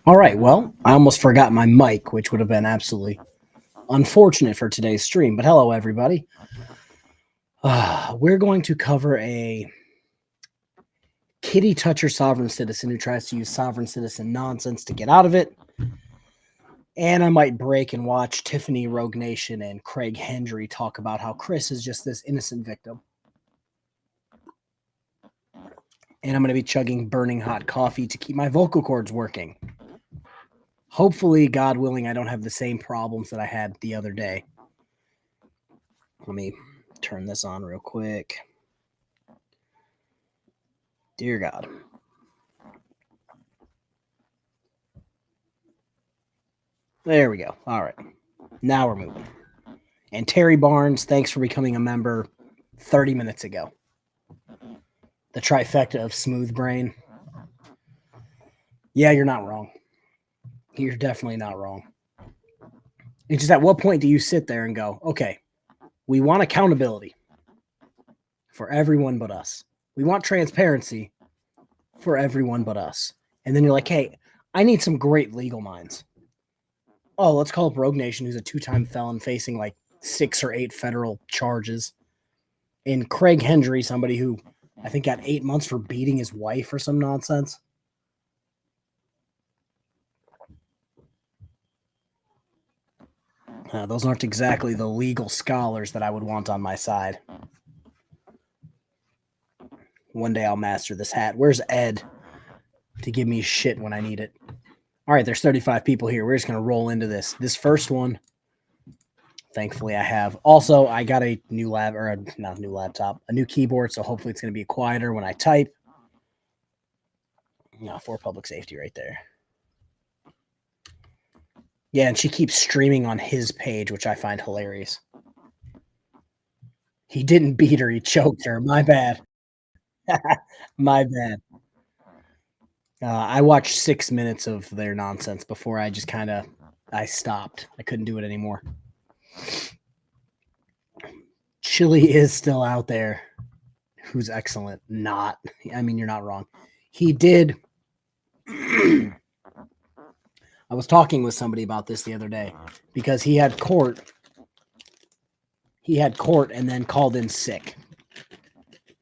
All right, well, I almost forgot my mic, which would have been absolutely unfortunate for today's stream, but hello, everybody. We're going to cover a kitty toucher sovereign citizen who tries to use sovereign citizen nonsense to get out of it. And I might break and watch Tiffany, Rogue Nation, and Craig Hendry talk about how Chris is just this innocent victim. And I'm going to be chugging burning hot coffee to keep my vocal cords working. Hopefully, God willing, I don't have the same problems that I had the other day. Let me turn this on real quick. Dear God. There we go. All right. Now we're moving. And Terry Barnes, thanks for becoming a member 30 minutes ago. The trifecta of smooth brain. Yeah, you're not wrong. You're definitely not wrong. It's just at what point do you sit there and go, okay, we want accountability for everyone but us. We want transparency for everyone but us. And then you're like, hey, I need some great legal minds. Oh, let's call up Rogue Nation, who's a 2-time felon facing like 6 or 8 federal charges. And Craig Hendry, somebody who I think got 8 months for beating his wife or some nonsense. Those aren't exactly the legal scholars that I would want on my side. One day I'll master this hat. Where's Ed to give me shit when I need it? All right, there's 35 people here. We're just going to roll into this. This first one, thankfully I have. Also, I got a new not a new laptop, a new keyboard, so hopefully it's going to be quieter when I type. For public safety right there. Yeah, and she keeps streaming on his page, which I find hilarious. He didn't beat her. He choked her. My bad. My bad. I watched 6 minutes of their nonsense before I just I stopped. I couldn't do it anymore. Chili is still out there. Who's excellent. You're not wrong. He did. I was talking with somebody about this the other day because he had court. He had court and then called in sick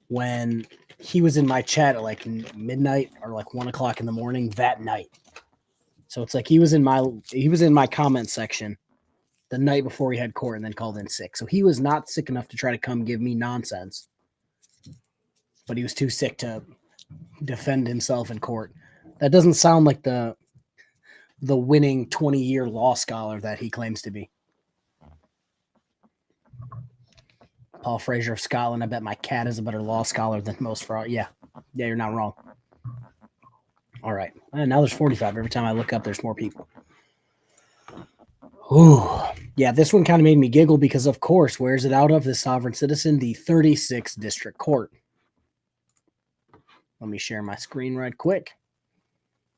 when he was in my chat at like midnight or like 1 o'clock in the morning that night. So it's like he was in my comment section the night before he had court and then called in sick. So he was not sick enough to try to come give me nonsense, but he was too sick to defend himself in court. That doesn't sound like the winning 20-year law scholar that he claims to be. Paul Fraser of Scotland. I bet my cat is a better law scholar than most fraud. Yeah, you're not wrong. All right. And now there's 45. Every time I look up, there's more people. Ooh. Yeah, this one kind of made me giggle because, of course, where's it out of? The sovereign citizen, the 36th District Court. Let me share my screen right quick.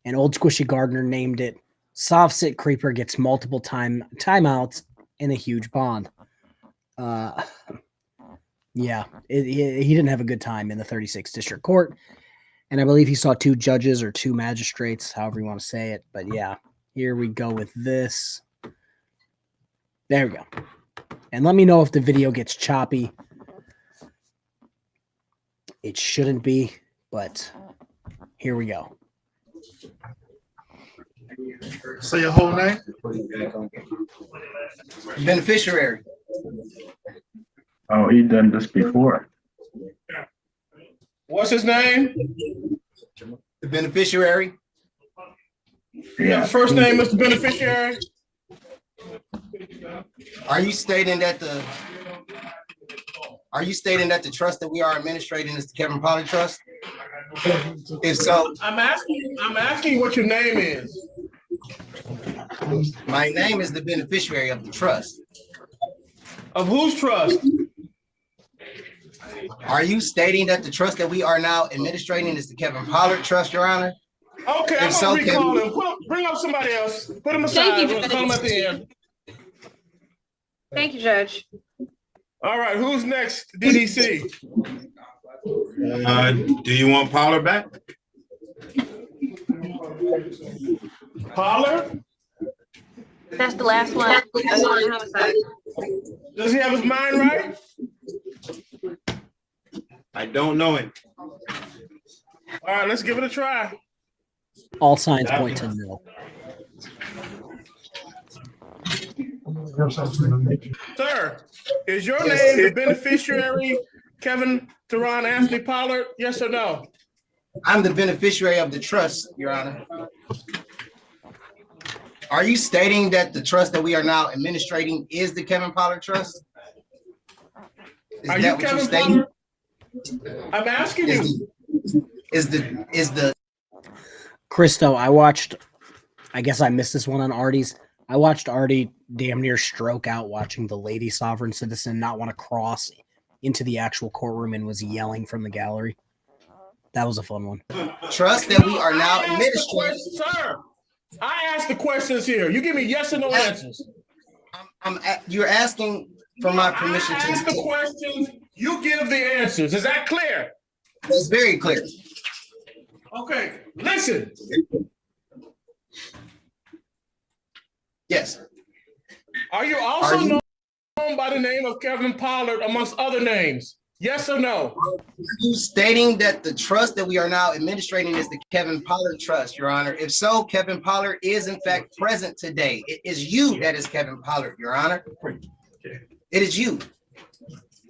And Old Squishy Gardner named it SovCit Creeper gets multiple timeouts and a huge bond. Yeah, he didn't have a good time in the 36th District Court. And I believe he saw 2 judges or 2 magistrates, however you want to say it. But yeah, here we go with this. There we go. And let me know if the video gets choppy. It shouldn't be, but here we go. Say your whole name. Beneficiary. Oh, he done this before. What's his name? The beneficiary. Yeah. First name is the beneficiary. Are you stating that the trust that we are administrating is the Kevin Pollard Trust? If so, I'm asking what your name is. My name is the beneficiary of the trust. Of whose trust? Are you stating that the trust that we are now administrating is the Kevin Pollard Trust, Your Honor? Okay, I'm going to recall him. Bring up somebody else. Put him aside. We'll call him at the end. Thank you, Judge. All right, who's next? DDC. Do you want Pollard back? Pollard? That's the last one. That's the homicide. Does he have his mind right? I don't know him. All right, let's give it a try. All signs point to no. Sir, is your name the beneficiary, Kevin Teron Anthony Pollard? Yes or no? I'm the beneficiary of the trust, Your Honor. Are you stating that the trust that we are now administrating is the Kevin Pollard Trust? Are you Kevin Pollard? I'm asking you. Is the Christo, I guess I missed this one on Artie's. I watched Artie damn near stroke out watching the lady sovereign citizen not want to cross into the actual courtroom and was yelling from the gallery. That was a fun one. trust that we are now administrating? Sir, I asked the questions here. You give me yes or no answers. You're asking for my permission I ask the questions, you give the answers. Is that clear? It's very clear. Okay, listen. Yes. Are you also known by the name of Kevin Pollard amongst other names? Yes or no? Are you stating that the trust that we are now administrating is the Kevin Pollard Trust, Your Honor? If so, Kevin Pollard is in fact present today. It is you that is Kevin Pollard, Your Honor. It is you.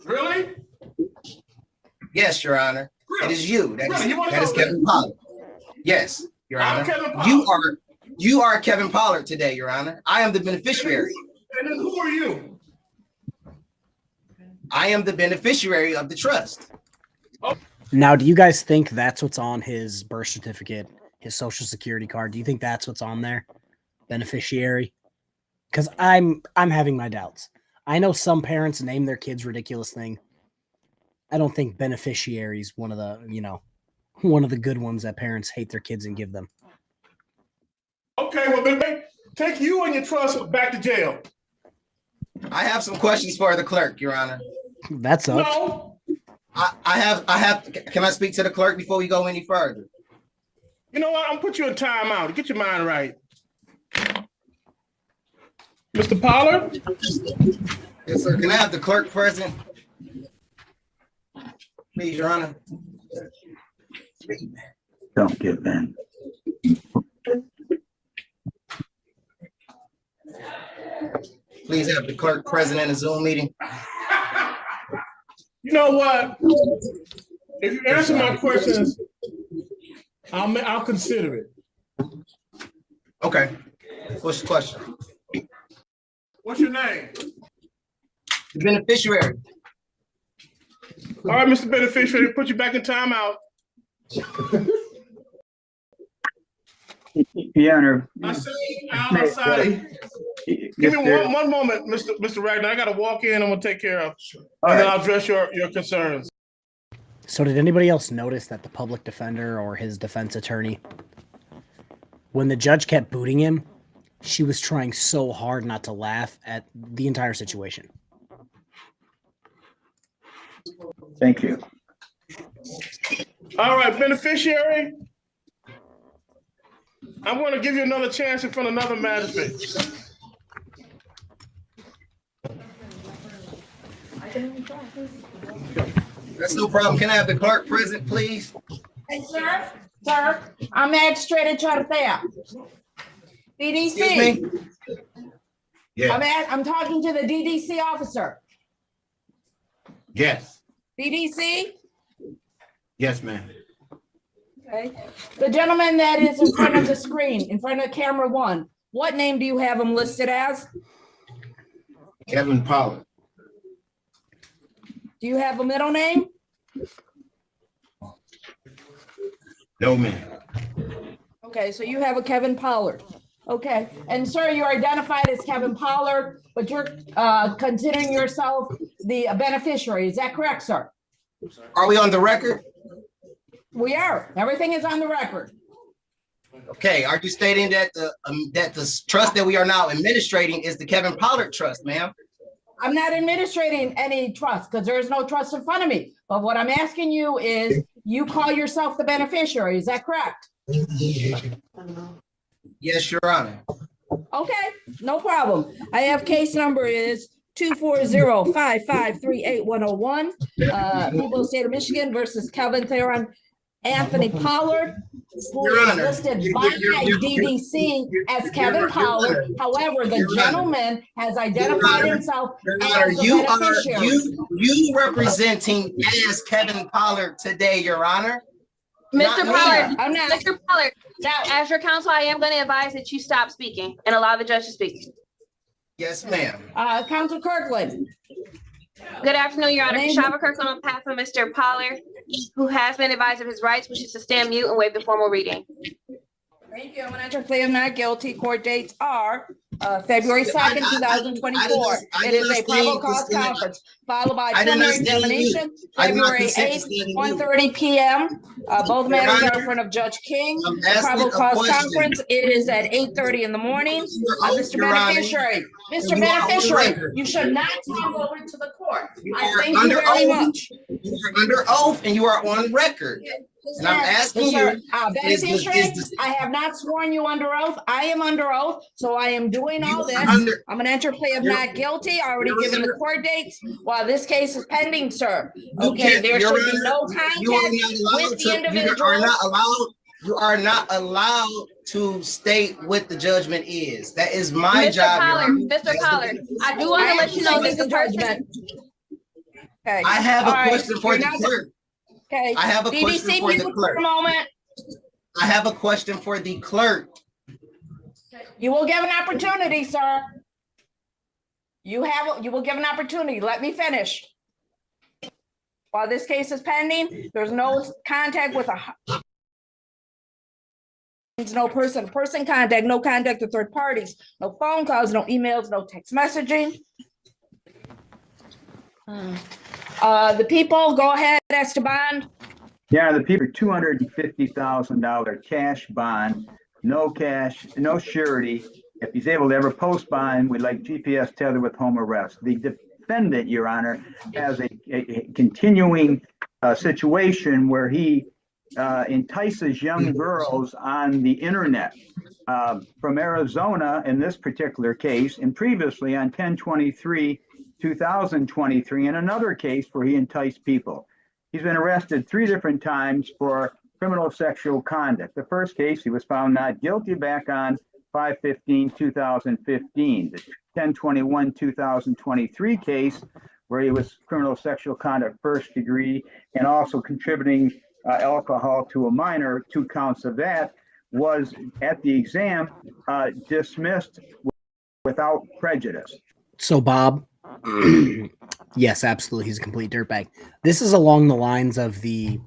Really? Yes, Your Honor. It is you. That Really? is Kevin Pollard. Yes, Your I'm Honor. Kevin Pollard. You are Kevin Pollard today, Your Honor. I am the beneficiary. And then who are you? I am the beneficiary of the trust. Now, do you guys think that's what's on his birth certificate, his social security card? Do you think that's what's on there? Beneficiary? Because I'm having my doubts. I know some parents name their kids ridiculous thing. I don't think beneficiary is one of the good ones that parents hate their kids and give them. Okay, well, then take you and your trust back to jail. I have some questions for the clerk, Your Honor. That's up. No. I have. Can I speak to the clerk before we go any further? You know what? I'm gonna put you in timeout. Get your mind right. Mr. Pollard? Yes, sir. Can I have the clerk present? Please, Your Honor. Don't give in. Please have the clerk present in a Zoom meeting. You know what? If you answer my questions, I'll consider it. Okay. What's the question? What's your name? The beneficiary. All right, Mr. Beneficiary, put you back in timeout. Your Honor. I say outside. Give me one moment, Mr. Ragnar. I got to walk in. I'm going to take care of, and then I'll address your concerns. So did anybody else notice that the public defender or his defense attorney, when the judge kept booting him, she was trying so hard not to laugh at the entire situation? Thank you. All right, beneficiary. I'm going to give you another chance in front of another magistrate. That's no problem. Can I have the clerk present, please? Hey, sir, I'm Magistrate Chartea. Excuse DDC. me? Yeah. I'm talking to the DDC officer. Yes. DDC? Yes, ma'am. Okay. The gentleman that is in front of the screen, in front of camera one, what name do you have him listed as? Kevin Pollard. Do you have a middle name? No, ma'am. Okay, so you have a Kevin Pollard. Okay, and sir, you're identified as Kevin Pollard, but you're considering yourself the beneficiary. Is that correct, sir? Are we on the record? We are. Everything is on the record. Okay. Are you stating that the trust that we are now administrating is the Kevin Pollard Trust, ma'am? I'm not administrating any trust because there is no trust in front of me. But what I'm asking you is, you call yourself the beneficiary. Is that correct? Yes, Your Honor. Okay, no problem. I have case number is 240-5538101. People of the state of Michigan versus Kevin Theron Anthony Pollard, who Your is Honor, listed by DDC as Kevin Pollard. However, the gentleman has identified himself as the beneficiary. You representing as Kevin Pollard today, Your Honor. Mr. Not me. Pollard, I'm not. Mr. Pollard, now as your counsel, I am going to advise that you stop speaking and allow the judge to speak. Yes, ma'am. Counsel Kirkland. Good afternoon, Your Honor. Name- Shava Kirkland on behalf of Mr. Pollard, who has been advised of his rights, wishes to stand mute and waive the formal reading. Thank you. I'm going to enter plea of not guilty. Court dates are February 2nd, 2024. It is a probable cause conference, followed by preliminary examination, February 8th, 1:30 p.m. Both matters are in front of Judge King. The probable cause conference, it is at 8:30 in the morning. Mr. Beneficiary, Mr. Beneficiary, you should not talk over to the court. I thank you very much. You are under oath and you are on record. And I'm asking you, Beneficiary, I have not sworn you under oath. I am under oath, so I am doing all this. I'm gonna enter plea of not guilty. I already given the court dates while this case is pending, sir. Okay, there should be no contact with the individual. You are not allowed to state what the judgment is. That is my job. Mr. Pollard, I do want to let you know that the person. Okay. I have a question for the clerk. Okay. I have a question for the clerk. For a moment. I have a question for the clerk. You will give an opportunity, sir. You will give an opportunity. Let me finish. While this case is pending, there's no contact with no person contact, no contact with third parties, no phone calls, no emails, no text messaging. The people, go ahead, Esteban. Yeah, the people, $250,000 cash bond, no cash, no surety. If he's able to ever post bond, we'd like GPS tether with home arrest. The defendant, Your Honor, has a continuing situation where he entices young girls on the internet from Arizona in this particular case, and previously on 10/23/2023 in another case where he enticed people. He's been arrested 3 different times for criminal sexual conduct. The first case, he was found not guilty back on 5/15/2015. The 10/21/2023 case, where he was criminal sexual conduct 1st degree and also contributing alcohol to a minor, 2 counts of that, was at the exam dismissed without prejudice. So Bob, yes, absolutely, he's a complete dirtbag. This is along the lines of the,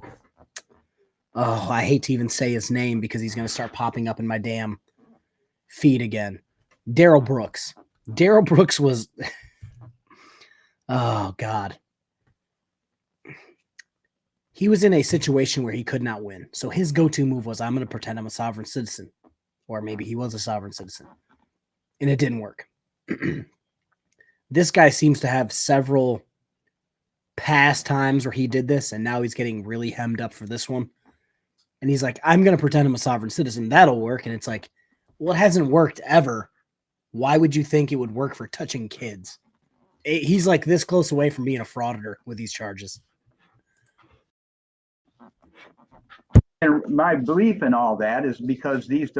I hate to even say his name because he's going to start popping up in my damn feed again. Daryl Brooks. Daryl Brooks was, oh God. He was in a situation where he could not win. So his go-to move was, I'm going to pretend I'm a sovereign citizen. Or maybe he was a sovereign citizen. And it didn't work. This guy seems to have several past times where he did this, and now he's getting really hemmed up for this one. And he's like, I'm going to pretend I'm a sovereign citizen. That'll work. And it's like, well, it hasn't worked ever. Why would you think it would work for touching kids? He's like this close away from being a frauditor with these charges. And my belief in all that is because these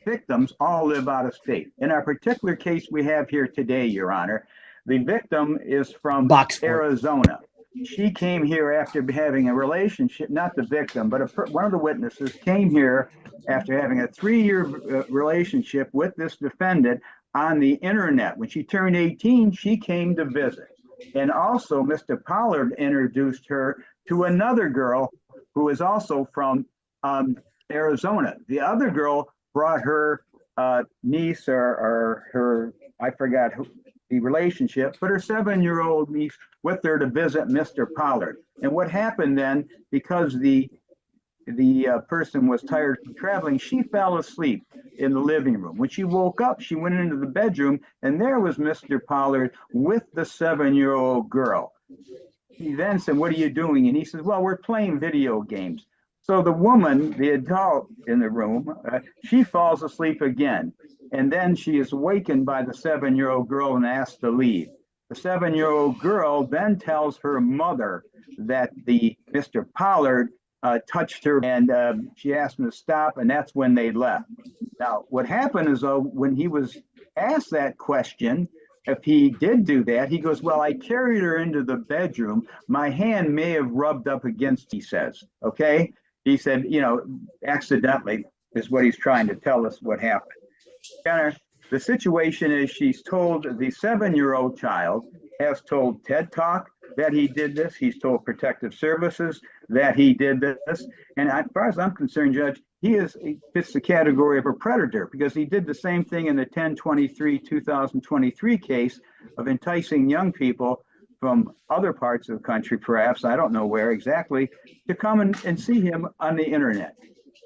victims all live out of state. In our particular case we have here today, Your Honor, the victim is from Arizona. She came here after having a relationship, not the victim, but one of the witnesses came here after having a 3-year relationship with this defendant on the internet. When she turned 18, she came to visit. And also Mr. Pollard introduced her to another girl who is also from Arizona. The other girl brought her niece or her, I forgot who, the relationship, but her 7-year-old niece with her to visit Mr. Pollard. And what happened then, because the person was tired from traveling, she fell asleep in the living room. When she woke up, she went into the bedroom, and there was Mr. Pollard with the 7-year-old girl. He then said, what are you doing? And he says, well, we're playing video games. So the woman, the adult in the room, she falls asleep again. And then she is awakened by the 7-year-old girl and asked to leave. The 7-year-old girl then tells her mother that Mr. Pollard touched her, and she asked him to stop, and that's when they left. Now, what happened is, though, when he was asked that question, if he did do that, he goes, well, I carried her into the bedroom. My hand may have rubbed up against, he says, okay? He said, you know, accidentally is what he's trying to tell us what happened. The situation is she's told, the 7-year-old child has told TED Talk that he did this. He's told Protective Services that he did this. And as far as I'm concerned, Judge, he fits the category of a predator because he did the same thing in the 1023-2023 case of enticing young people from other parts of the country, perhaps, I don't know where exactly, to come and see him on the internet.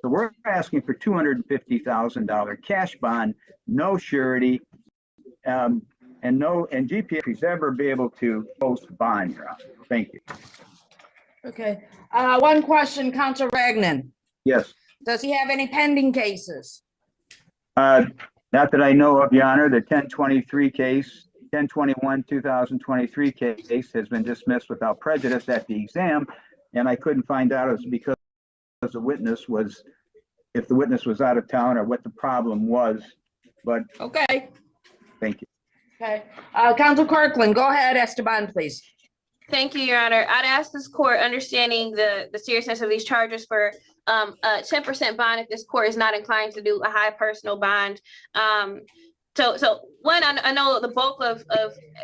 So we're asking for $250,000 cash bond, no surety, and GPS is ever be able to post bond, Your Honor. Thank you. Okay. One question, Councilor Ragnan. Yes. Does he have any pending cases? Not that I know of, Your Honor. The 1023 case, 1021-2023 case has been dismissed without prejudice at the exam, and I couldn't find out it was because the witness was, if the witness was out of town or what the problem was, but okay. Thank you. Okay, Council Kirkland, go ahead, Esteban, please. Thank you, Your Honor. I'd ask this court, understanding the seriousness of these charges, for a 10% bond if this court is not inclined to do a high personal bond. So one, I know the bulk of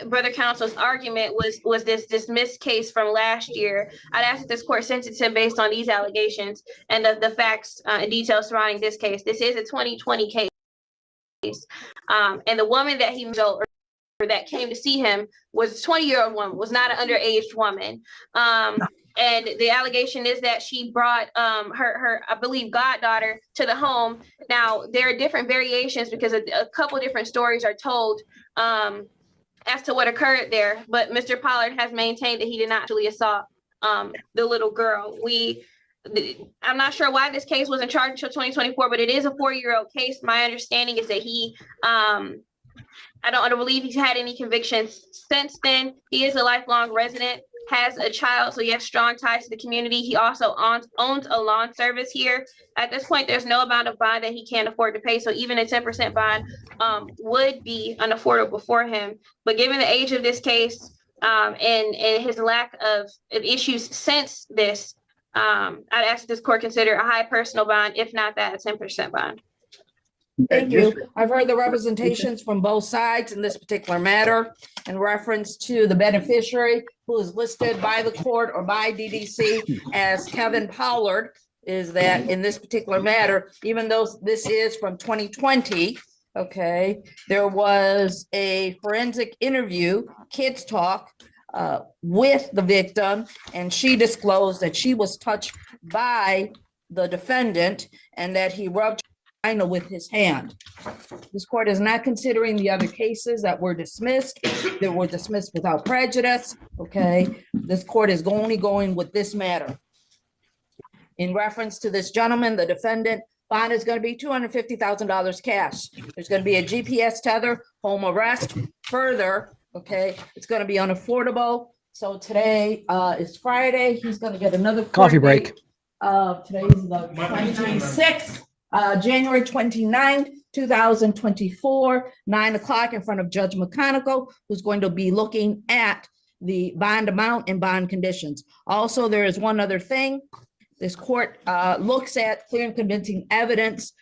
Brother Counsel's argument was this dismissed case from last year. I'd ask that this court sentence him based on these allegations and the facts and details surrounding this case. This is a 2020 case. And the woman that that came to see him was a 20-year-old woman, was not an underage woman. And the allegation is that she brought her, I believe, goddaughter to the home. Now, there are different variations because a couple different stories are told as to what occurred there. But Mr. Pollard has maintained that he did not actually assault the little girl. I'm not sure why this case wasn't charged until 2024, but it is a 4-year-old case. My understanding is that he, I don't believe he's had any convictions since then. He is a lifelong resident, has a child, so he has strong ties to the community. He also owns a lawn service here. At this point, there's no amount of bond that he can't afford to pay, so even a 10% bond would be unaffordable for him. But given the age of this case and his lack of issues since this, I'd ask this court consider a high personal bond, if not that, a 10% bond. Thank you. I've heard the representations from both sides in this particular matter in reference to the beneficiary who is listed by the court or by DDC as Kevin Pollard, is that in this particular matter, even though this is from 2020, okay, there was a forensic interview, Kids Talk, with the victim, and she disclosed that she was touched by the defendant and that he rubbed with his hand. This court is not considering the other cases that were dismissed. They were dismissed without prejudice. Okay, this court is only going with this matter. In reference to this gentleman, the defendant, bond is going to be $250,000 cash. There's going to be a GPS tether, home arrest. Further, okay, it's going to be unaffordable. So today is Friday. He's going to get another coffee break. Today is the 26th. January 29th, 2024, 9 o'clock in front of Judge McConicle, who's going to be looking at the bond amount and bond conditions. Also, there is one other thing. This court looks at clear and convincing evidence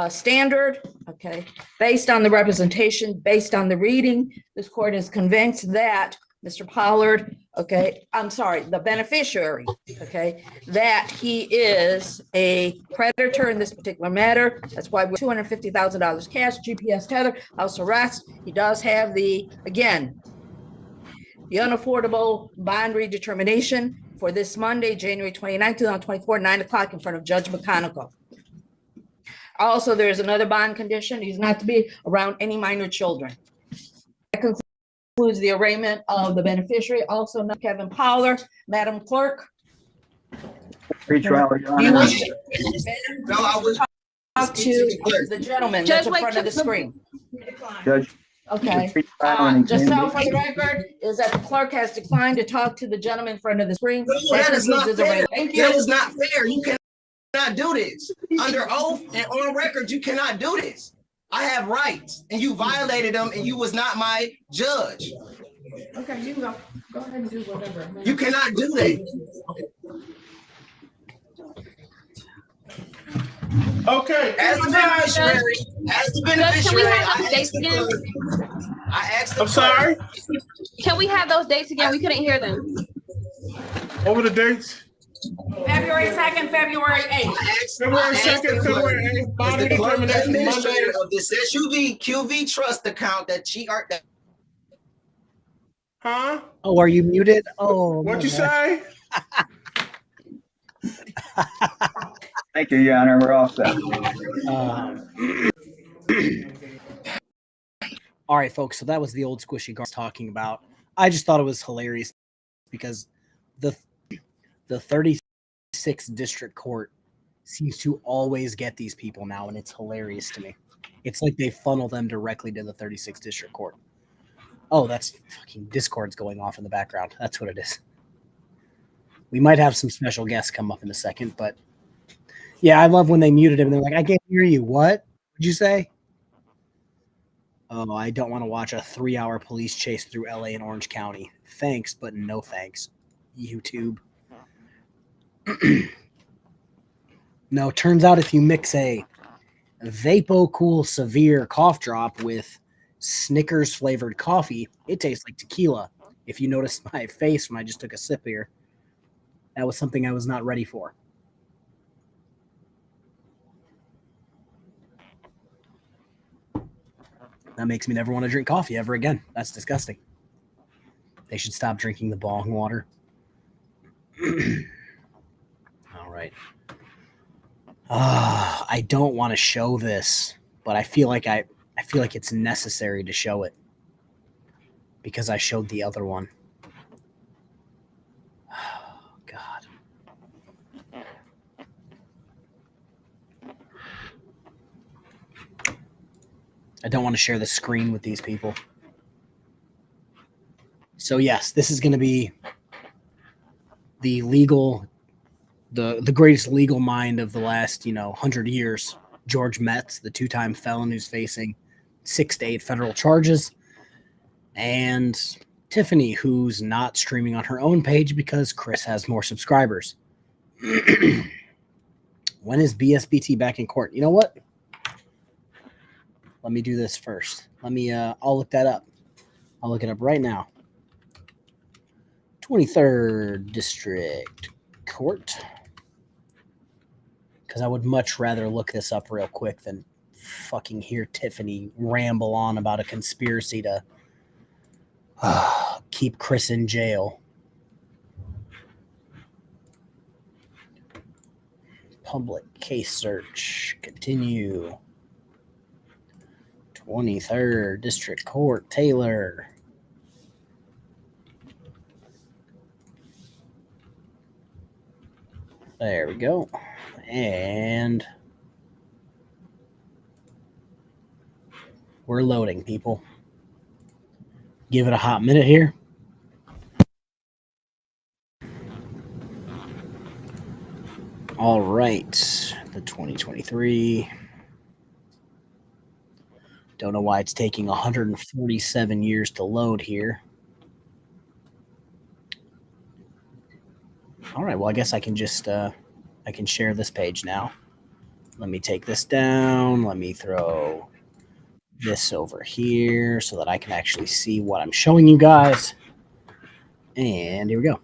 standard, okay, based on the representation, based on the reading. This court is convinced that Mr. Pollard, okay, I'm sorry, the beneficiary, okay, that he is a predator in this particular matter. That's why we're $250,000 cash, GPS tether, house arrest. He does have again, the unaffordable bond redetermination for this Monday, January 29, 2024, 9 o'clock in front of Judge McConicle. Also, there's another bond condition. He's not to be around any minor children. That concludes the arraignment of the beneficiary. Also, Kevin Pollard. Madam Clerk. Pretrial, Your Do you Honor. want No, I would talk to the gentleman Judge, that's in wait, front of the screen? Judge. Okay. Pretrial and Just tell examination. for the record is that the clerk has declined to talk to the gentleman in front of the screen. No, that is not fair. Thank That you. is not fair. You cannot do this. Under oath and on record, you cannot do this. I have rights, and you violated them, and you was not my judge. Okay, you can go. Go ahead and do whatever. You cannot do that. Okay. As the beneficiary, I asked the I'm sorry. Can we have those dates again? We couldn't hear them. What were the dates? February 2nd, February 8th. February 2nd, February 8th. Body the clerk determination Monday. administrator of this QV trust account that Huh? Oh, are you muted? Oh, What my you bad. say? Thank you, Your Honor. We're all set. All right, folks. So that was the old squishy guards talking about. I just thought it was hilarious because the 36th district court seems to always get these people now, and it's hilarious to me. It's like they funnel them directly to the 36th district court. Oh, that's fucking Discord's going off in the background. That's what it is. We might have some special guests come up in a second, but yeah, I love when they muted him. They're like, I can't hear you. What did you say? Oh, I don't want to watch a 3-hour police chase through LA and Orange County. Thanks, but no thanks. YouTube. No, turns out if you mix a Vapo Cool Severe cough drop with Snickers flavored coffee, it tastes like tequila. If you notice my face when I just took a sip here, that was something I was not ready for. That makes me never want to drink coffee ever again. That's disgusting. They should stop drinking the bong water. All right. I don't want to show this, but I feel like it's necessary to show it because I showed the other one. Oh, God. I don't want to share the screen with these people. So yes, this is going to be the greatest legal mind of the last, 100 years. George Metz, the 2-time felon who's facing 6 to 8 federal charges, and Tiffany, who's not streaming on her own page because Chris has more subscribers. When is BSBT back in court? You know what? Let me do this first. I'll look that up. I'll look it up right now. 23rd District Court. Because I would much rather look this up real quick than fucking hear Tiffany ramble on about a conspiracy to keep Chris in jail. Public case search. Continue. 23rd District Court, Taylor. There we go. And we're loading, people. Give it a hot minute here. All right. The 2023. Don't know why it's taking 147 years to load here. All right, well, I guess I can just I can share this page now. Let me take this down. Let me throw this over here so that I can actually see what I'm showing you guys. And here we go.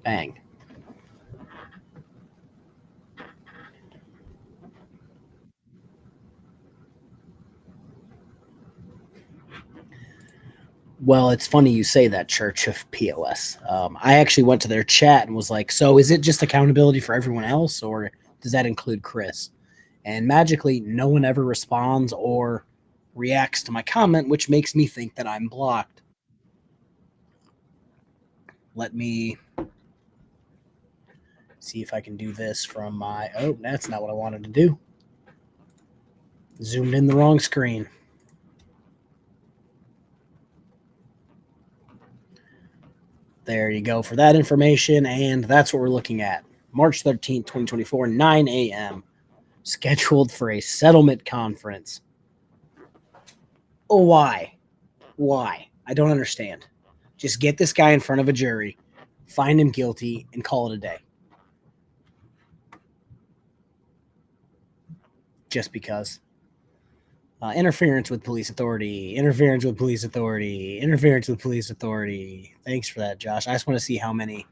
Bang. Well, it's funny you say that, Church of POS. I actually went to their chat and was like, so is it just accountability for everyone else, or does that include Chris? And magically, no one ever responds or reacts to my comment, which makes me think that I'm blocked. Let me See if I can do this from my... Oh, that's not what I wanted to do. Zoomed in the wrong screen. There you go for that information, and that's what we're looking at. March 13th, 2024, 9 a.m. Scheduled for a settlement conference. Oh, why? Why? I don't understand. Just get this guy in front of a jury, find him guilty, and call it a day. Just because. Interference with police authority, interference with police authority, interference with police authority. Thanks for that, Josh. I just want to see how many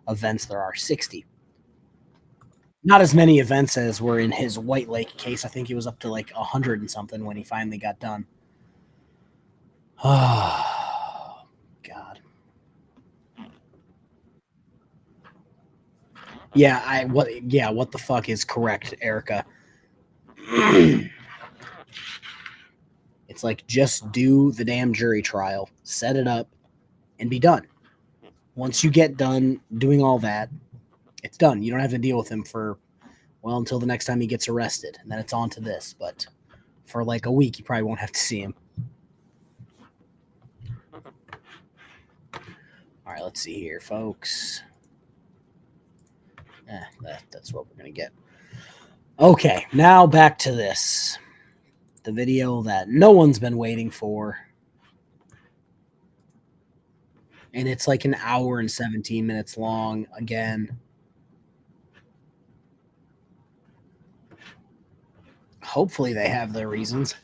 events there are. 60. Not as many events as were in his White Lake case. I think he was up to like 100 and something when he finally got done. Oh, God. Yeah, what the fuck is correct, Erica? It's like, just do the damn jury trial, set it up, and be done. Once you get done doing all that, it's done. You don't have to deal with him for, well, until the next time he gets arrested. And then it's on to this. But for like a week, you probably won't have to see him. All right, let's see here, folks. That's what we're going to get. Okay, now back to this. The video that no one's been waiting for. And it's like an hour and 17 minutes long again. Hopefully they have their reasons.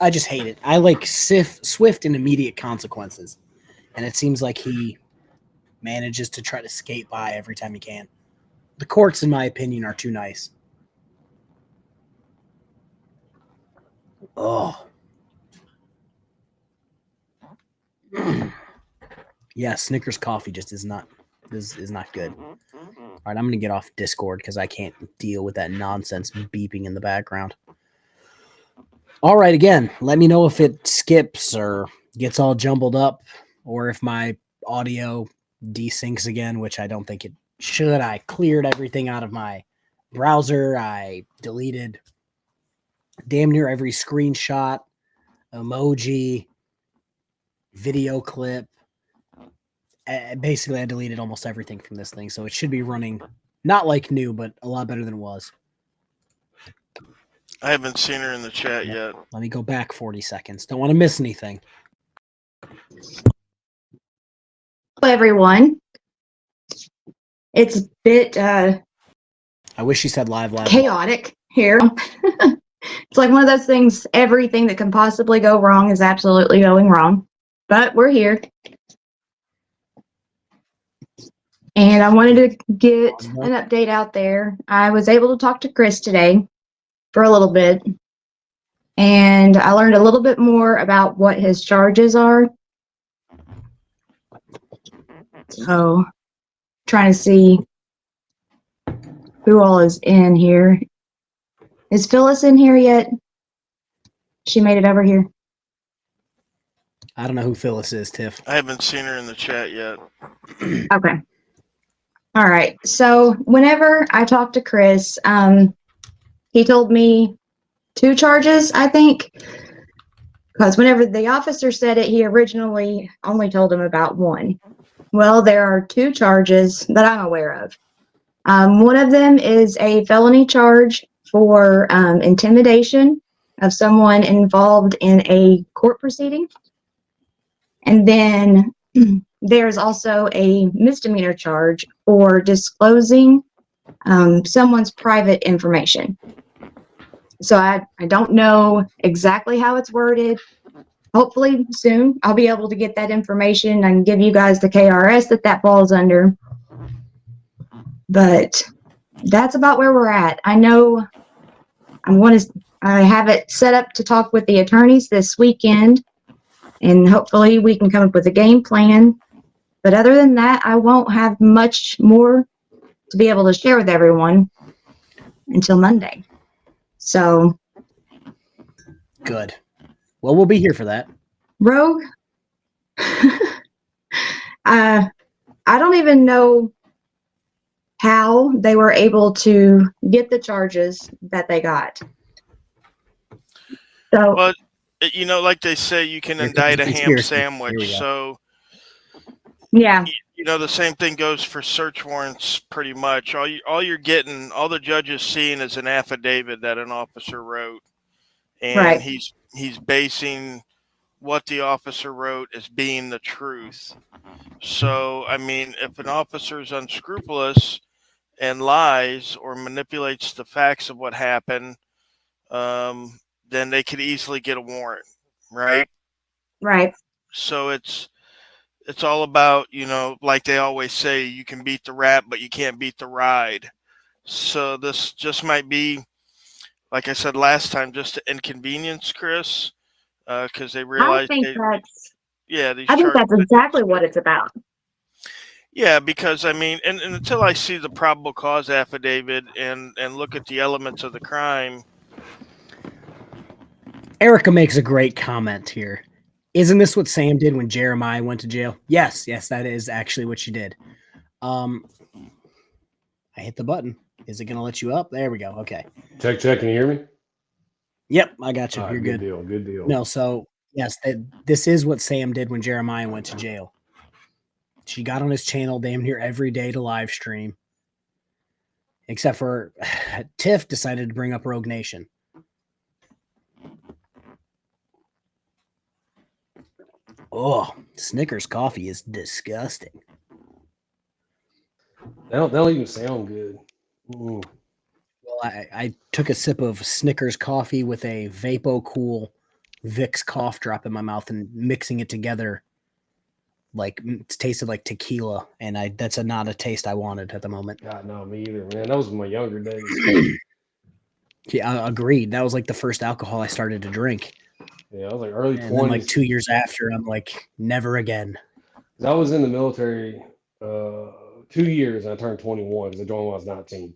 I just hate it. I like swift and immediate consequences. And it seems like he manages to try to skate by every time he can. The courts, in my opinion, are too nice. Oh. Yeah, Snickers coffee just is not good. All right, I'm going to get off Discord because I can't deal with that nonsense beeping in the background. All right, again, let me know if it skips or gets all jumbled up or if my audio desyncs again, which I don't think it should. I cleared everything out of my browser. I deleted damn near every screenshot, emoji, video clip. Basically, I deleted almost everything from this thing, so it should be running not like new, but a lot better than it was. I haven't seen her in the chat yet. Let me go back 40 seconds. Don't want to miss anything. Hello, everyone. It's a bit I wish she said live. chaotic here. It's like one of those things, everything that can possibly go wrong is absolutely going wrong. But we're here. And I wanted to get an update out there. I was able to talk to Chris today for a little bit. And I learned a little bit more about what his charges are. So, trying to see who all is in here. Is Phyllis in here yet? She made it over here. I don't know who Phyllis is, Tiff. I haven't seen her in the chat yet. Okay. All right. So whenever I talked to Chris, he told me 2 charges, I think. Because whenever the officer said it, he originally only told him about 1. Well, there are 2 charges that I'm aware of. One of them is a felony charge for intimidation of someone involved in a court proceeding. And then there's also a misdemeanor charge for disclosing someone's private information. So I don't know exactly how it's worded. Hopefully soon I'll be able to get that information and give you guys the KRS that falls under. But that's about where we're at. I know I have it set up to talk with the attorneys this weekend, and hopefully we can come up with a game plan. But other than that, I won't have much more to be able to share with everyone until Monday. So. Good. Well, we'll be here for that. Rogue, I don't even know how they were able to get the charges that they got. So, Well, you know, like they say, you can indict a ham Conspiracy. Here sandwich. we go. So, yeah, you know, the same thing goes for search warrants pretty much. All you're getting, all the judge is seeing is an affidavit that an officer wrote. And right. he's basing what the officer wrote as being the truth. So, I mean, if an officer is unscrupulous and lies or manipulates the facts of what happened, then they could easily get a warrant, right? Right. So it's all about, you know, like they always say, you can beat the rap, but you can't beat the ride. So this just might be, like I said last time, just an inconvenience, Chris, because they I realize think these I think charges. that's exactly what it's about. Yeah, because I mean, and until I see the probable cause affidavit and look at the elements of the crime. Erica makes a great comment here. Isn't this what Sam did when Jeremiah went to jail? Yes, that is actually what she did. I hit the button. Is it going to let you up? There we go. Okay. Check. Can you hear me? Yep, I got you. All right, You're good good. Good deal. No, so yes, this is what Sam did when Jeremiah went to jail. She got on his channel damn near every day to live stream, except for Tiff decided to bring up Rogue Nation. Oh, Snickers coffee is disgusting. They don't even sound good. Well, I took a sip of Snickers coffee with a Vapo Cool Vicks cough drop in my mouth and mixing it together. Like it tasted like tequila, and that's not a taste I wanted at the moment. God, no, me either, man. That was my younger days. Yeah, I agreed. That was like the first alcohol I started to drink. Yeah, I was like early 20s. And then like 2 years after, I'm like, never again. I was in the military 2 years, and I turned 21 because I joined when I was 19.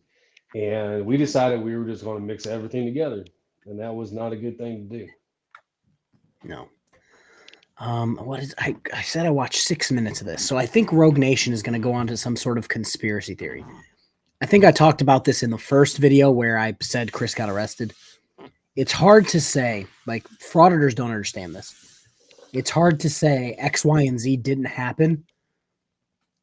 And we decided we were just going to mix everything together, and that was not a good thing to do. No. What is I said I watched 6 minutes of this, so I think Rogue Nation is going to go on to some sort of conspiracy theory. I think I talked about this in the first video where I said Chris got arrested. It's hard to say, like frauditors don't understand this. It's hard to say X, Y, and Z didn't happen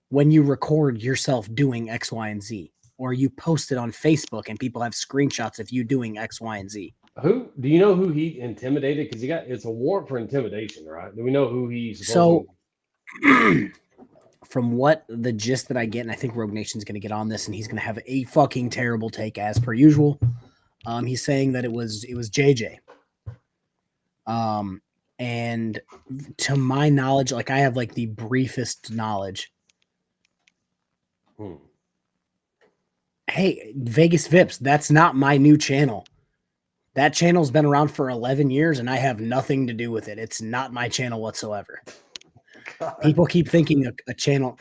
when you record yourself doing X, Y, and Z, or you post it on Facebook and people have screenshots of you doing X, Y, and Z. Who do you know who he intimidated? Because it's a warrant for intimidation, right? Do we know who he's so? From what the gist that I get, and I think Rogue Nation's going to get on this, and he's going to have a fucking terrible take as per usual. He's saying that it was JJ. And to my knowledge, like I have like the briefest knowledge. Hey, Vegas Vips, that's not my new channel. That channel's been around for 11 years and I have nothing to do with it. It's not my channel whatsoever. God. People keep thinking a channel,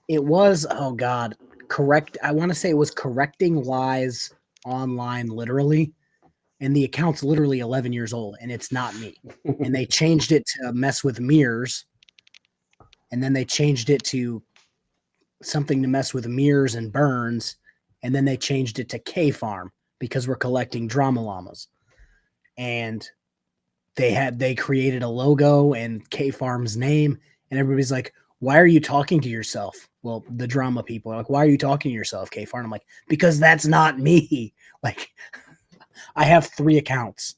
it was, oh God, correct. I want to say it was Correcting Lies Online, literally. And the account's literally 11 years old and it's not me. And they changed it to mess with mirrors. And then they changed it to something to mess with mirrors and burns. And then they changed it to K Farm because we're collecting drama llamas. And they created a logo and K Farm's name. And everybody's like, why are you talking to yourself? Well, the drama people are like, why are you talking to yourself, K Farm? I'm like, because that's not me. Like, I have 3 accounts.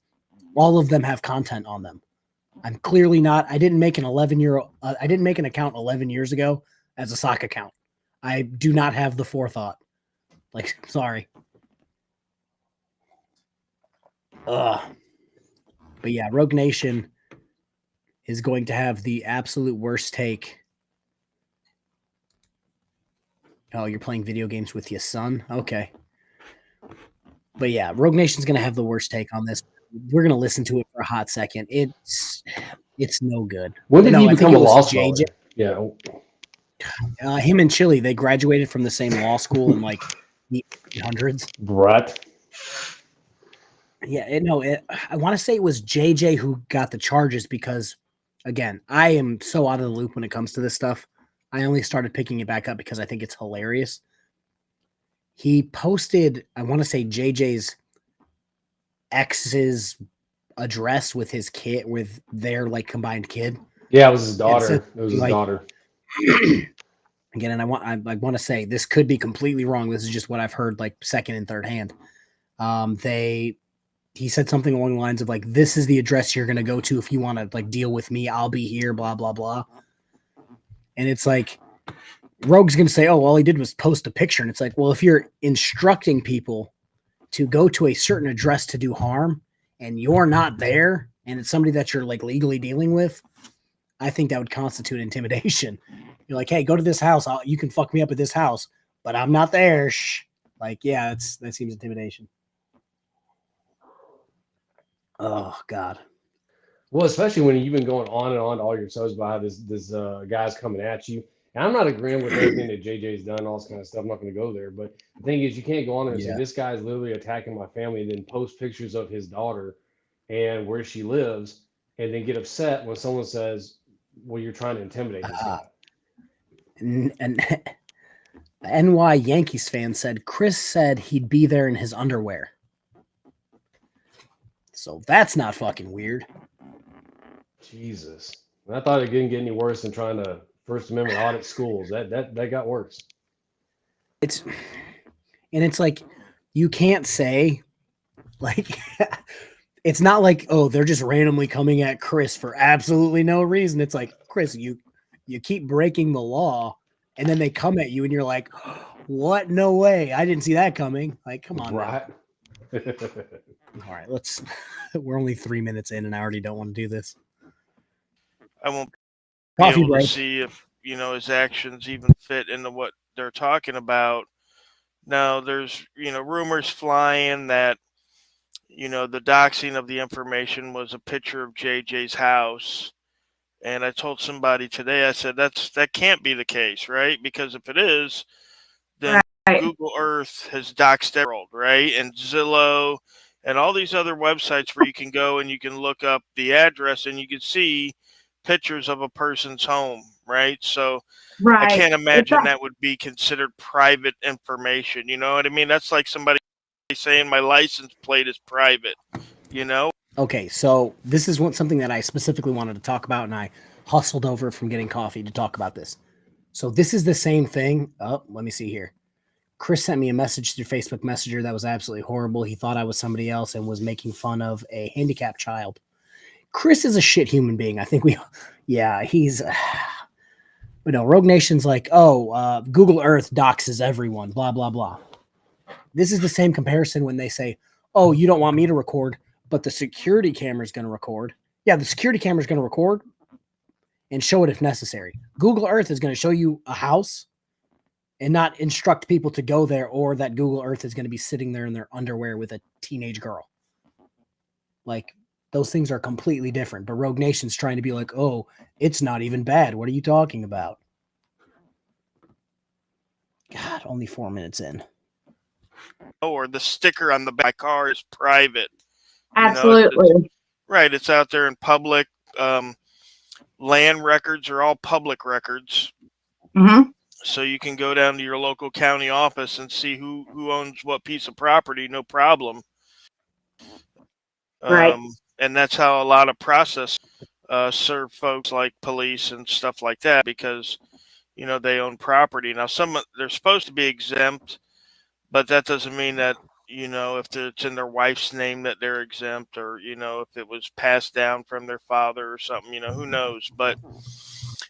All of them have content on them. I'm clearly not. I didn't make an account 11 years ago as a sock account. I do not have the forethought. Like, sorry. But yeah, Rogue Nation is going to have the absolute worst take. Oh, you're playing video games with your son? Okay. But yeah, Rogue Nation's going to have the worst take on this. We're going to listen to it for a hot second. It's no good. When did he become a law scholar? Yeah. Him and Chili, they graduated from the same law school in like the 1800s. Right. Yeah, I want to say it was JJ who got the charges because, again, I am so out of the loop when it comes to this stuff. I only started picking it back up because I think it's hilarious. He posted, I want to say JJ's ex's address with his kid, with their like combined kid. Yeah, it was his It daughter. said, It was his like, daughter. Again, and I want to say this could be completely wrong. This is just what I've heard, like second and third hand. He said something along the lines of like, "This is the address you're going to go to if you want to like deal with me. I'll be here." Blah blah blah. And it's like, Rogue's going to say, "Oh, all he did was post a picture." And it's like, well, if you're instructing people to go to a certain address to do harm, and you're not there, and it's somebody that you're like legally dealing with, I think that would constitute intimidation. You're like, hey, go to this house. You can fuck me up at this house, but I'm not there. Shh. Like, yeah, that seems intimidation. Oh God. Well, especially when you've been going on and on to all your shows about how this guy's coming at you. And I'm not agreeing with everything that JJ's done, all this kind of stuff. I'm not going to go there. But the thing is, you can't go on there and say, this guy's literally attacking my family, and then post pictures of his daughter and where she lives, and then get upset when someone says, well, you're trying to intimidate this guy. And NY Yankees fan said, Chris said he'd be there in his underwear. So that's not fucking weird. Jesus. I thought it didn't get any worse than trying to First Amendment audit schools. That got worse. It's like, you can't say like, it's not like, oh, they're just randomly coming at Chris for absolutely no reason. It's like, Chris, you keep breaking the law, and then they come at you and you're like, what? No way. I didn't see that coming. Like, come on. Right. All right, we're only 3 minutes in and I already don't want to do this. I won't be able to see if, his actions even fit into what they're talking about. Now, there's, rumors flying that, the doxing of the information was a picture of JJ's house. And I told somebody today, I said, that can't be the case, right? Because if it is, then Google Earth has doxed the world, right? And Zillow and all these other websites where you can go and you can look up the address and you can see pictures of a person's home, right? So I can't imagine that would be considered private information. You know what I mean? That's like somebody saying my license plate is private, Okay, so this is something that I specifically wanted to talk about, and I hustled over from getting coffee to talk about this. So this is the same thing. Oh, let me see here. Chris sent me a message through Facebook Messenger that was absolutely horrible. He thought I was somebody else and was making fun of a handicapped child. Chris is a shit human being. I think he's, but no, Rogue Nation's like, Google Earth doxes everyone, blah, blah, blah. This is the same comparison when they say, oh, you don't want me to record, but the security camera is going to record. Yeah, the security camera is going to record and show it if necessary. Google Earth is going to show you a house and not instruct people to go there, or that Google Earth is going to be sitting there in their underwear with a teenage girl. Like, those things are completely different. But Rogue Nation's trying to be like, oh, it's not even bad. What are you talking about? God, only 4 minutes in. Or the sticker on the back car is private. Absolutely. Right. It's out there in public. Land records are all public records. Mm-hmm. So you can go down to your local county office and see who owns what piece of property, no problem. Right. And that's how a lot of process serve folks like police and stuff like that, because, they own property. Now, they're supposed to be exempt, but that doesn't mean that, if it's in their wife's name that they're exempt, or, if it was passed down from their father or something, who knows. But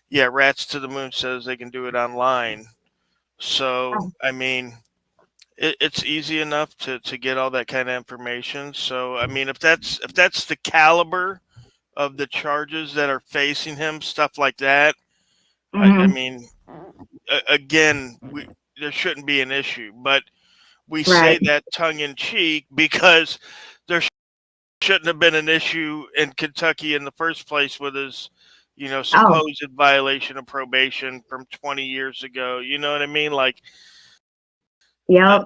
yeah, Rats to the Moon says they can do it online. So, I mean, it's easy enough to get all that kind of information. So, I mean, if that's the caliber of the charges that are facing him, stuff like that, I mean, again, there shouldn't be an issue. But we say that tongue in cheek because there shouldn't have been an issue in Kentucky in the first place with his, supposed violation of probation from 20 years ago. You know what I mean? Like, yep.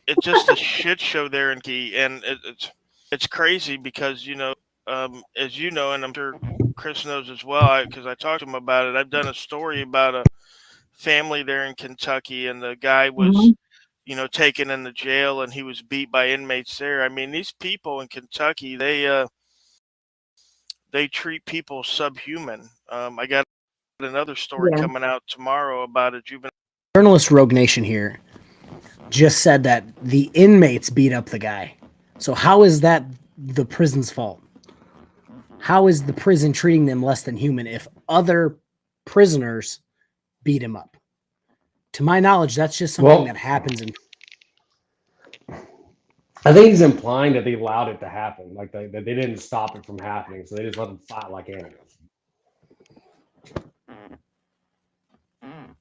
It's just a shit show there in Key, and it's crazy because, as you know, and I'm sure Chris knows as well, because I talked to him about it. I've done a story about a family there in Kentucky, and the guy was, you know, taken into jail, and he was beat by inmates there. I mean, these people in Kentucky, they treat people subhuman. I got another story coming out tomorrow about a juvenile. Journalist Rogue Nation here just said that the inmates beat up the guy. So how is that the prison's fault? How is the prison treating them less than human if other prisoners beat him up? To my knowledge, that's just something that happens in. I think he's implying that they allowed it to happen, like that they didn't stop it from happening, so they just let them fight like animals.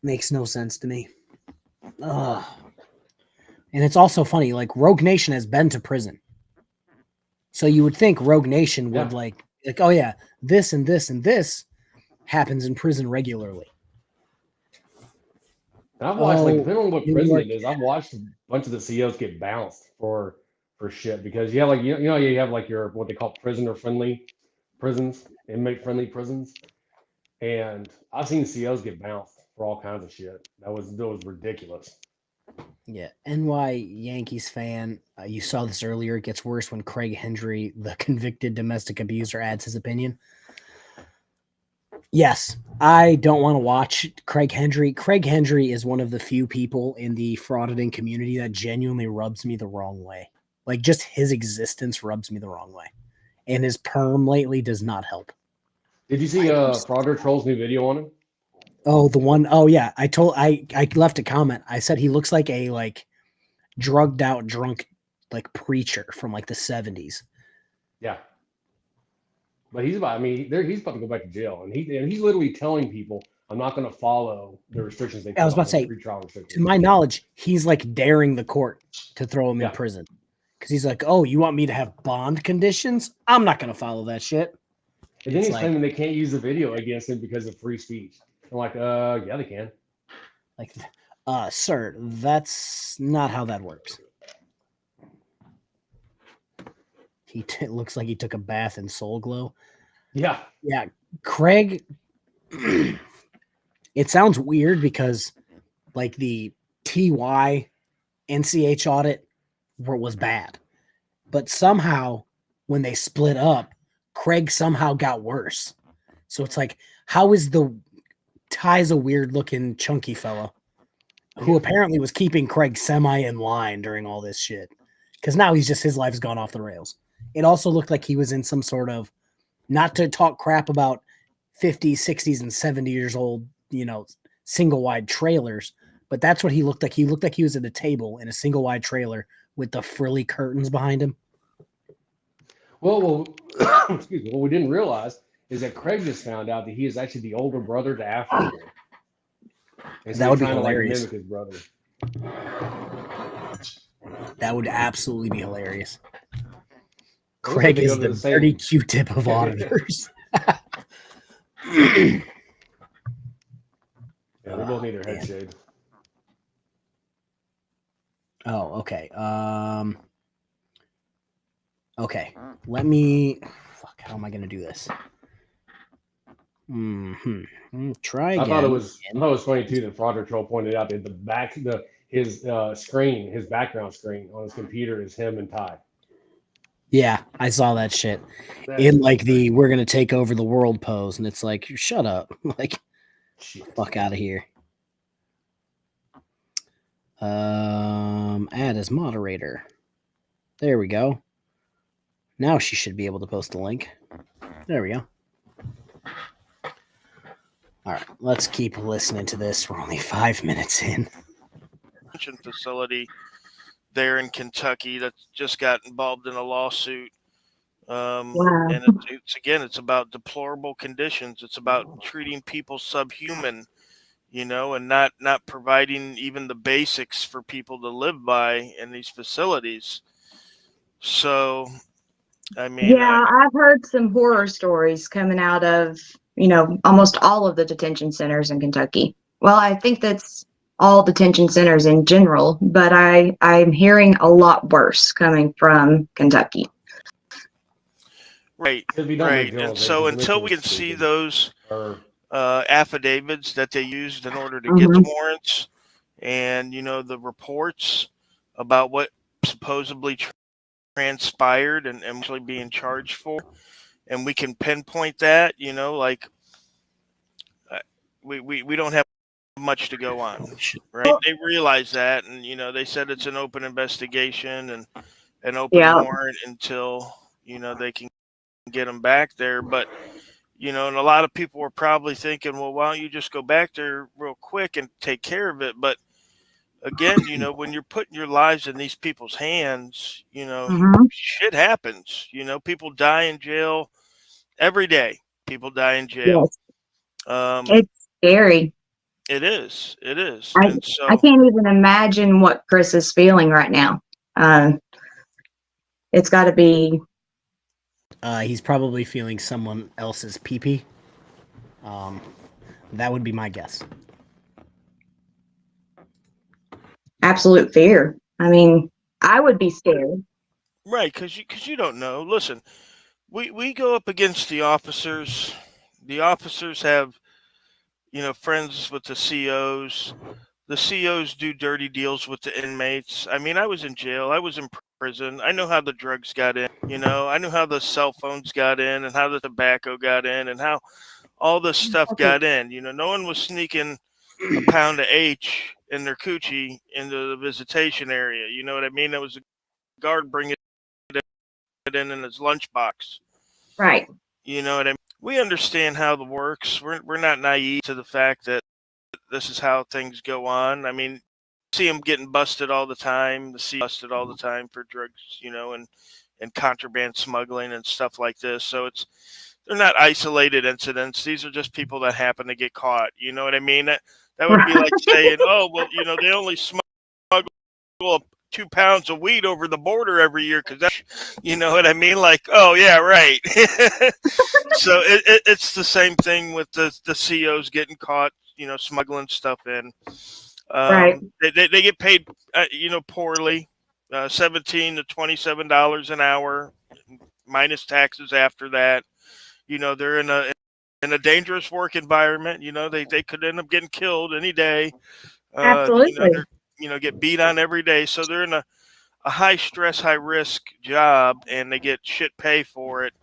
Makes no sense to me. Ugh. And it's also funny, like Rogue Nation has been to prison. So you would think Rogue Nation would like, oh yeah, this and this and this happens in prison regularly. And I've watched, like, depending on what prison it is, I've watched a bunch of the CEOs get bounced for shit, because you have, like, you know you have, like, your what they call prisoner friendly prisons, inmate friendly prisons, and I've seen CEOs get bounced for all kinds of shit. That was ridiculous. Yeah, NY Yankees fan. You saw this earlier. It gets worse when Craig Hendry, the convicted domestic abuser, adds his opinion. Yes, I don't want to watch Craig Hendry. Craig Hendry is one of the few people in the frauditing community that genuinely rubs me the wrong way. Like, just his existence rubs me the wrong way. And his perm lately does not help. Did you see Frauder Troll's new video on him? Oh, the one. Oh, yeah. I left a comment. I said he looks like a drugged out, drunk preacher from the 70s. Yeah. But he's about to go back to jail, and he's literally telling people, I'm not going to follow the restrictions they put. I was about to say, to my knowledge, he's daring the court to throw him in prison. Because he's like, oh, you want me to have bond conditions? I'm not going to follow that shit. And then he's claiming they can't use the video against him because of free speech. I'm like, yeah, they can. Sir, that's not how that works. It looks like he took a bath in Soul Glow. Yeah. Yeah. Craig, it sounds weird because the TY NCH audit was bad. But somehow when they split up, Craig somehow got worse. So it's how is Ty's a weird looking chunky fella who apparently was keeping Craig semi in line during all this shit. Because now his life's gone off the rails. It also looked like he was in some sort of, not to talk crap about 50s, 60s, and 70 years old, single wide trailers, but that's what he looked like. He looked like he was at a table in a single wide trailer with the frilly curtains behind him. Well, excuse me. What we didn't realize is that Craig just found out that he is actually the older brother to Afro. That would be hilarious. Mimic his brother. That would absolutely be hilarious. Craig is the dirty Q-tip of auditors. Yeah, they both need their head shaved. Oh, okay. Okay. Let me. Fuck. How am I going to do this? Try again. I thought it was funny too that Frauder Troll pointed out that his background screen on his computer is him and Ty. Yeah, I saw that shit in the we're gonna take over the world pose, and it's shut up, fuck out of here. Add as moderator. There we go. Now she should be able to post a link. There we go. All right, let's keep listening to this. We're only 5 minutes in. Facility there in Kentucky that just got involved in a lawsuit. Wow. And it's about deplorable conditions. It's about treating people subhuman, and not providing even the basics for people to live by in these facilities. So, I mean, yeah, I've heard some horror stories coming out of, almost all of the detention centers in Kentucky. Well, I think that's all detention centers in general, but I'm hearing a lot worse coming from Kentucky. Right, If you don't make right. And journals, so the until we commissioners can see can- those or affidavits that they used in order to get the Mhm. warrants, and the reports about what supposedly transpired and actually being charged for, and we can pinpoint that, like uh, we don't have much to go on, right? They realize that, and they said it's an open investigation and an open Yeah. warrant until they can get them back there. But and a lot of people were probably thinking, well, why don't you just go back there real quick and take care of it? But again, when you're putting your lives in these people's hands, Mhm. shit happens. People die in jail every day. People die in jail. Yes. Um, It's scary. it is. It is. I And I so, can't even imagine what Chris is feeling right now. It's got to be He's probably feeling someone else's pee-pee. That would be my guess. absolute fear. I mean, I would be scared. right, because you don't know. Listen, we go up against the officers. The officers have friends with the COs. The COs do dirty deals with the inmates. I mean, I was in jail. I was in prison. I know how the drugs got in. I knew how the cell phones got in and how the tobacco got in and how all this stuff got in. No one was sneaking a pound of H in their coochie into the visitation area. You know what I mean? That was a guard bringing it in his lunchbox. Right. You know what I mean? We understand how the works. We're not naive to the fact that this is how things go on. I mean, see them getting busted all the time. The see busted all the time for drugs, and contraband smuggling and stuff like this. So they're not isolated incidents. These are just people that happen to get caught. You know what I mean? That would be like saying, oh well, they only smuggle 2 pounds of weed over the border every year because that's, you know what I mean? Like, oh yeah, right. So it's the same thing with the COs getting caught, smuggling stuff in. Right. They get paid, poorly, $17 to $27 an hour, minus taxes after that. They're in a dangerous work environment. They could end up getting killed any day. Absolutely. They're get beat on every day. So they're in a high stress, high risk job, and they get shit pay for it.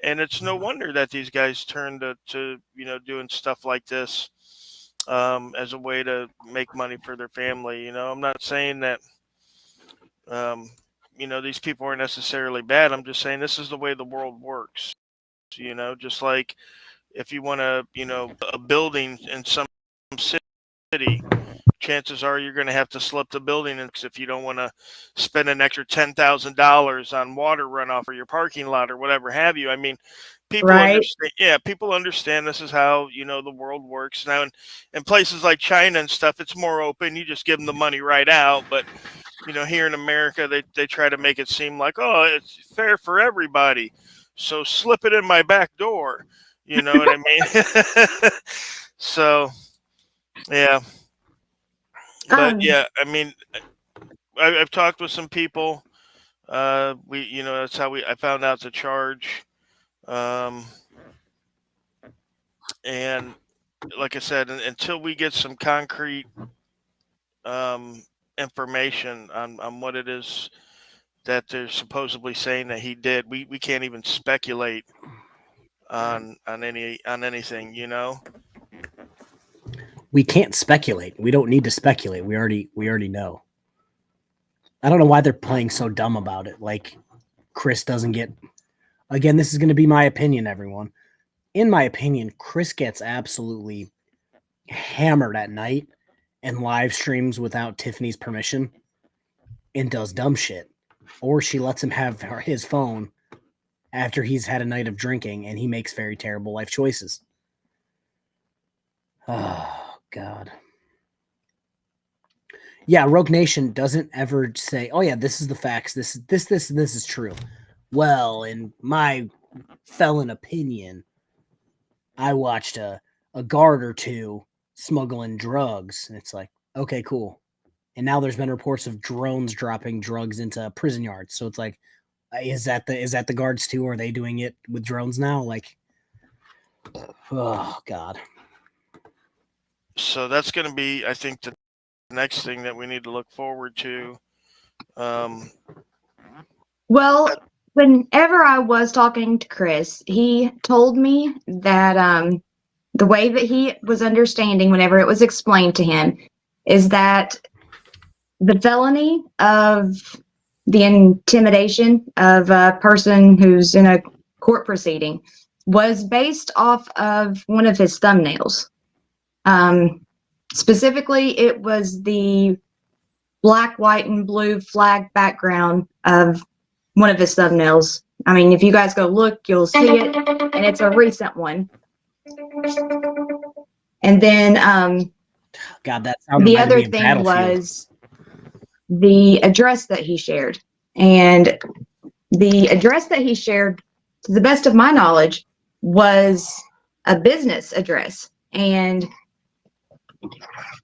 And it's no wonder that these guys turn to doing stuff like this as a way to make money for their family. I'm not saying that these people are necessarily bad. I'm just saying this is the way the world works. Just like if you want a building in some city, chances are you're going to have to slip the building if you don't want to spend an extra $10,000 on water runoff or your parking lot or whatever have you. I mean, people Right. understand. Yeah, people understand this is how the world works now. In places like China and stuff, it's more open. You just give them the money right out. But here in America, they try to make it seem like, oh, it's fair for everybody. So slip it in my back door. You know what I mean? So, yeah. But yeah, I mean, I've talked with some people. That's how I found out the charge. And like I said, until we get some concrete information on what it is that they're supposedly saying that he did, we can't even speculate on anything. We can't speculate. We don't need to speculate. We already know. I don't know why they're playing so dumb about it. Like Chris doesn't get. Again, this is going to be my opinion, everyone. In my opinion, Chris gets absolutely hammered at night and live streams without Tiffany's permission and does dumb shit. Or she lets him have his phone after he's had a night of drinking and he makes very terrible life choices. Oh, God. Yeah, Rogue Nation doesn't ever say, "Oh yeah, this is the facts. This is true." Well, in my felon opinion, I watched a guard or two smuggling drugs, and it's like, okay, cool. And now there's been reports of drones dropping drugs into prison yards. So it's like, Is that the guards too? Are they doing it with drones now? Like, oh God. So that's going to be, I think, the next thing that we need to look forward to. Well, whenever I was talking to Chris, he told me that the way that he was understanding whenever it was explained to him is that the felony of the intimidation of a person who's in a court proceeding was based off of one of his thumbnails. Specifically, it was the black, white, and blue flag background of one of his thumbnails. I mean, if you guys go look, you'll see it, and it's a recent one. And then God, that sounded the like other a thing Battlefield. was the address that he shared. And the address that he shared, to the best of my knowledge, was a business address. And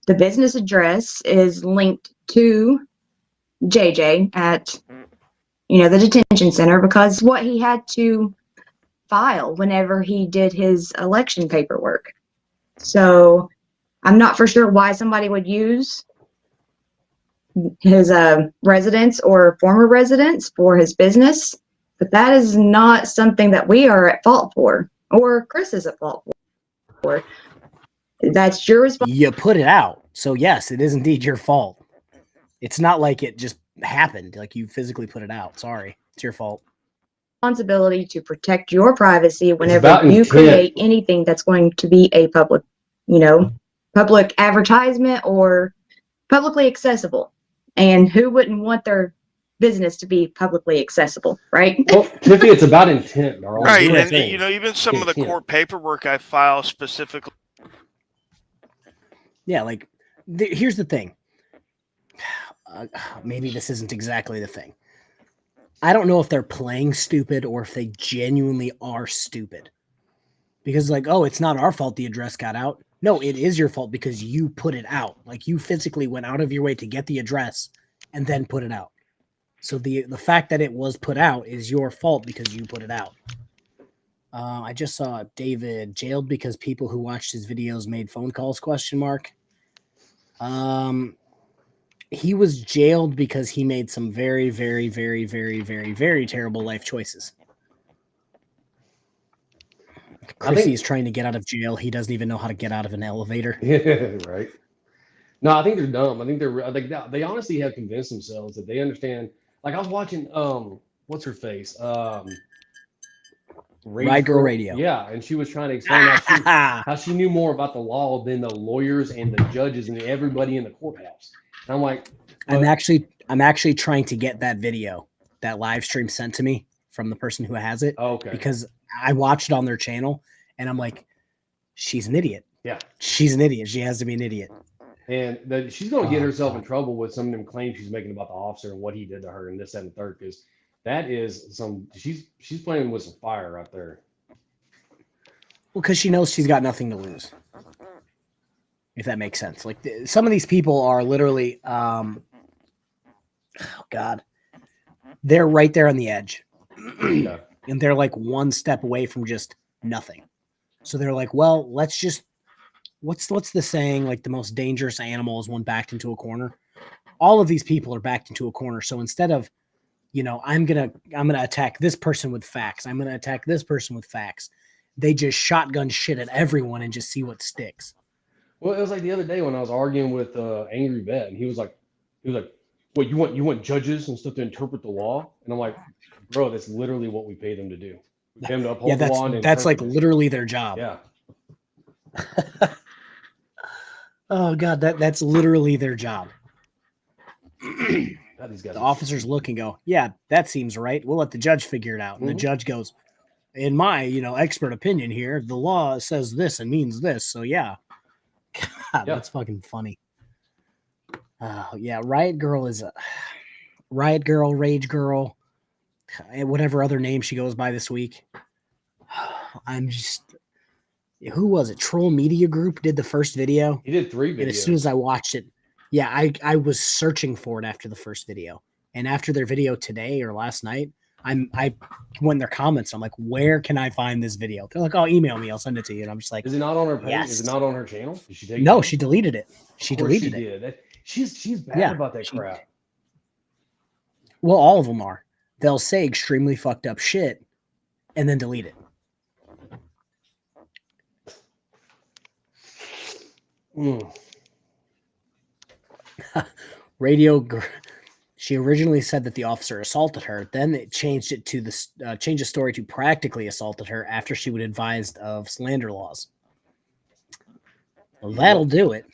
the business address is linked to JJ at, the detention center, because what he had to file whenever he did his election paperwork. So I'm not for sure why somebody would use his residence or former residence for his business, but that is not something that we are at fault for, or Chris is at fault for. That's your responsibility. You put it out. So yes, it is indeed your fault. It's not like it just happened. Like you physically put it out. Sorry. It's your fault. Responsibility to protect your privacy whenever you create anything that's going to be a public, public advertisement or publicly accessible. And who wouldn't want their business to be publicly accessible, right? Well, Tiffy, it's about intent. Right, and even some of the court paperwork I file specifically. Yeah, like here's the thing. Maybe this isn't exactly the thing. I don't know if they're playing stupid or if they genuinely are stupid. Because like, oh, it's not our fault the address got out. No, it is your fault because you put it out. Like you physically went out of your way to get the address and then put it out. So the fact that it was put out is your fault because you put it out. I just saw David jailed because people who watched his videos made phone calls, ? He was jailed because he made some very, very, very, very, very, very terrible life choices. Chrissy is trying to get out of jail. He doesn't even know how to get out of an elevator. Yeah, right. No, I think they're dumb. I think they honestly have convinced themselves that they understand. Like I was watching, what's her face? Ride Girl Radio. Yeah, and she was trying to explain how she knew more about the law than the lawyers and the judges and everybody in the courthouse. And I'm like, I'm actually trying to get that video, that live stream sent to me from the person who has it. Okay. Because I watched it on their channel and I'm like, she's an idiot. Yeah. She's an idiot. She has to be an idiot. And she's going to get herself in trouble with some of them claims she's making about the officer and what he did to her and this, that, and third, because that is she's playing with some fire out there. Well, because she knows she's got nothing to lose. If that makes sense. Like some of these people are literally, oh God, they're right there on the edge. Yeah. And they're like one step away from just nothing. So they're like, well, let's just, what's the saying? Like the most dangerous animal is one backed into a corner. All of these people are backed into a corner. So instead of, I'm going to attack this person with facts. I'm going to attack this person with facts. They just shotgun shit at everyone and just see what sticks. Well, it was like the other day when I was arguing with Angry Vet, and he was like, "What you want judges and stuff to interpret the law?" And I'm like, "Bro, that's literally what we pay them to do. We pay them to uphold the law." And that's like literally their job. Yeah. Oh God, that's literally their job. The officers look and go, "Yeah, that seems right. We'll let the judge figure it out." And the judge goes, "In my expert opinion here, the law says this and means this. So yeah." God, that's fucking funny. Yeah, Riot Girl is a Riot Girl, Rage Girl, and whatever other name she goes by this week. I'm just, who was it? Troll Media Group did the first video. He did 3 videos. And as soon as I watched it, yeah, I was searching for it after the first video. And after their video today or last night, I went in their comments. I'm like, where can I find this video? They're like, oh, email me. I'll send it to you. And I'm just like, Is it not on her page? yes. Is it not on her channel? Did she take it No, down? she deleted it. She Of course deleted she it. did. She's bad Yeah, about that crap. Well, all of them are. They'll say extremely fucked up shit and then delete it. She originally said that the officer assaulted her. Then it changed it to change the story to practically assaulted her after she was advised of slander laws. Well, that'll do it.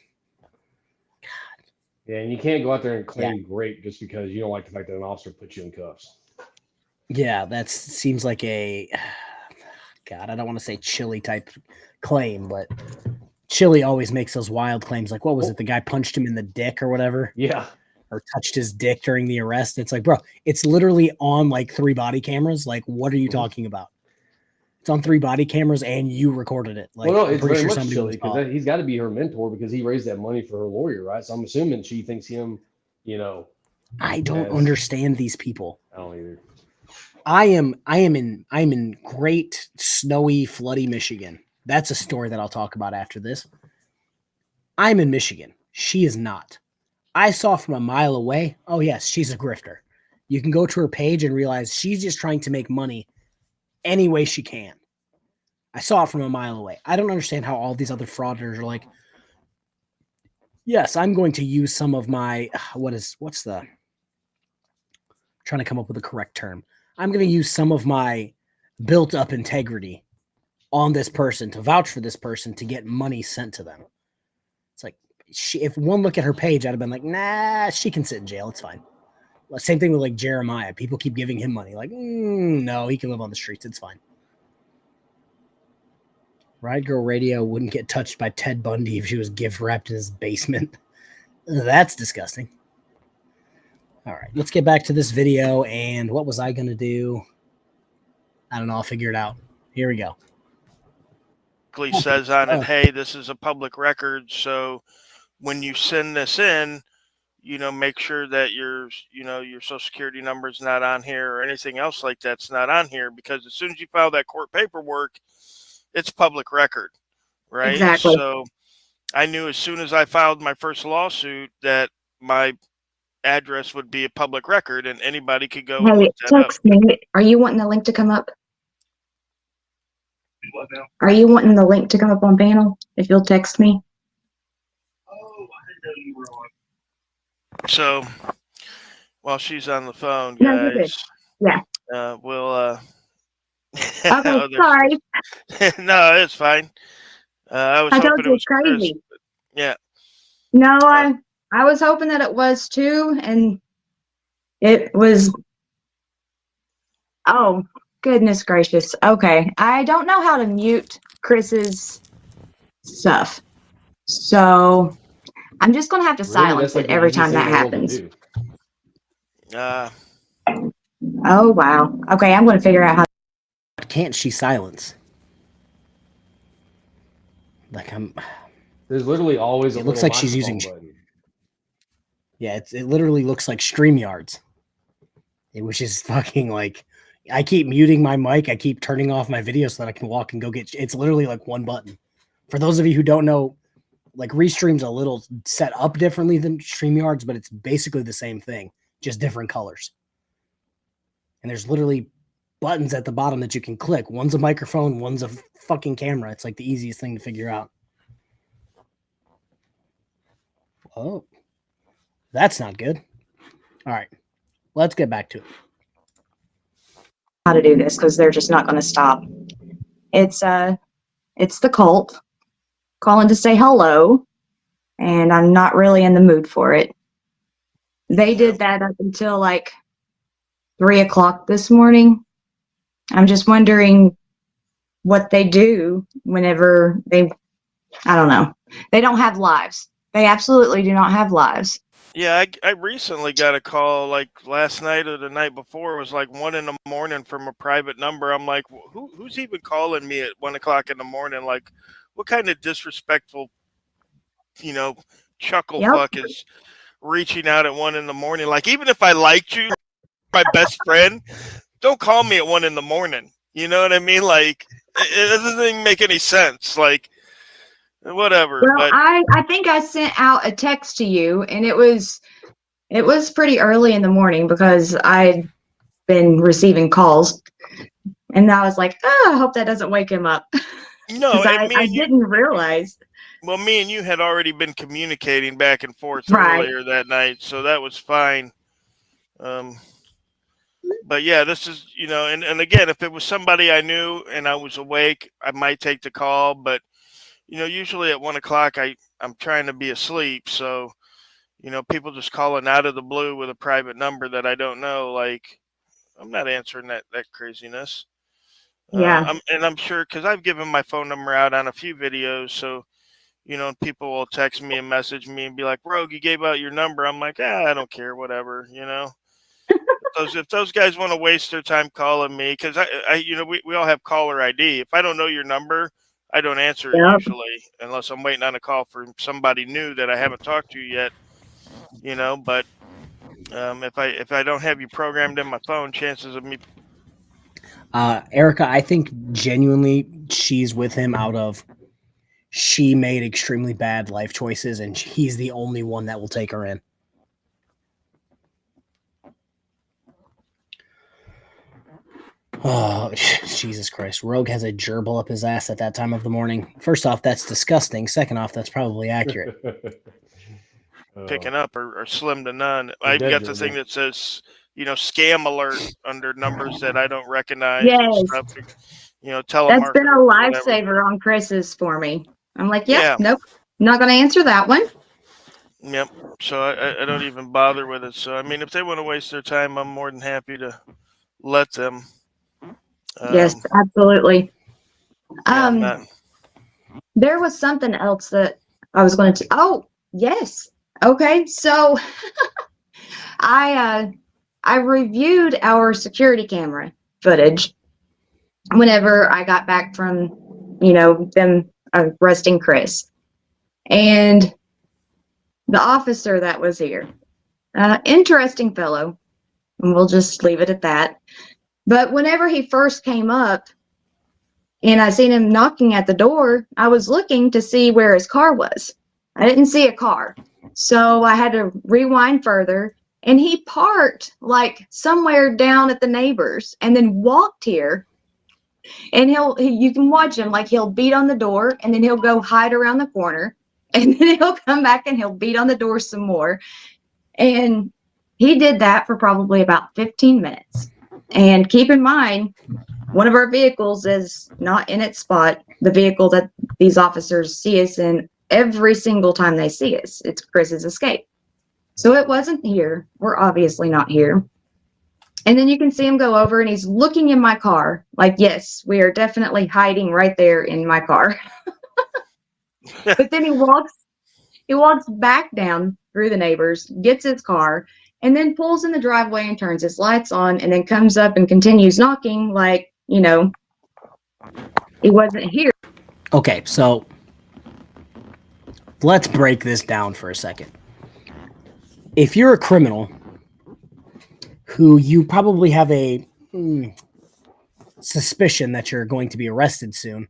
Yeah, and you can't go out there and claim rape just because you don't like the fact that an officer put you in cuffs. Yeah, that seems like a God. I don't want to say Chili type claim, but Chili always makes those wild claims. Like, what was it? The guy punched him in the dick or whatever. Yeah. Or touched his dick during the arrest. It's like, bro, it's literally on like 3 body cameras. Like, what are you talking about? It's on 3 body cameras and you recorded it. Like, well, no, I'm it's pretty very sure much somebody Chili because he's got to be her mentor because he raised that money for her lawyer, right? So I'm assuming she thinks him, you know. I don't understand these people. I don't either. I'm in great snowy, floody Michigan. That's a story that I'll talk about after this. I'm in Michigan. She is not. I saw from a mile away, oh yes, she's a grifter. You can go to her page and realize she's just trying to make money any way she can. I saw it from a mile away. I don't understand how all these other frauditors are like, yes, I'm going to use some of my, trying to come up with a correct term. I'm going to use some of my built up integrity on this person to vouch for this person to get money sent to them. It's like, if one look at her page, I'd have been like, nah, she can sit in jail. It's fine. Same thing with like Jeremiah. People keep giving him money. Like, no, he can live on the streets. It's fine. Ride Girl Radio wouldn't get touched by Ted Bundy if she was gift wrapped in his basement. That's disgusting. All right, let's get back to this video. And what was I going to do? I don't know. I'll figure it out. Here we go. Says on it, hey, this is a public record. So when you send this in, you know, make sure that your social security number is not on here or anything else like that's not on here, because as soon as you file that court paperwork, it's public record, right? Exactly. So I knew as soon as I filed my first lawsuit that my address would be a public record and anybody could go and Hey, look that text me. Are you wanting the link to come up? What now? Are you wanting the link to come up on panel? If you'll text me. Oh, I didn't know you were on. So while she's on the phone, No, you're good. guys, Yeah. we'll Okay, sorry. No, it's fine. I was hoping it was crazy. Yeah. No, I was hoping that it was too, and it was. Oh, goodness gracious. Okay, I don't know how to mute Chris's stuff, so I'm just gonna have to silence it every time that happens. Oh wow. Okay, I'm gonna figure out how. Can't she silence? Like There's literally always. It looks like she's using. Button. Yeah, it literally looks like StreamYards. Which is fucking like. I keep muting my mic. I keep turning off my video so that I can walk and go get. It's literally like one button. For those of you who don't know, like Restream's a little set up differently than StreamYards, but it's basically the same thing, just different colors. And there's literally buttons at the bottom that you can click. One's a microphone, one's a fucking camera. It's like the easiest thing to figure out. Oh, that's not good. All right, let's get back to it. How to do this because they're just not going to stop. It's the cult calling to say hello, and I'm not really in the mood for it. They did that up until like 3 o'clock this morning. I'm just wondering what they do whenever they, I don't know. They don't have lives. They absolutely do not have lives. Yeah, I recently got a call like last night or the night before. It was like 1 a.m. from a private number. I'm like, who's even calling me at 1 o'clock in the morning? Like, what kind of disrespectful, chuckle fuck is reaching out at 1 a.m? Like, even if I liked you, my best friend, don't call me at 1 a.m. You know what I mean? Like, it doesn't even make any sense. Like, whatever. Well, But I think I sent out a text to you, and it was pretty early in the morning because I'd been receiving calls, and I was like, oh, I hope that doesn't wake him up. no, Because and I didn't realize. well, me and you had already been communicating back and forth Right. earlier that night, so that was fine. But yeah, this is, and again, if it was somebody I knew and I was awake, I might take the call. But, usually at 1 o'clock, I'm trying to be asleep. So, people just calling out of the blue with a private number that I don't know, like, I'm not answering that craziness. Yeah. I'm sure, because I've given my phone number out on a few videos. So, people will text me and message me and be like, Rogue, you gave out your number. I'm like, I don't care, whatever, if those guys want to waste their time calling me, because we all have caller ID. If I don't know your number, I don't answer it Yep. usually, unless I'm waiting on a call for somebody new that I haven't talked to yet. But if I don't have you programmed in my phone, chances of me. Erica, I think genuinely she's with him out of she made extremely bad life choices, and he's the only one that will take her in. Oh, Jesus Christ. Rogue has a gerbil up his ass at that time of the morning. First off, that's disgusting. Second off, that's probably accurate. Picking up or slim to none. I've got the thing that says, scam alert under numbers that I don't recognize Yes. and stuff. Telemarketers. That's been a lifesaver on Chris's for me. I'm like, yeah. Nope, not going to answer that one. Yep. So I don't even bother with it. So, I mean, if they want to waste their time, I'm more than happy to let them. Yes, absolutely. Yeah, there was something else that I was going to. Oh, yes. Okay. So I reviewed our security camera footage whenever I got back from, them arresting Chris. And the officer that was here, interesting fellow, and we'll just leave it at that. But whenever he first came up and I seen him knocking at the door, I was looking to see where his car was. I didn't see a car. So I had to rewind further, and he parked like somewhere down at the neighbors and then walked here. And you can watch him, like he'll beat on the door and then he'll go hide around the corner, and then he'll come back and he'll beat on the door some more. And he did that for probably about 15 minutes. And keep in mind, one of our vehicles is not in its spot, the vehicle that these officers see us in every single time they see us. It's Chris's Escape. So it wasn't here. We're obviously not here. And then you can see him go over and he's looking in my car. Like, yes, we are definitely hiding right there in my car. But then he walks back down through the neighbors, gets his car, and then pulls in the driveway and turns his lights on, and then comes up and continues knocking like, he wasn't here. Okay, so let's break this down for a second. If you're a criminal who you probably have a suspicion that you're going to be arrested soon,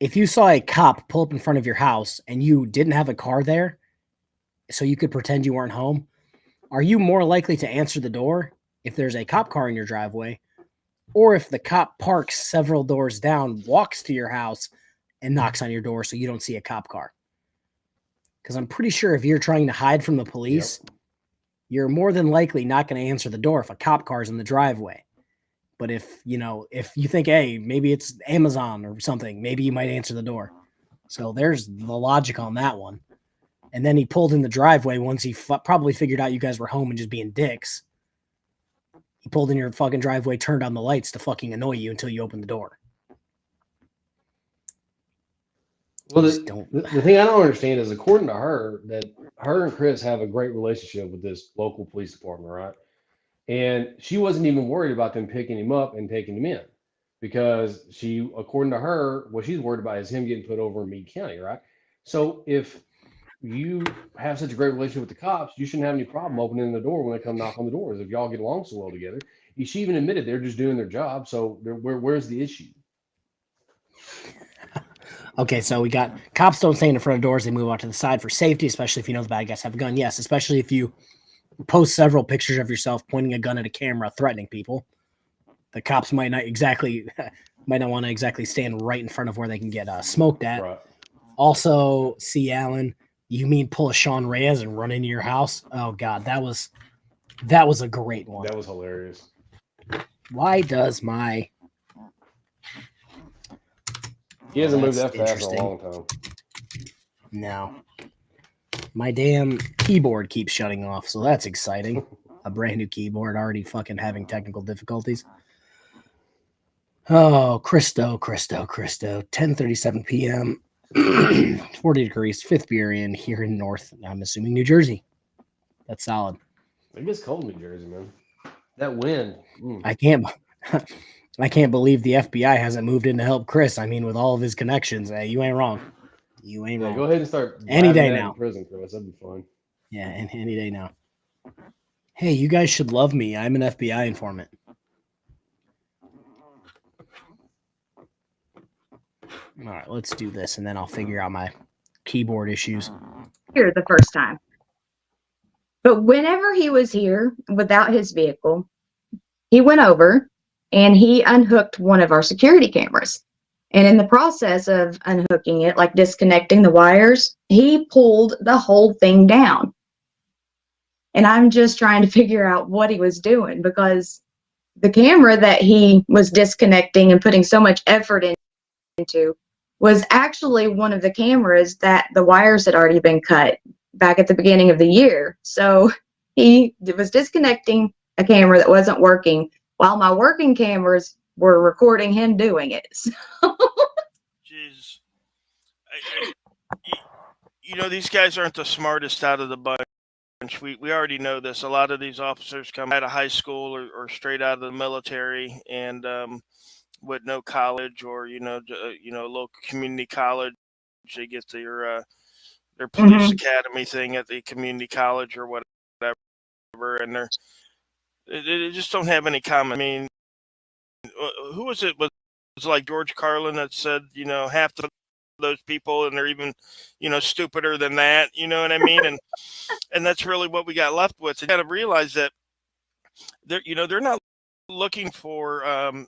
if you saw a cop pull up in front of your house and you didn't have a car there, so you could pretend you weren't home, are you more likely to answer the door if there's a cop car in your driveway, or if the cop parks several doors down, walks to your house, and knocks on your door so you don't see a cop car? Because I'm pretty sure if you're trying to hide from the police, you're more than likely not going to answer the door if a cop car is in the driveway. But if you think, hey, maybe it's Amazon or something, maybe you might answer the door. So there's the logic on that one. And then he pulled in the driveway once he probably figured out you guys were home and just being dicks. He pulled in your fucking driveway, turned on the lights to fucking annoy you until you opened the door. Well, the thing I don't understand is, according to her, that her and Chris have a great relationship with this local police department, right? And she wasn't even worried about them picking him up and taking him in, because according to her, what she's worried about is him getting put over in Meade County, right? So if you have such a great relationship with the cops, you shouldn't have any problem opening the door when they come knock on the doors if y'all get along so well together. She even admitted they're just doing their job. So where's the issue? Okay, so we got cops don't stay in front of doors; they move out to the side for safety, especially if you know the bad guys have a gun. Yes, especially if you post several pictures of yourself pointing a gun at a camera, threatening people. The cops might not want to exactly stand right in front of where they can get smoked at. Right. Also, C. Allen, you mean pull a Sean Reyes and run into your house? Oh God, that was a great one. That was hilarious. Why does my He hasn't moved that fast in a long time. No. My damn keyboard keeps shutting off, so that's exciting. A brand new keyboard already fucking having technical difficulties. Oh, Christo. 10:37 p.m. 40 degrees, 5th beer in here in North, I'm assuming New Jersey. That's solid. It gets cold in New Jersey, man. That wind. I can't believe the FBI hasn't moved in to help Chris. I mean, with all of his connections, you ain't wrong. You ain't wrong. Go ahead and start any day now. In prison, Chris. That'd be fun. Yeah, any day now. Hey, you guys should love me. I'm an FBI informant. All right, let's do this, and then I'll figure out my keyboard issues. Here the first time. But whenever he was here without his vehicle, he went over and he unhooked one of our security cameras. And in the process of unhooking it, like disconnecting the wires, he pulled the whole thing down. And I'm just trying to figure out what he was doing, because the camera that he was disconnecting and putting so much effort into was actually one of the cameras that the wires had already been cut back at the beginning of the year. So he was disconnecting a camera that wasn't working while my working cameras were recording him doing it. So. Jeez. You know, these guys aren't the smartest out of the bunch. We already know this. A lot of these officers come out of high school or straight out of the military, and with no college or local community college. They get their police academy thing at the community college or whatever, and they just don't have any common. I mean, who was it? Was like George Carlin that said, half of those people, and they're even, stupider than that. You know what I mean? And that's really what we got left with. You got to realize that they're not looking for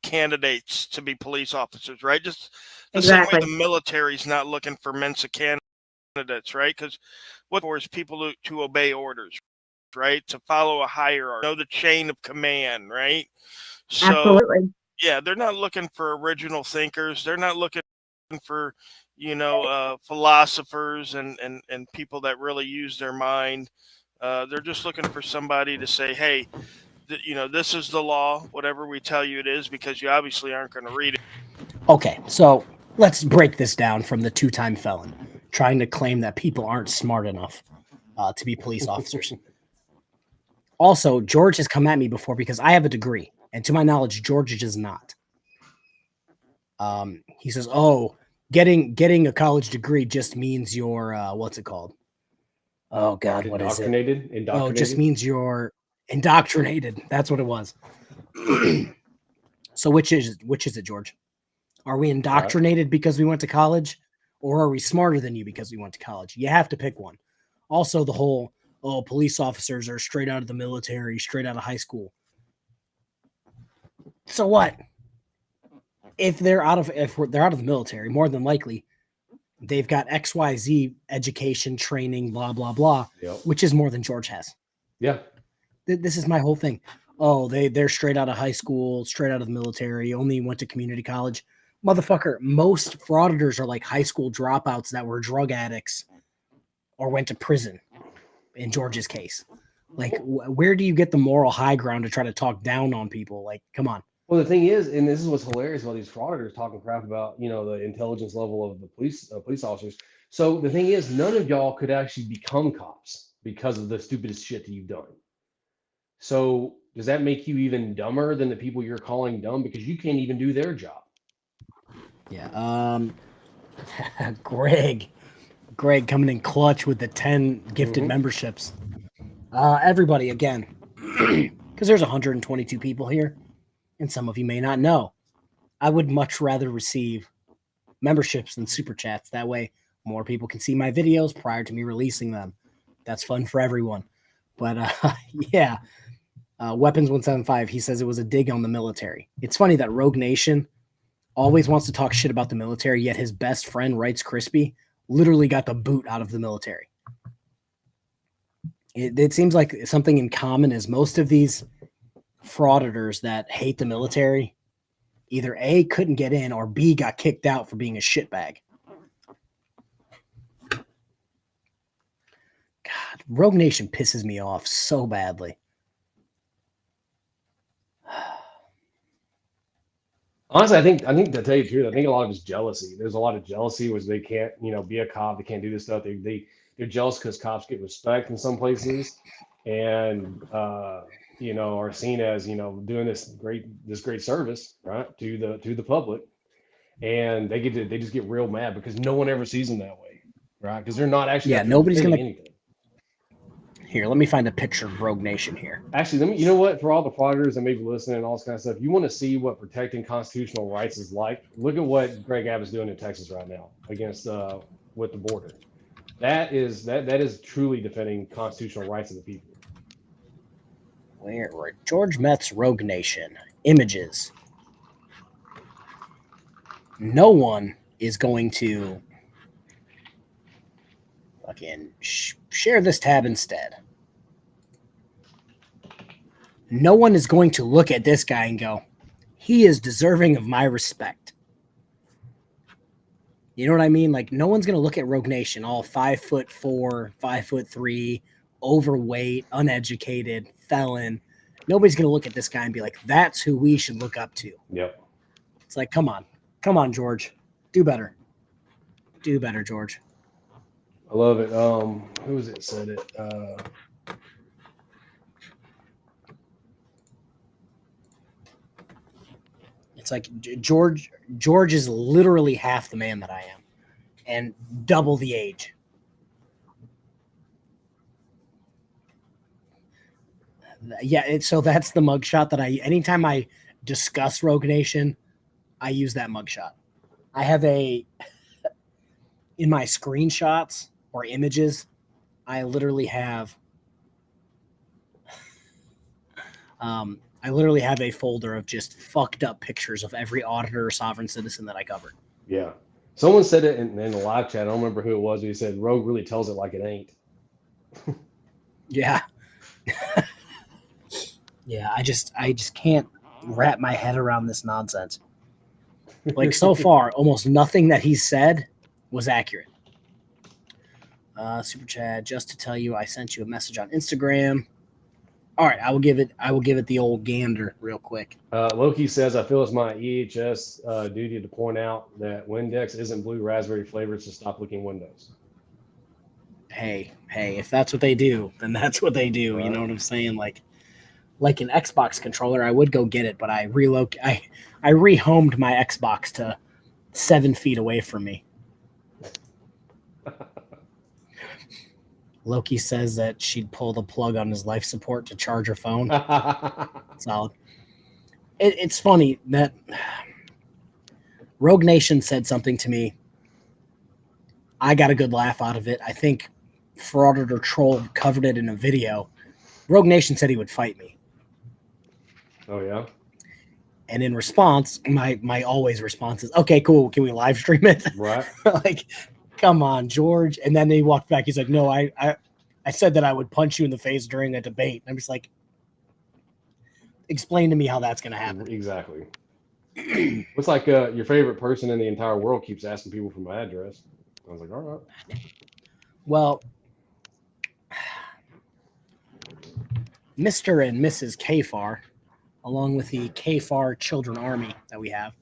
candidates to be police officers, right? Just the same way the military's not looking for Mensa candidates, right? Because what for is people to obey orders, right? To follow a hierarchy, know the chain of command, right? So, absolutely. Yeah, they're not looking for original thinkers. They're not looking for, philosophers and people that really use their mind. They're just looking for somebody to say, hey, this is the law, whatever we tell you it is, because you obviously aren't going to read it. Okay, so let's break this down from the two-time felon trying to claim that people aren't smart enough to be police officers. Also, George has come at me before because I have a degree, and to my knowledge, George does not. He says, "Oh, getting a college degree just means you're what's it called? Oh God, what is it? Indoctrinated? Oh, it just means you're indoctrinated. That's what it was." So which is it, George? Are we indoctrinated because we went to college, or are we smarter than you because we went to college? You have to pick one. Also, the whole police officers are straight out of the military, straight out of high school. So what? If they're out of the military, more than likely, they've got XYZ education, training, blah blah blah, which is more than George has. Yeah. This is my whole thing. Oh, they're straight out of high school, straight out of the military, only went to community college. Motherfucker, most frauditors are like high school dropouts that were drug addicts or went to prison in George's case. Like, where do you get the moral high ground to try to talk down on people? Like, come on. Well, the thing is, and this is what's hilarious about these frauditors talking crap about, the intelligence level of the police officers. So the thing is, none of y'all could actually become cops because of the stupidest shit that you've done. So does that make you even dumber than the people you're calling dumb because you can't even do their job? Yeah. Greg coming in clutch with the 10 gifted memberships. Everybody, again, because there's 122 people here, and some of you may not know. I would much rather receive memberships than super chats. That way, more people can see my videos prior to me releasing them. That's fun for everyone. But yeah, Weapons 175. He says it was a dig on the military. It's funny that Rogue Nation always wants to talk shit about the military, yet his best friend, Wrights Crispy, literally got the boot out of the military. It seems like something in common is most of these frauditors that hate the military either A, couldn't get in, or B, got kicked out for being a shitbag. God, Rogue Nation pisses me off so badly. Honestly, I think to tell you the truth, I think a lot of it's jealousy. There's a lot of jealousy where they can't, be a cop. They can't do this stuff. They're jealous because cops get respect in some places, and are seen as doing this great service, right, to the public, and they just get real mad because no one ever sees them that way, right? Because they're not actually nobody's gonna anything. Here, let me find a picture of Rogue Nation here. Actually, you know what? For all the frauditors that may be listening and all this kind of stuff, you want to see what protecting constitutional rights is like. Look at what Greg Abbott's doing in Texas right now against with the border. That is truly defending constitutional rights of the people. Where George Metz, Rogue Nation images. No one is going to fucking share this tab instead. No one is going to look at this guy and go, he is deserving of my respect. You know what I mean? Like, no one's going to look at Rogue Nation, all 5'4", 5'3", overweight, uneducated, felon. Nobody's going to look at this guy and be like, that's who we should look up to. Yep. It's like, come on, George. Do better, George. I love it. Who was it said it? It's like George is literally half the man that I am and double the age. Yeah, so that's the mugshot that anytime I discuss Rogue Nation, I use that mugshot. I have in my screenshots or images, I literally have a folder of just fucked up pictures of every auditor or sovereign citizen that I covered. Yeah. Someone said it in the live chat. I don't remember who it was. But he said, Rogue really tells it like it ain't. Yeah. Yeah. I just can't wrap my head around this nonsense. Like, so far, almost nothing that he said was accurate. Super chat, just to tell you, I sent you a message on Instagram. All right, I will give it the old gander real quick. Loki says, I feel it's my EHS duty to point out that Windex isn't blue raspberry flavored, so stop licking windows. Hey, if that's what they do, then that's what they do. Right. You know what I'm saying? Like an Xbox controller, I would go get it, but I rehomed my Xbox to 7 feet away from me. Loki says that she'd pull the plug on his life support to charge her phone. Solid. It's funny that Rogue Nation said something to me. I got a good laugh out of it. I think Frauditor Troll covered it in a video. Rogue Nation said he would fight me. Oh, yeah? And in response, my always response is, okay, cool. Can we live stream it? Right. Like, come on, George. And then he walked back. He's like, no, I said that I would punch you in the face during a debate. And I'm just like, explain to me how that's going to happen. Exactly. It's like your favorite person in the entire world keeps asking people for my address. I was like, all right. Well, Mr. and Mrs. KFAR, along with the KFAR Children Army that we have,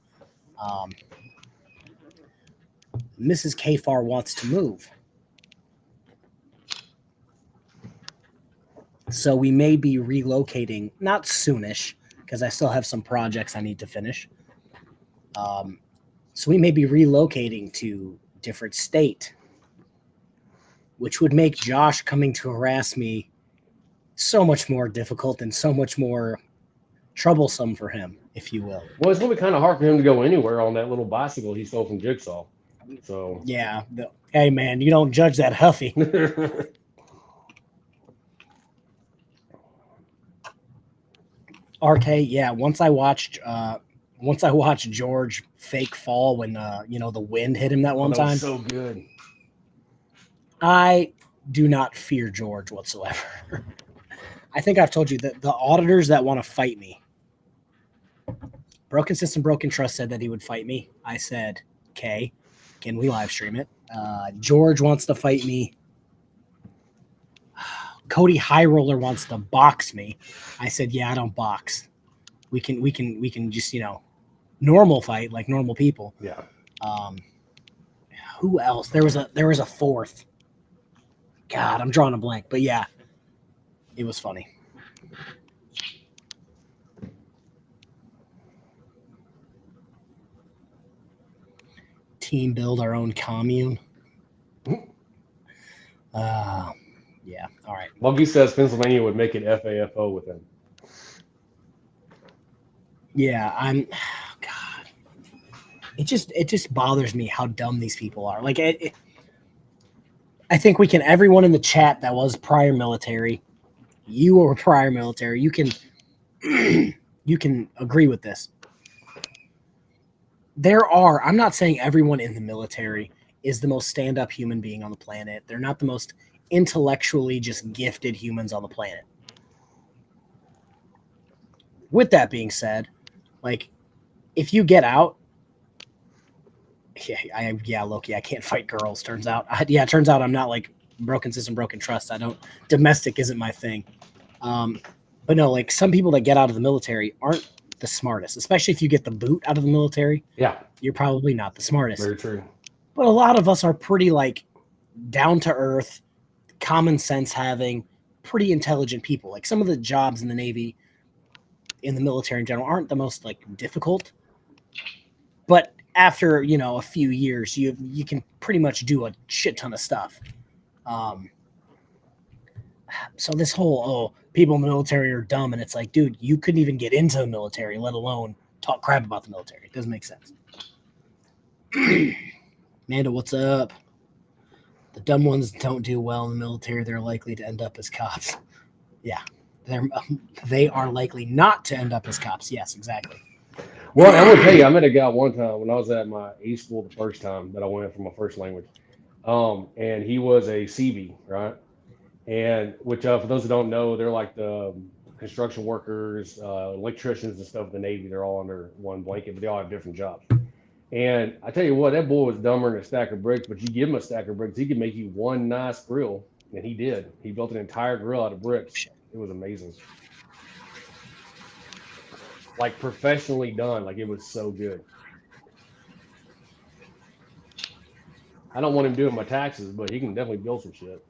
Mrs. KFAR wants to move. So we may be relocating, not soonish, because I still have some projects I need to finish. So we may be relocating to a different state, which would make Josh coming to harass me so much more difficult and so much more troublesome for him, if you will. Well, it's going to be kind of hard for him to go anywhere on that little bicycle he stole from Jigsaw. So yeah, hey man, you don't judge that Huffy. RK, yeah. Once I watched George fake fall when the wind hit him that one time. Was so good. I do not fear George whatsoever. I think I've told you that the auditors that want to fight me, Broken System, Broken Trust said that he would fight me. I said, okay, can we live stream it? George wants to fight me. Cody High Roller wants to box me. I said, yeah, I don't box. We can just, normal fight like normal people. Yeah. Who else? There was a fourth. God, I'm drawing a blank, but yeah, it was funny. Team build our own commune. Yeah. All right. Lucky says Pennsylvania would make it FAFO with him. Yeah, God. It just bothers me how dumb these people are. Like, I think everyone in the chat that was prior military, you were prior military, you can agree with this. I'm not saying everyone in the military is the most stand-up human being on the planet. They're not the most intellectually just gifted humans on the planet. With that being said, like, if you get out, Loki, I can't fight girls. Turns out I'm not like Broken System, Broken Trust. Domestic isn't my thing. But no, like, some people that get out of the military aren't the smartest, especially if you get the boot out of the military. Yeah, you're probably not the smartest. Very true. But a lot of us are pretty, like, down to earth, common sense having, pretty intelligent people. Like, some of the jobs in the Navy, in the military in general, aren't the most, like, difficult. But after, a few years, you can pretty much do a shit ton of stuff. So this whole, people in the military are dumb, and it's like, dude, you couldn't even get into the military, let alone talk crap about the military. It doesn't make sense. Amanda, what's up? The dumb ones don't do well in the military. They're likely to end up as cops. Yeah, they are likely not to end up as cops. Yes, exactly. Well, I'm gonna tell you, I met a guy one time when I was at my A school the first time that I went for my first language, and he was a CB, right? And which, for those who don't know, they're like the construction workers, electricians and stuff in the Navy. They're all under one blanket, but they all have different jobs. And I tell you what, that boy was dumber than a stack of bricks, but you give him a stack of bricks, he could make you one nice grill. And he did. He built an entire grill out of bricks. It was amazing. Like, professionally done. Like, it was so good. I don't want him doing my taxes, but he can definitely build some shit.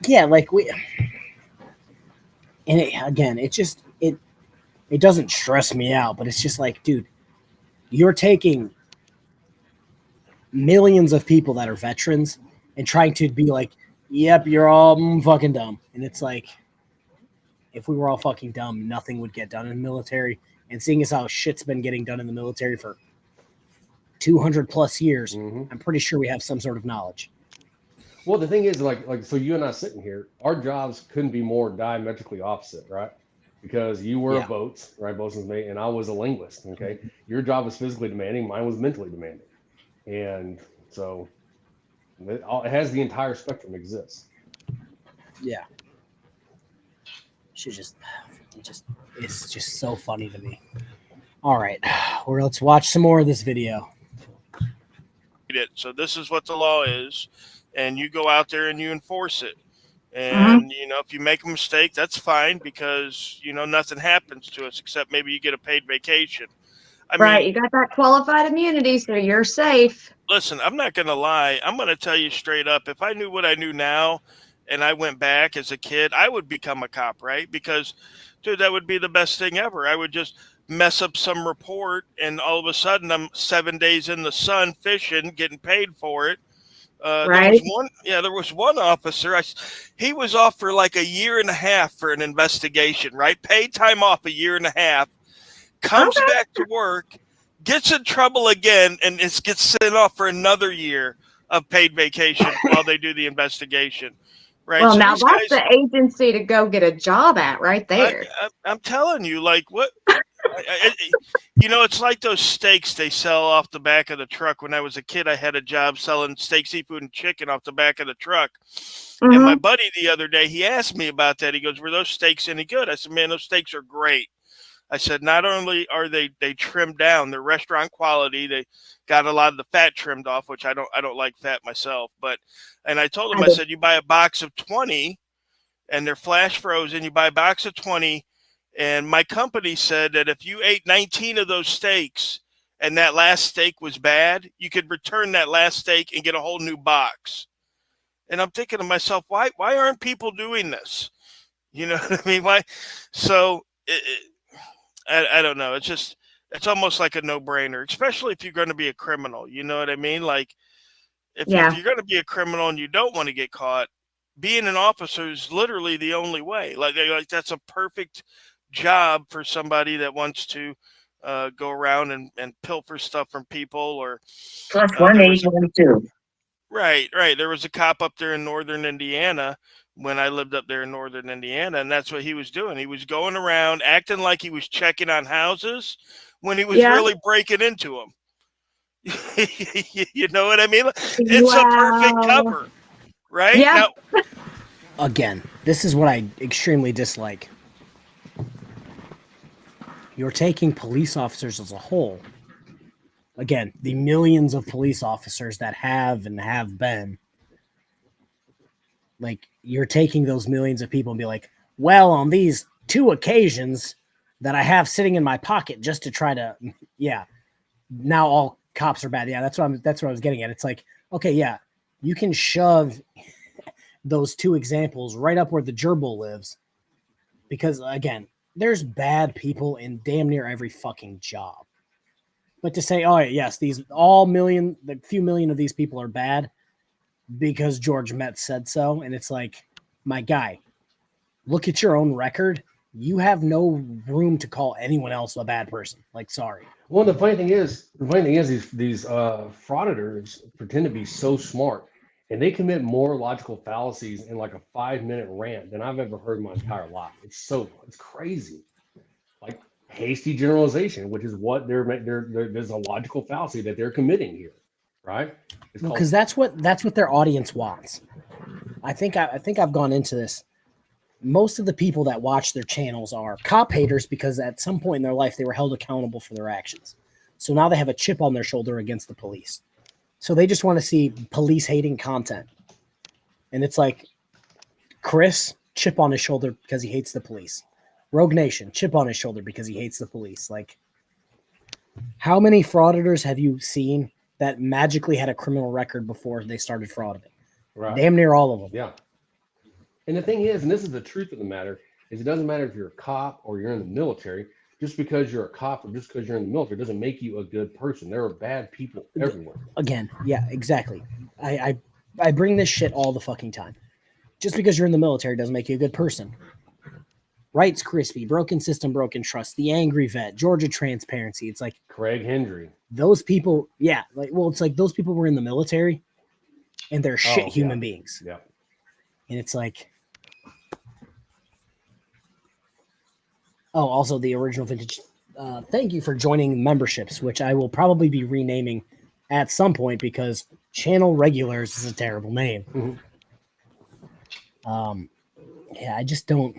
Yeah, like, it doesn't stress me out, but it's just like, dude, you're taking millions of people that are veterans and trying to be like, yep, you're all fucking dumb. And it's like, if we were all fucking dumb, nothing would get done in the military. And seeing as how shit's been getting done in the military for 200 plus years, I'm pretty sure we have some sort of knowledge. Well, the thing is, like, so you and I sitting here, our jobs couldn't be more diametrically opposite, right? Because you were a boats, right, boatswain's mate, and I was a linguist. Okay, your job was physically demanding, mine was mentally demanding, and so it has the entire spectrum exists. Yeah, it's just so funny to me. All right, well, let's watch some more of this video. So this is what the law is, and you go out there and you enforce it. And, if you make a mistake, that's fine, because, nothing happens to us except maybe you get a paid vacation. I mean, you got that qualified immunity, so you're safe. Listen, I'm not going to lie. I'm going to tell you straight up. If I knew what I knew now and I went back as a kid, I would become a cop, right? Because, dude, that would be the best thing ever. I would just mess up some report, and all of a sudden I'm 7 days in the sun fishing, getting paid for it. Right. There was one officer. He was off for like a year and a half for an investigation, right? Paid time off a year and a half, comes Okay. back to work, gets in trouble again, and gets sent off for another year of paid vacation while they do the investigation, right? Well, So now these that's guys, the agency to go get a job at right there. I'm telling you, like what? You know, it's like those steaks they sell off the back of the truck. When I was a kid, I had a job selling steak, seafood, and chicken off the back of the truck. And my buddy the other day, he asked me about that. He goes, "Were those steaks any good?" I said, "Man, those steaks are great." I said, "Not only are they trimmed down, they're restaurant quality. They got a lot of the fat trimmed off, which I don't like fat myself. But and I told him, I said, you buy a box of 20, and they're flash frozen. You buy a box of 20." And my company said that if you ate 19 of those steaks and that last steak was bad, you could return that last steak and get a whole new box. And I'm thinking to myself, why aren't people doing this? You know what I mean? Why? So I don't know. It's almost like a no-brainer, especially if you're going to be a criminal. You know what I mean? Like if you're going to be a criminal and you don't want to get caught, being an officer is literally the only way. Like that's a perfect job for somebody that wants to go around and pilfer stuff from people. Or right. There was a cop up there in northern Indiana when I lived up there in northern Indiana, and that's what he was doing. He was going around acting like he was checking on houses when he was really breaking into them. You know what I mean? It's a perfect cover, right? Yeah. Now, Again, this is what I extremely dislike. You're taking police officers as a whole. Again, the millions of police officers that have and have been. Like, you're taking those millions of people and be like, well, on these 2 occasions that I have sitting in my pocket just to try to, now all cops are bad. Yeah, that's what I was getting at. It's like, okay, yeah, you can shove those 2 examples right up where the gerbil lives, because again, there's bad people in damn near every fucking job. But to say, oh yes, the few million of these people are bad because George Metz said so, and it's like, my guy, look at your own record. You have no room to call anyone else a bad person. Like, sorry. Well, the funny thing is these frauditors pretend to be so smart, and they commit more logical fallacies in like a 5-minute rant than I've ever heard in my entire life. It's crazy. Like hasty generalization, which is what there's a logical fallacy that they're committing here, right? Because that's what their audience wants. I think I've gone into this. Most of the people that watch their channels are cop haters because at some point in their life they were held accountable for their actions. So now they have a chip on their shoulder against the police. So they just want to see police hating content. And it's like Chris, chip on his shoulder because he hates the police. Rogue Nation, chip on his shoulder because he hates the police. Like, how many frauditors have you seen that magically had a criminal record before they started frauding? Right. Damn near all of them. Yeah. And the thing is, and this is the truth of the matter, is it doesn't matter if you're a cop or you're in the military. Just because you're a cop or just because you're in the military doesn't make you a good person. There are bad people everywhere. Again, yeah, exactly. I bring this shit all the fucking time. Just because you're in the military doesn't make you a good person. Rights Crispy, Broken System, Broken Trust, The Angry Vet, Georgia Transparency. It's like Craig Hendry. Those people, it's like those people were in the military and they're shit human beings. Yeah. And it's like, also the original vintage. Thank you for joining memberships, which I will probably be renaming at some point because Channel Regulars is a terrible name. Mm-hmm. I just don't.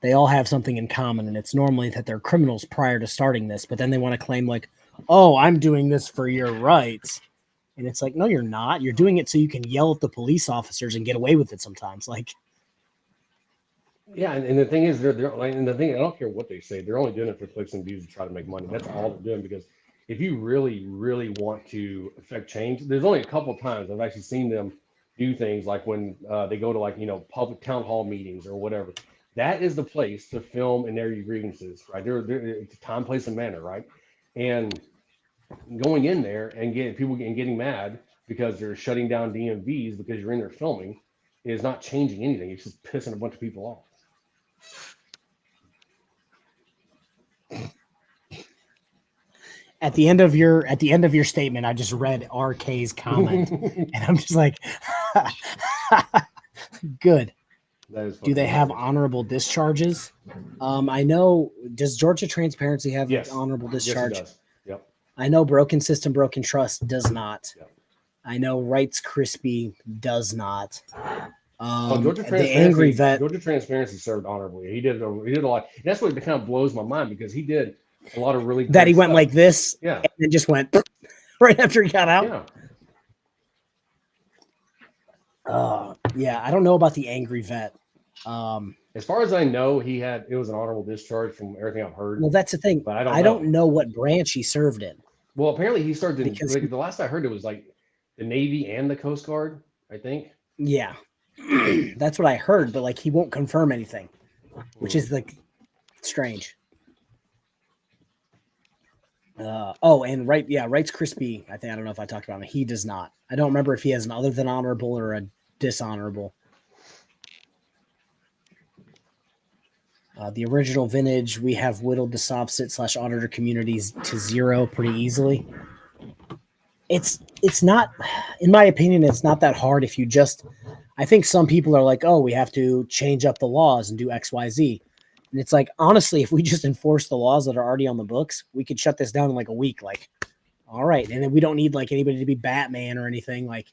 They all have something in common, and it's normally that they're criminals prior to starting this, but then they want to claim like, oh, I'm doing this for your rights. And it's like, no, you're not. You're doing it so you can yell at the police officers and get away with it sometimes. Like, yeah, and the thing is, I don't care what they say. They're only doing it for clicks and views to try to make money. That's all they're doing, because if you really, really want to affect change, there's only a couple of times I've actually seen them do things like when they go to public town hall meetings or whatever. That is the place to film and air your grievances, right? It's a time, place, and manner, right? And going in there and getting mad because they're shutting down DMVs because you're in there filming is not changing anything. It's just pissing a bunch of people off. At the end of your statement, I just read RK's comment, and I'm just like, good. Do they have honorable discharges? I know. Does Georgia Transparency have Yes. honorable discharge? Yes, it does. Yep. I know Broken System, Broken Trust does not. Yep. I know Rights Crispy does not. Georgia The Angry Vet. Georgia Transparency served honorably. He did a lot. And that's what kind of blows my mind because he did a lot of really That he great went stuff. like this, Yeah, and then just went right after he got out. Yeah. I don't know about the Angry Vet. As far as I know, it was an honorable discharge from everything I've heard. Well, that's the thing. But I don't know what branch he served in. Well, apparently he served in, Because like, the last I heard, it was like the Navy and the Coast Guard, I think. Yeah, that's what I heard, but like he won't confirm anything, which is like strange. And Rights Crispy. I don't know if I talked about him. He does not. I don't remember if he has an other than honorable or a dishonorable. The original vintage, we have whittled the SovCit / auditor communities to 0 pretty easily. It's not, in my opinion, it's not that hard if you just, I think some people are like, oh, we have to change up the laws and do X, Y, Z. And it's like, honestly, if we just enforce the laws that are already on the books, we could shut this down in like a week. Like, all right. And then we don't need like anybody to be Batman or anything. Like,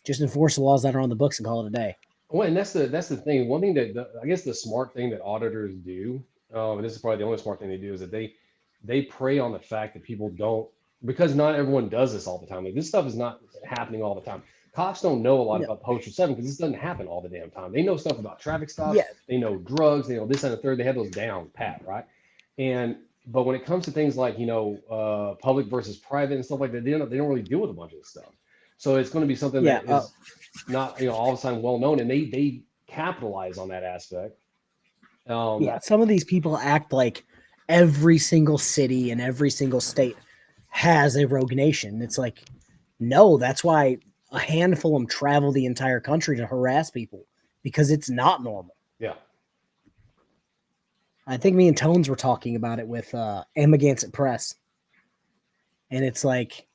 just enforce the laws that are on the books and call it a day. Well, and that's the thing. One thing that I guess the smart thing that auditors do, and this is probably the only smart thing they do, is that they prey on the fact that people don't, because not everyone does this all the time. Like, this stuff is not happening all the time. Cops don't know a lot about Postal 7 because this doesn't happen all the damn time. They know stuff about traffic stops. Yeah. They know drugs. They know this and the third. They have those down pat, right? But when it comes to things like, public versus private and stuff like that, they don't really deal with a bunch of this stuff. So it's going to be something that is not all of a sudden well known, and they capitalize on that aspect. Some of these people act like every single city and every single state has a rogue nation. It's like, no, that's why a handful of them travel the entire country to harass people, because it's not normal. Yeah. I think me and Tones were talking about it with Amagansett Press. And it's like,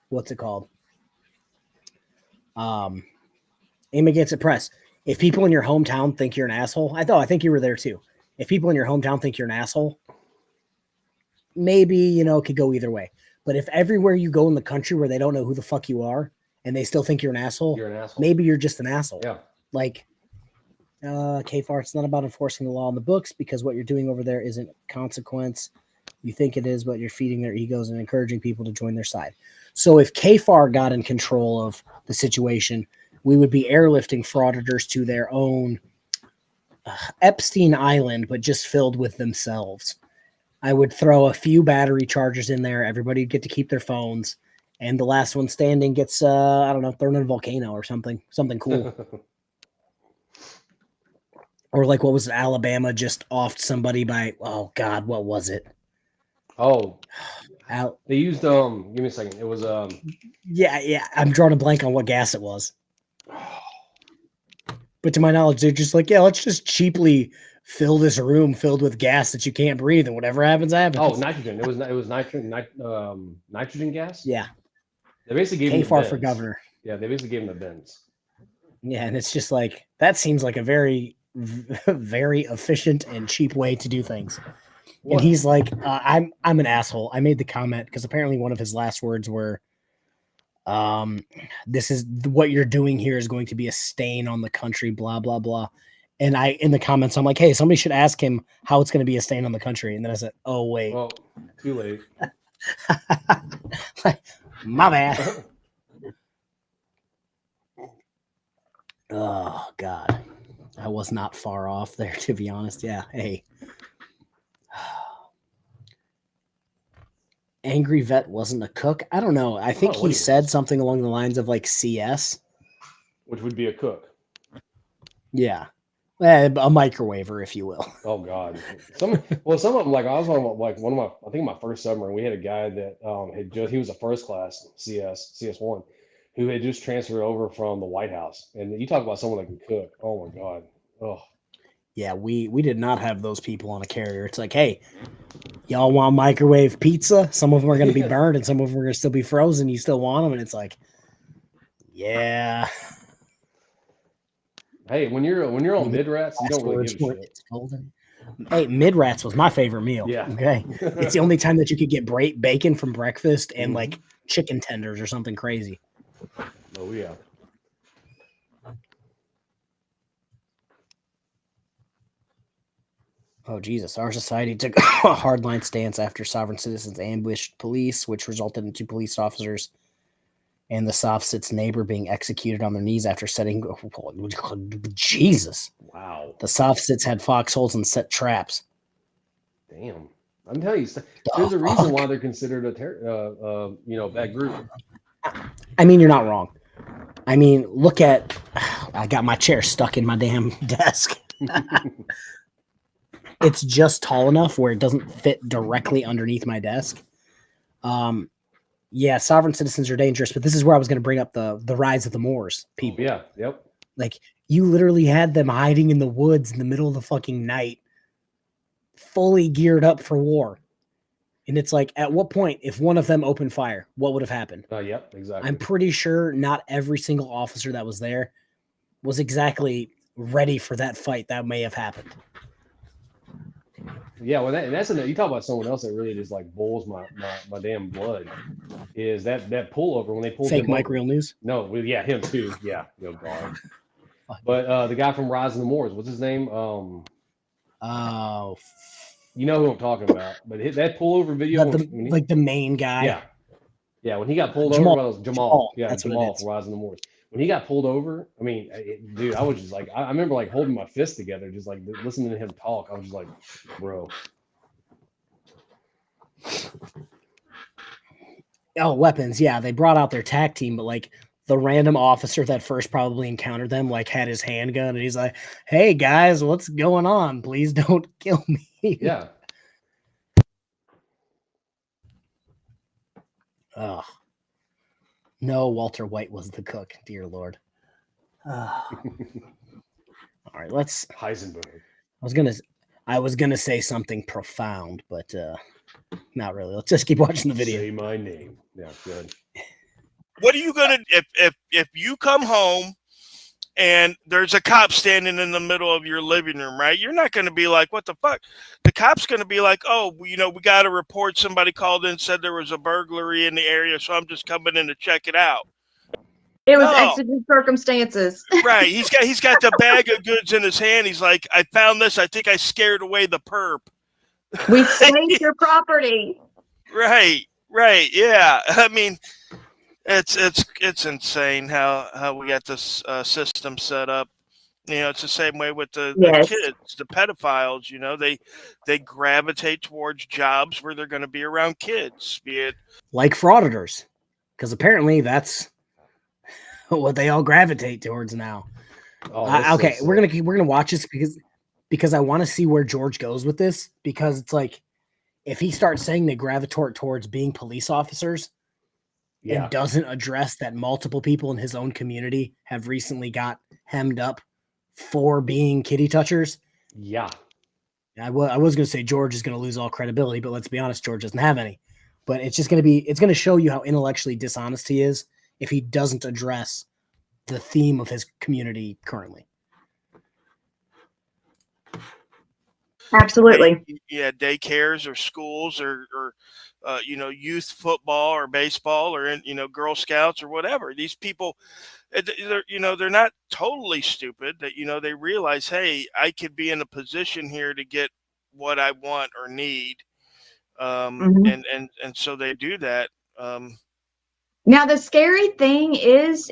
what's it called? Amagansett Press. If people in your hometown think you're an asshole, I think you were there too. If people in your hometown think you're an asshole, maybe, it could go either way. But if everywhere you go in the country where they don't know who the fuck you are and they still think you're an asshole, maybe you're just an asshole. Yeah. Like, KFAR, it's not about enforcing the law in the books because what you're doing over there isn't consequence. You think it is, but you're feeding their egos and encouraging people to join their side. So if KFAR got in control of the situation, we would be airlifting frauditors to their own Epstein Island, but just filled with themselves. I would throw a few battery chargers in there. Everybody would get to keep their phones. And the last one standing gets, thrown in a volcano or something cool. Or like, what was it? Alabama just offed somebody by, oh God, what was it? Oh, they used, give me a second. It was, yeah. I'm drawing a blank on what gas it was. But to my knowledge, they're just like, let's just cheaply fill this room filled with gas that you can't breathe, and whatever happens, happens. Oh, nitrogen. It was nitrogen gas. Yeah. They basically gave him KFAR for governor. Yeah, they basically gave him the Benz. Yeah, and it's just like, that seems like a very, very efficient and cheap way to do things. What? And he's like, I'm an asshole. I made the comment because apparently one of his last words were, this is what you're doing here is going to be a stain on the country, blah, blah, blah. And in the comments, I'm like, hey, somebody should ask him how it's going to be a stain on the country. And then I said, oh, wait. Well, too late. My bad. Oh, God. I was not far off there, to be honest. Yeah. Hey. Angry Vet wasn't a cook. I don't know. I think he said something along the lines of like CS. Which would be a cook. Yeah. A microwaver, if you will. Oh God. Some of them, like I was on like one of my, I think my first submarine, we had a guy that he was a first class CS1 who had just transferred over from the White House. And you talk about someone that can cook. Oh my God. Oh. Yeah, we did not have those people on a carrier. It's like, hey, y'all want microwave pizza? Some of them are going to be burned and some of them are going to still be frozen. You still want them? And it's like, yeah. Hey, when you're on mid rats, you don't really give a shit. It's golden. Hey, mid rats was my favorite meal. Yeah. Okay. It's the only time that you could get bacon from breakfast and like chicken tenders or something crazy. Oh yeah. Oh, Jesus. Our society took a hardline stance after sovereign citizens ambushed police, which resulted in 2 police officers and the SovCit's neighbor being executed on their knees after setting... Jesus. Wow. The SovCits had foxholes and set traps. Damn. I'm telling you, there's a reason why they're considered a bad group. I mean, you're not wrong. I mean, look at... I got my chair stuck in my damn desk. It's just tall enough where it doesn't fit directly underneath my desk. Yeah, sovereign citizens are dangerous, but this is where I was going to bring up the rise of the Moors people. Oh, yeah, yep. Like, you literally had them hiding in the woods in the middle of the fucking night, fully geared up for war. And it's like, at what point, if one of them opened fire, what would have happened? Yep, exactly. I'm pretty sure not every single officer that was there was exactly ready for that fight that may have happened. Yeah, well, that's you talk about someone else that really just like boils my damn blood. Is that pullover when they pulled Fake him Mike over. Real News? No, well, yeah, him too. Yeah, God. But the guy from Rise of the Moors, what's his name? Oh, you know who I'm talking about. But that pullover video, like the main guy. Yeah, when he got pulled Jamal. over, well, it was Jamal. Yeah, that's Jamal from Rise of the Moors. When he got pulled over, I mean, dude, I was just like, I remember like holding my fist together, just like listening to him talk. I was just like, bro. Oh, weapons. Yeah, they brought out their TAC team, but like the random officer that first probably encountered them, like had his handgun and he's like, hey guys, what's going on? Please don't kill me. Yeah. Oh. No, Walter White was the cook, dear Lord. All right, let's Heisenberg. I was gonna say something profound, but not really. Let's just keep watching the video. Say my name. Yeah, good. What are you gonna if you come home and there's a cop standing in the middle of your living room, right? You're not going to be like, what the fuck? The cop's going to be like, oh, we got a report. Somebody called in, said there was a burglary in the area, so I'm just coming in to check it out. It was exigent circumstances. Right. He's got the bag of goods in his hand. He's like, I found this. I think I scared away the perp. We saved your property. Right. Yeah. I mean, it's insane how we got this system set up. It's the same way with the kids, the pedophiles. They gravitate towards jobs where they're going to be around kids, be it like frauditors, because apparently that's what they all gravitate towards now. Okay, we're gonna watch this because I want to see where George goes with this, because it's like if he starts saying they gravitate towards being police officers. And doesn't address that multiple people in his own community have recently got hemmed up for being kitty touchers. Yeah. I was going to say George is going to lose all credibility, but let's be honest, George doesn't have any. But it's just going to show you how intellectually dishonest he is if he doesn't address the theme of his community currently. Absolutely. Yeah, daycares or schools or youth football or baseball or Girl Scouts or whatever. These people, they're not totally stupid. That they realize, hey, I could be in a position here to get what I want or need, and so they do that. Now the scary thing is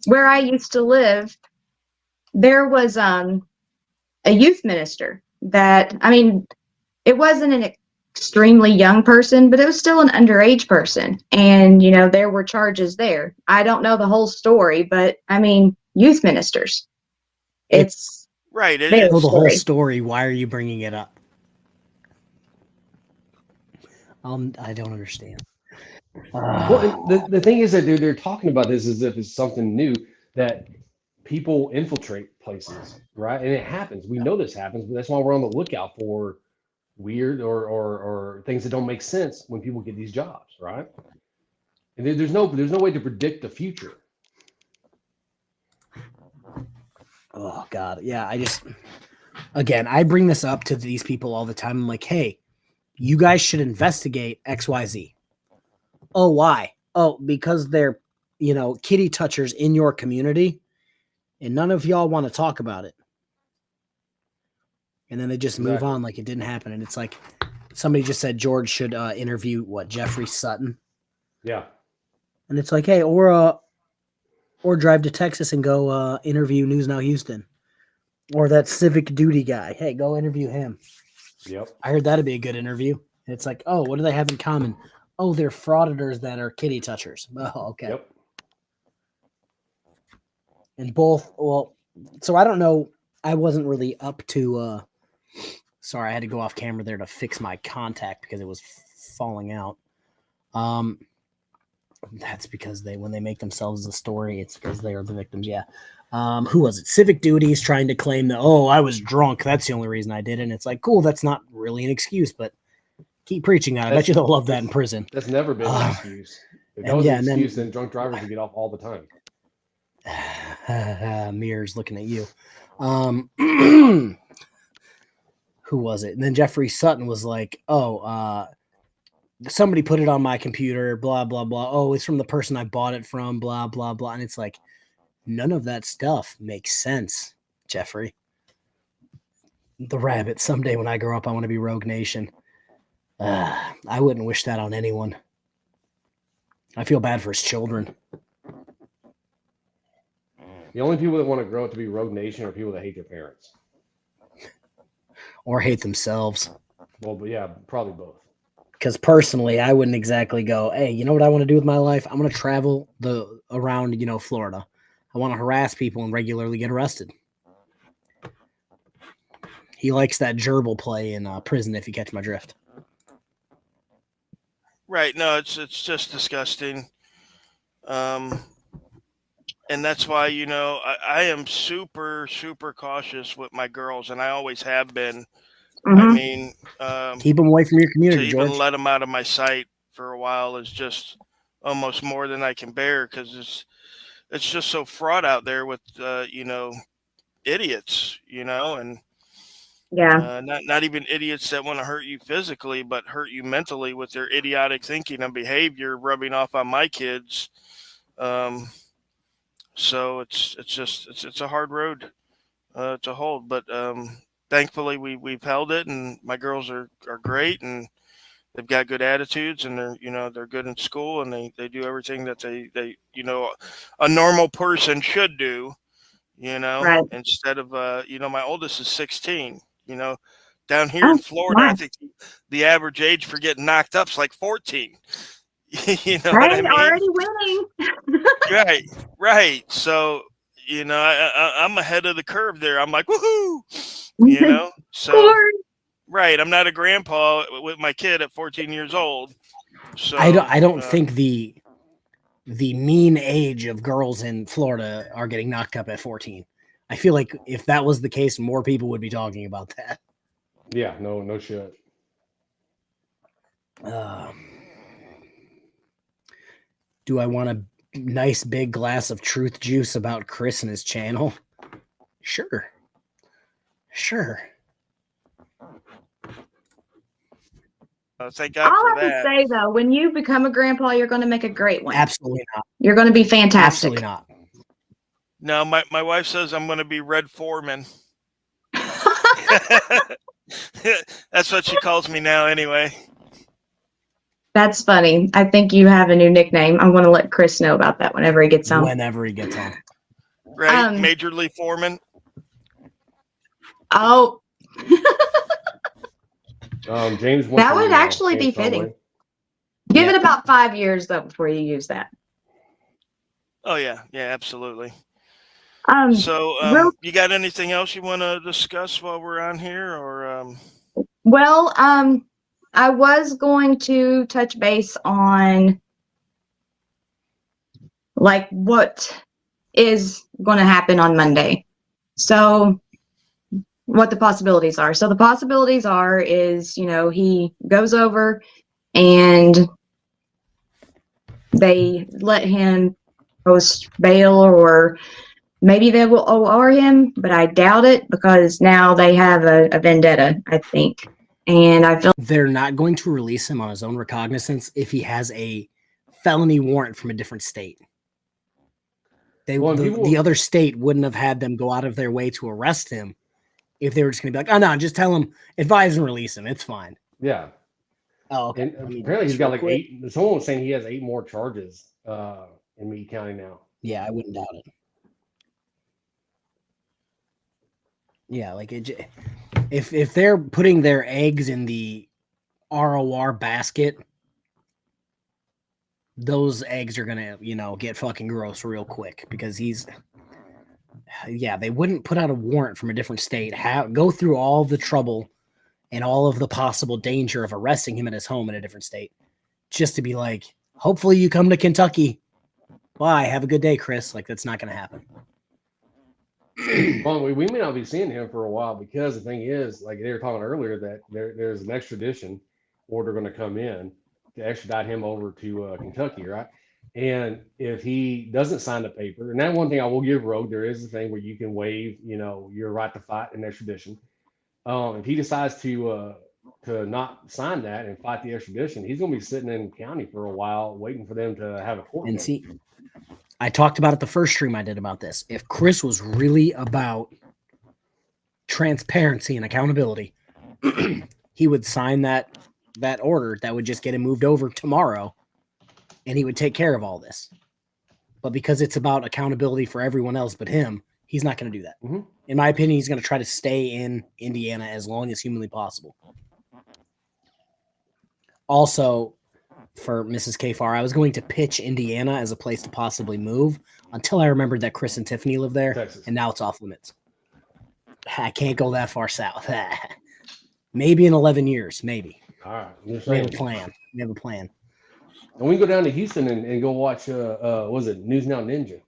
where I used to live, there was a youth minister that, I mean, it wasn't an extremely young person, but it was still an underage person. And, there were charges there. I don't know the whole story, but I mean, youth ministers. It's Right. very Know the whole scary. story. Why are you bringing it up? I don't understand. Well, and the thing is that they're talking about this as if it's something new, that people infiltrate places, right? And it happens. We know this happens, but that's why we're on the lookout for weird or things that don't make sense when people get these jobs, right? And there's no way to predict the future. Oh God, yeah. I bring this up to these people all the time. I'm like, hey, you guys should investigate XYZ. Oh, why? Oh, because they're, kitty touchers in your community, and none of y'all want to talk about it. And then they just move on like it didn't happen. And it's like somebody just said George should interview Jeffrey Sutton. Yeah. And it's like, hey, or drive to Texas and go interview News Now Houston, or that civic duty guy. Hey, go interview him. Yep. I heard that'd be a good interview. And it's like, oh, what do they have in common? Oh, they're frauditors that are kitty touchers. Oh, okay. Yep. And both, well, so I don't know. I wasn't really up to, sorry, I had to go off camera there to fix my contact because it was falling out. That's because when they make themselves a story, it's because they are the victims. Yeah. Who was it? Civic Duties trying to claim that, oh, I was drunk. That's the only reason I did it. And it's like, cool. That's not really an excuse, but keep preaching that. I bet you they'll love that in prison. That's never been an excuse. If that was an excuse, then drunk drivers would get off all the time. Mirrors looking at you. Who was it? And then Jeffrey Sutton was like, oh, somebody put it on my computer, blah, blah, blah. Oh, it's from the person I bought it from, blah, blah, blah. And it's like, none of that stuff makes sense, Jeffrey. The rabbit. Someday when I grow up, I want to be Rogue Nation. I wouldn't wish that on anyone. I feel bad for his children. The only people that want to grow up to be Rogue Nation are people that hate their parents. Or hate themselves. Well, but yeah, probably both. Because personally, I wouldn't exactly go, hey, you know what I want to do with my life? I'm going to travel around, Florida. I want to harass people and regularly get arrested. He likes that gerbil play in prison, if you catch my drift. Right. No, it's just disgusting. And that's why, I am super, super cautious with my girls, and I always have been. Mm-hmm. I mean, keep them away from your community, to even George. let them out of my sight for a while is just almost more than I can bear, because it's just so fraught out there with, idiots, and Yeah. not even idiots that want to hurt you physically, but hurt you mentally with their idiotic thinking and behavior rubbing off on my kids. So it's a hard road to hold, but thankfully we've held it, and my girls are great, and they've got good attitudes, and they're good in school, and they do everything that they a normal person should do, Right. instead of my oldest is 16. Down here in Florida, nice. I think the average age for getting knocked up is like 14. You know right, what I mean? already winning. Right. So, I'm ahead of the curve there. I'm like, woohoo, So, right. I'm not a grandpa with my kid at 14 years old. So I don't think the mean age of girls in Florida are getting knocked up at 14. I feel like if that was the case, more people would be talking about that. Yeah, no shit. Do I want a nice big glass of truth juice about Chris and his channel? Sure. Thank God All for I that. would say though, when you become a grandpa, you're going to make a great one. Absolutely not. You're going to be fantastic. Absolutely not. No, my wife says I'm going to be Red Foreman. That's what she calls me now anyway. That's funny. I think you have a new nickname. I'm going to let Chris know about that whenever he gets on. Whenever he gets on. Right, Major League Foreman. Oh. James. That would actually be fitting. Give it about 5 years though before you use that. Oh yeah, absolutely. So, Real you got anything else you want to discuss while we're on here, or? well, I was going to touch base on like what is going to happen on Monday. So what the possibilities are. So the possibilities are is, he goes over and they let him post bail, or maybe they will OR him, but I doubt it because now they have a vendetta, I think. And I feel they're not going to release him on his own recognizance if he has a felony warrant from a different state. The other state wouldn't have had them go out of their way to arrest him if they were just going to be like, oh, no, just tell him, advise and release him. It's fine. Yeah. Oh, okay. And apparently he's got like 8. Someone was saying he has 8 more charges in Meade County now. Yeah, I wouldn't doubt it. Yeah, like if they're putting their eggs in the ROR basket, those eggs are gonna, get fucking gross real quick because they wouldn't put out a warrant from a different state, go through all the trouble and all of the possible danger of arresting him at his home in a different state, just to be like, hopefully you come to Kentucky. Bye. Have a good day, Chris. Like, that's not gonna happen. Well, we may not be seeing him for a while because the thing is, like they were talking earlier, that there's an extradition order going to come in to extradite him over to Kentucky, right? And if he doesn't sign the paper, and that one thing I will give Rogue, there is a thing where you can waive, your right to fight an extradition. If he decides to not sign that and fight the extradition, he's going to be sitting in county for a while waiting for them to have a court. And see, I talked about it the first stream I did about this. If Chris was really about transparency and accountability, he would sign that order that would just get him moved over tomorrow, and he would take care of all this. But because it's about accountability for everyone else but him, he's not going to do that. Mm-hmm. In my opinion, he's going to try to stay in Indiana as long as humanly possible. Also, for Mrs. Kfar, I was going to pitch Indiana as a place to possibly move until I remembered that Chris and Tiffany live there, Texas. And now it's off limits. I can't go that far south. Maybe in 11 years, maybe. All right. We have a plan. And we can go down to Houston and go watch, was it News Now Ninja?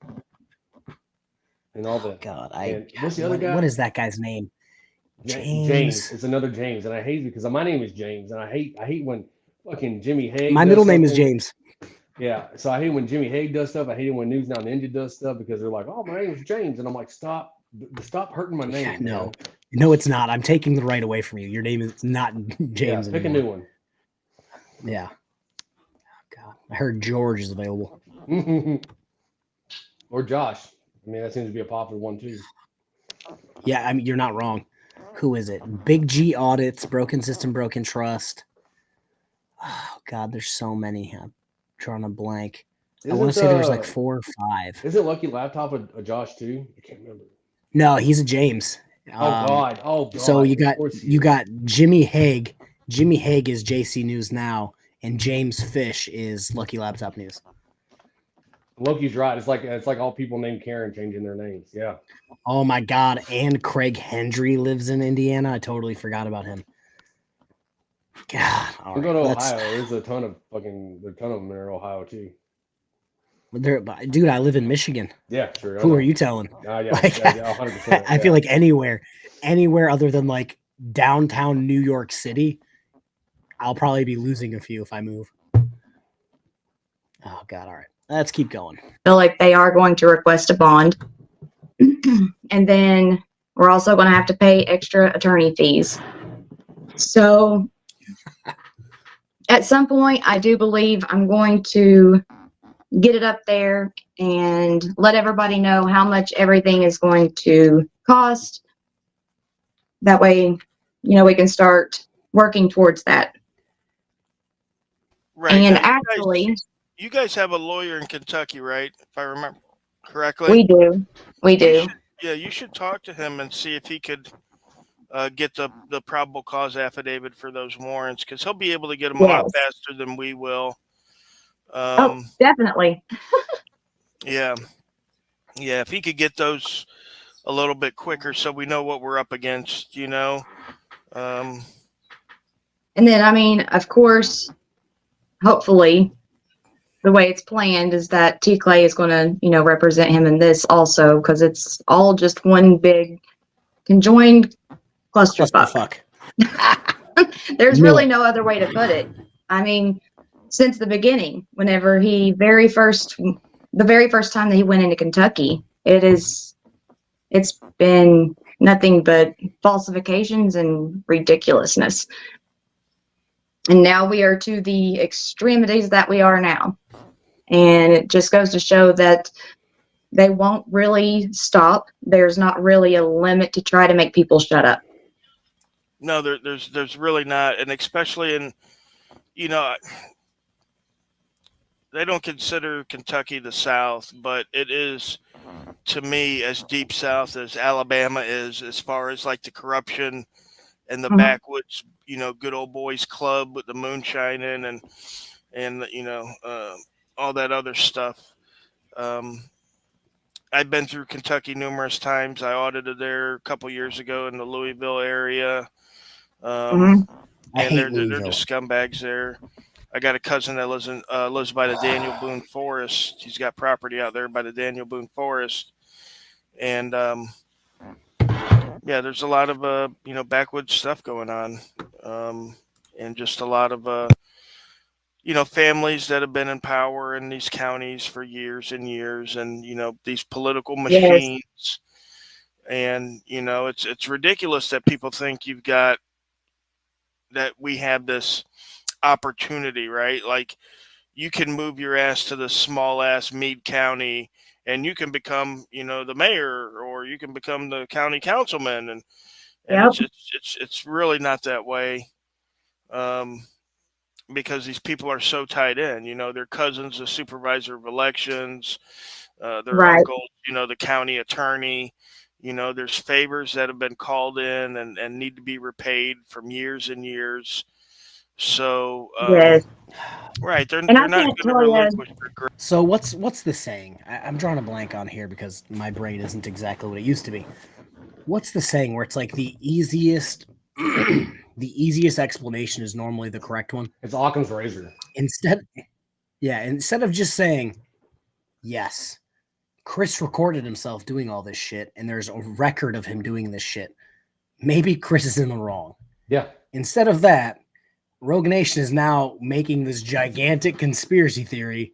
And all that. God, what's the other guy? What is that guy's name? James. It's another James, and I hate it because my name is James, and I hate when fucking Jimmy Hague. My middle name is James. Yeah, so I hate when Jimmy Hague does stuff. I hate it when News Now Ninja does stuff because they're like, "Oh, my name is James," and I'm like, "Stop hurting my name." Yeah, man. no, it's not. I'm taking the right away from you. Your name is not James. Yeah, pick anymore. a new one. Yeah. God, I heard George is available. Or Josh. I mean, that seems to be a popular one too. Yeah, I mean, you're not wrong. Who is it? Big G Audits, Broken System, Broken Trust. Oh, God, there's so many. I'm drawing a blank. I want to say there was like 4 or 5. Isn't Lucky Laptop a Josh too? I can't remember. No, he's a James. Oh God. So you got Jimmy Hague. Jimmy Hague is JC News Now, and James Fish is Lucky Laptop News. Loki's right. It's like all people named Karen changing their names. Yeah. Oh my God! And Craig Hendry lives in Indiana. I totally forgot about him. God, we go to Ohio. There's a ton of them in Ohio too. Dude, I live in Michigan. Yeah, sure. Who are you telling? Yeah, 100%. I feel like anywhere other than like downtown New York City, I'll probably be losing a few if I move. Oh God! All right, let's keep going. I feel like they are going to request a bond. And then we're also going to have to pay extra attorney fees. So at some point, I do believe I'm going to get it up there and let everybody know how much everything is going to cost. That way, we can start working towards that. Right. And now, actually, you guys have a lawyer in Kentucky, right? If I remember correctly. We do. You should talk to him and see if he could get the probable cause affidavit for those warrants, because he'll be able to get them a lot faster than we will. Definitely. Yeah. Yeah, if he could get those a little bit quicker so we know what we're up against, you know. And then, I mean, of course, hopefully, the way it's planned is that T. Clay is going to, you know, represent him in this also, because it's all just one big conjoined clusterfuck. There's really no other way to put it. I mean, since the beginning, whenever the very first time that he went into Kentucky, it's been nothing but falsifications and ridiculousness. And now we are to the extremities that we are now. And it just goes to show that they won't really stop. There's not really a limit to try to make people shut up. No, there's really not, and especially in, you know, they don't consider Kentucky the South, but it is, to me, as deep South as Alabama is, as far as like the corruption and the backwoods, you know, good old boys club with the moonshine in and you know, all that other stuff. I've been through Kentucky numerous times. I audited there a couple years ago in the Louisville area. And they're just scumbags there. I got a cousin that lives by the Daniel Boone Forest. He's got property out there by the Daniel Boone Forest, and yeah, there's a lot of you know, backwoods stuff going on, and just a lot of you know, families that have been in power in these counties for years and years, and you know, these political machines. Yes. And you know, it's ridiculous that people think that we have this opportunity, right? Like, you can move your ass to the small ass Meade County and you can become, you know, the mayor, or you can become the county councilman, and it's really not that way, because these people are so tied in. You know, their cousin's the supervisor of elections, their uncle, you know, the county attorney. You know, there's favors that have been called in and need to be repaid from years and years. So, right, they're not going to relinquish their growth. So what's the saying? I'm drawing a blank on here because my brain isn't exactly what it used to be. What's the saying where it's like the easiest the easiest explanation is normally the correct one? It's Occam's razor. Instead of just saying, yes, Chris recorded himself doing all this shit, and there's a record of him doing this shit, maybe Chris is in the wrong. Yeah. Instead of that, Rogue Nation is now making this gigantic conspiracy theory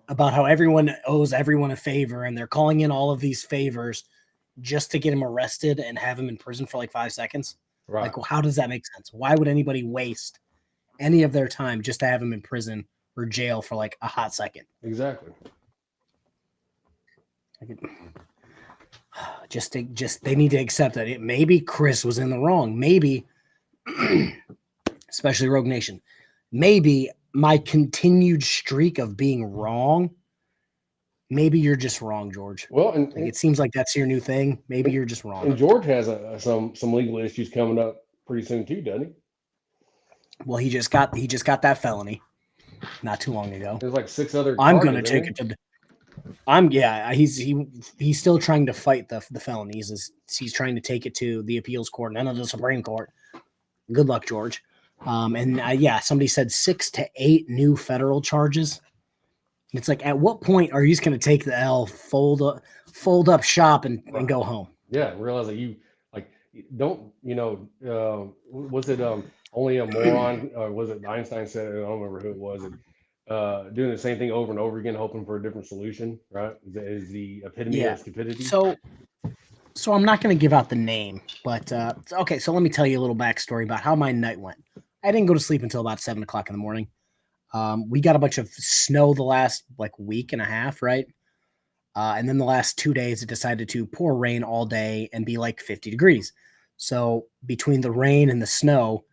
about how everyone owes everyone a favor, and they're calling in all of these favors just to get him arrested and have him in prison for like 5 seconds. Right. Like, well, how does that make sense? Why would anybody waste any of their time just to have him in prison or jail for like a hot second? Exactly. They need to accept that maybe Chris was in the wrong. Maybe, especially Rogue Nation, maybe my continued streak of being wrong. Maybe you're just wrong, George. Well, and it seems like that's your new thing. Maybe you're just wrong. And George has some legal issues coming up pretty soon too, doesn't he? Well, he just got that felony not too long ago. There's like 6 other. I'm going to take it to. He's still trying to fight the felonies. He's trying to take it to the appeals court and then the Supreme Court. Good luck, George. Somebody said 6 to 8 new federal charges. It's like, at what point are you just going to take the L, fold up shop, and go home? Yeah, realize that you don't, was it only a moron, or was it Einstein said it? I don't remember who it was. Doing the same thing over and over again, hoping for a different solution, right? Is the epitome of stupidity. So I'm not going to give out the name, but okay. So let me tell you a little backstory about how my night went. I didn't go to sleep until about 7 o'clock in the morning. We got a bunch of snow the last week and a half, right? And then the last 2 days, it decided to pour rain all day and be like 50 degrees. So between the rain and the snow,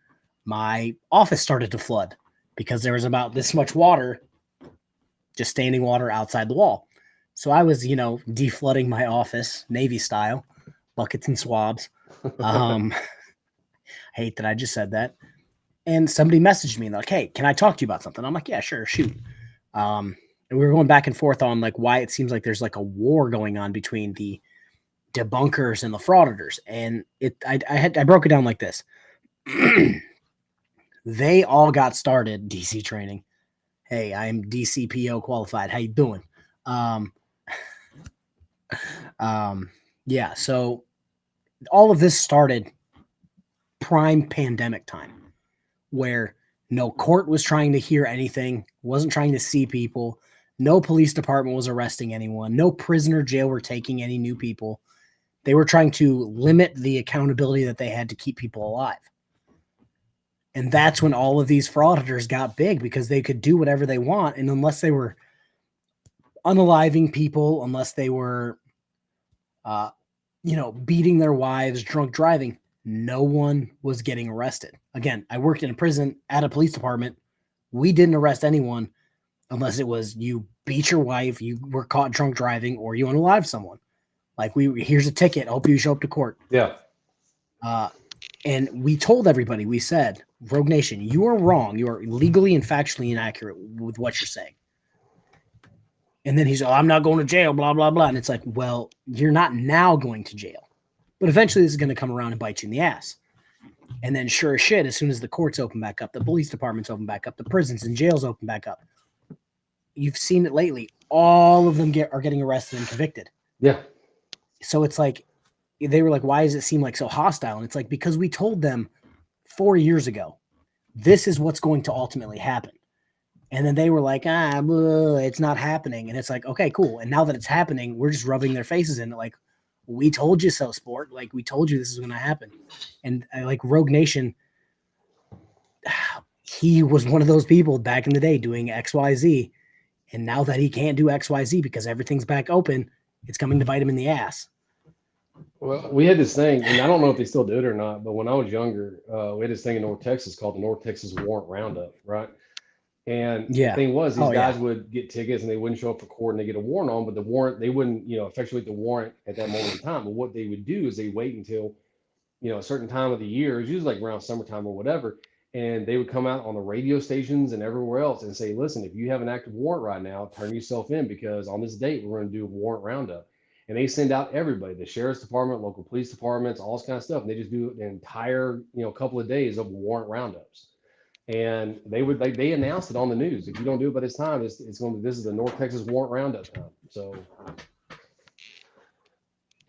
my office started to flood because there was about this much water, just standing water outside the wall. So I was, deflooding my office, Navy style, buckets and swabs. I hate that I just said that. And somebody messaged me and they're like, hey, can I talk to you about something? I'm like, yeah, sure, shoot. And and we were going back and forth on like why it seems like there's like a war going on between the debunkers and the frauditors. And I broke it down like this. They all got started DC training. Hey, I'm DCPO qualified. How you doing? Yeah, so all of this started prime pandemic time where no court was trying to hear anything, wasn't trying to see people, no police department was arresting anyone, no prisoner jail were taking any new people. They were trying to limit the accountability that they had to keep people alive. And that's when all of these frauditors got big because they could do whatever they want. And unless they were unaliving people, unless they were, beating their wives, drunk driving, no one was getting arrested. Again, I worked in a prison at a police department. We didn't arrest anyone unless it was you beat your wife, you were caught drunk driving, or you unalive someone. Like here's a ticket. Hope you show up to court. Yeah. And we told everybody, we said, Rogue Nation, you are wrong. You are legally and factually inaccurate with what you're saying. And then he's, I'm not going to jail, blah, blah, blah. And it's like, well, you're not now going to jail. But eventually this is going to come around and bite you in the ass. And then sure as shit, as soon as the courts open back up, the police departments open back up, the prisons and jails open back up. You've seen it lately. All of them are getting arrested and convicted. Yeah. So it's like, they were like, why does it seem like so hostile? And it's like, because we told them 4 years ago, this is what's going to ultimately happen. And then they were like, it's not happening. And it's like, okay, cool. And now that it's happening, we're just rubbing their faces in it. Like, we told you so, sport. Like, we told you this is going to happen. And like Rogue Nation, he was one of those people back in the day doing XYZ. And now that he can't do XYZ because everything's back open, it's coming to bite him in the ass. Well, we had this thing, and I don't know if they still do it or not, but when I was younger, we had this thing in North Texas called the North Texas Warrant Roundup, right? And the thing was, these guys would get tickets and they wouldn't show up for court and they get a warrant on, but the warrant, they wouldn't, effectuate the warrant at that moment in time. But what they would do is they wait until, a certain time of the year, it's usually like around summertime or whatever, and they would come out on the radio stations and everywhere else and say, listen, if you have an active warrant right now, turn yourself in because on this date, we're going to do a warrant roundup. And they send out everybody, the sheriff's department, local police departments, all this kind of stuff. And they just do an entire, couple of days of warrant roundups. And they announced it on the news. If you don't do it by this time, this is the North Texas Warrant Roundup time. So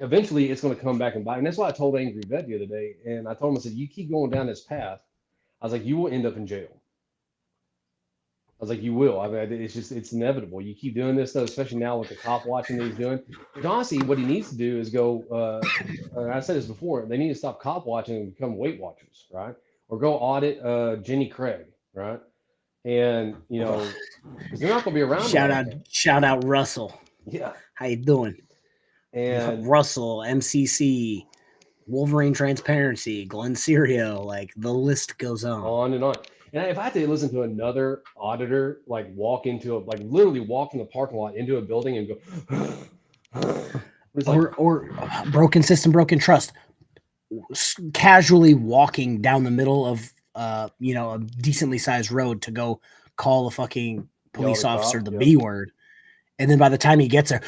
eventually it's going to come back and bite. And that's why I told Angry Vet the other day. And I told him, I said, you keep going down this path. I was like, you will end up in jail. I was like, you will. I mean, it's inevitable. You keep doing this stuff, especially now with the cop watching that he's doing. But honestly, what he needs to do is go, I said this before, they need to stop cop watching and become Weight Watchers, right? Or go audit Jenny Craig, right? And, because they're not going to be around. Shout out Russell. Yeah. How you doing? And Russell, MCC, Wolverine Transparency, Glenn Serio, like the list goes on and on. And if I had to listen to another auditor, like literally walk in the parking lot into a building and go, or broken system, broken trust, casually walking down the middle of, a decently sized road to go call a fucking police officer the B word. And then by the time he gets there,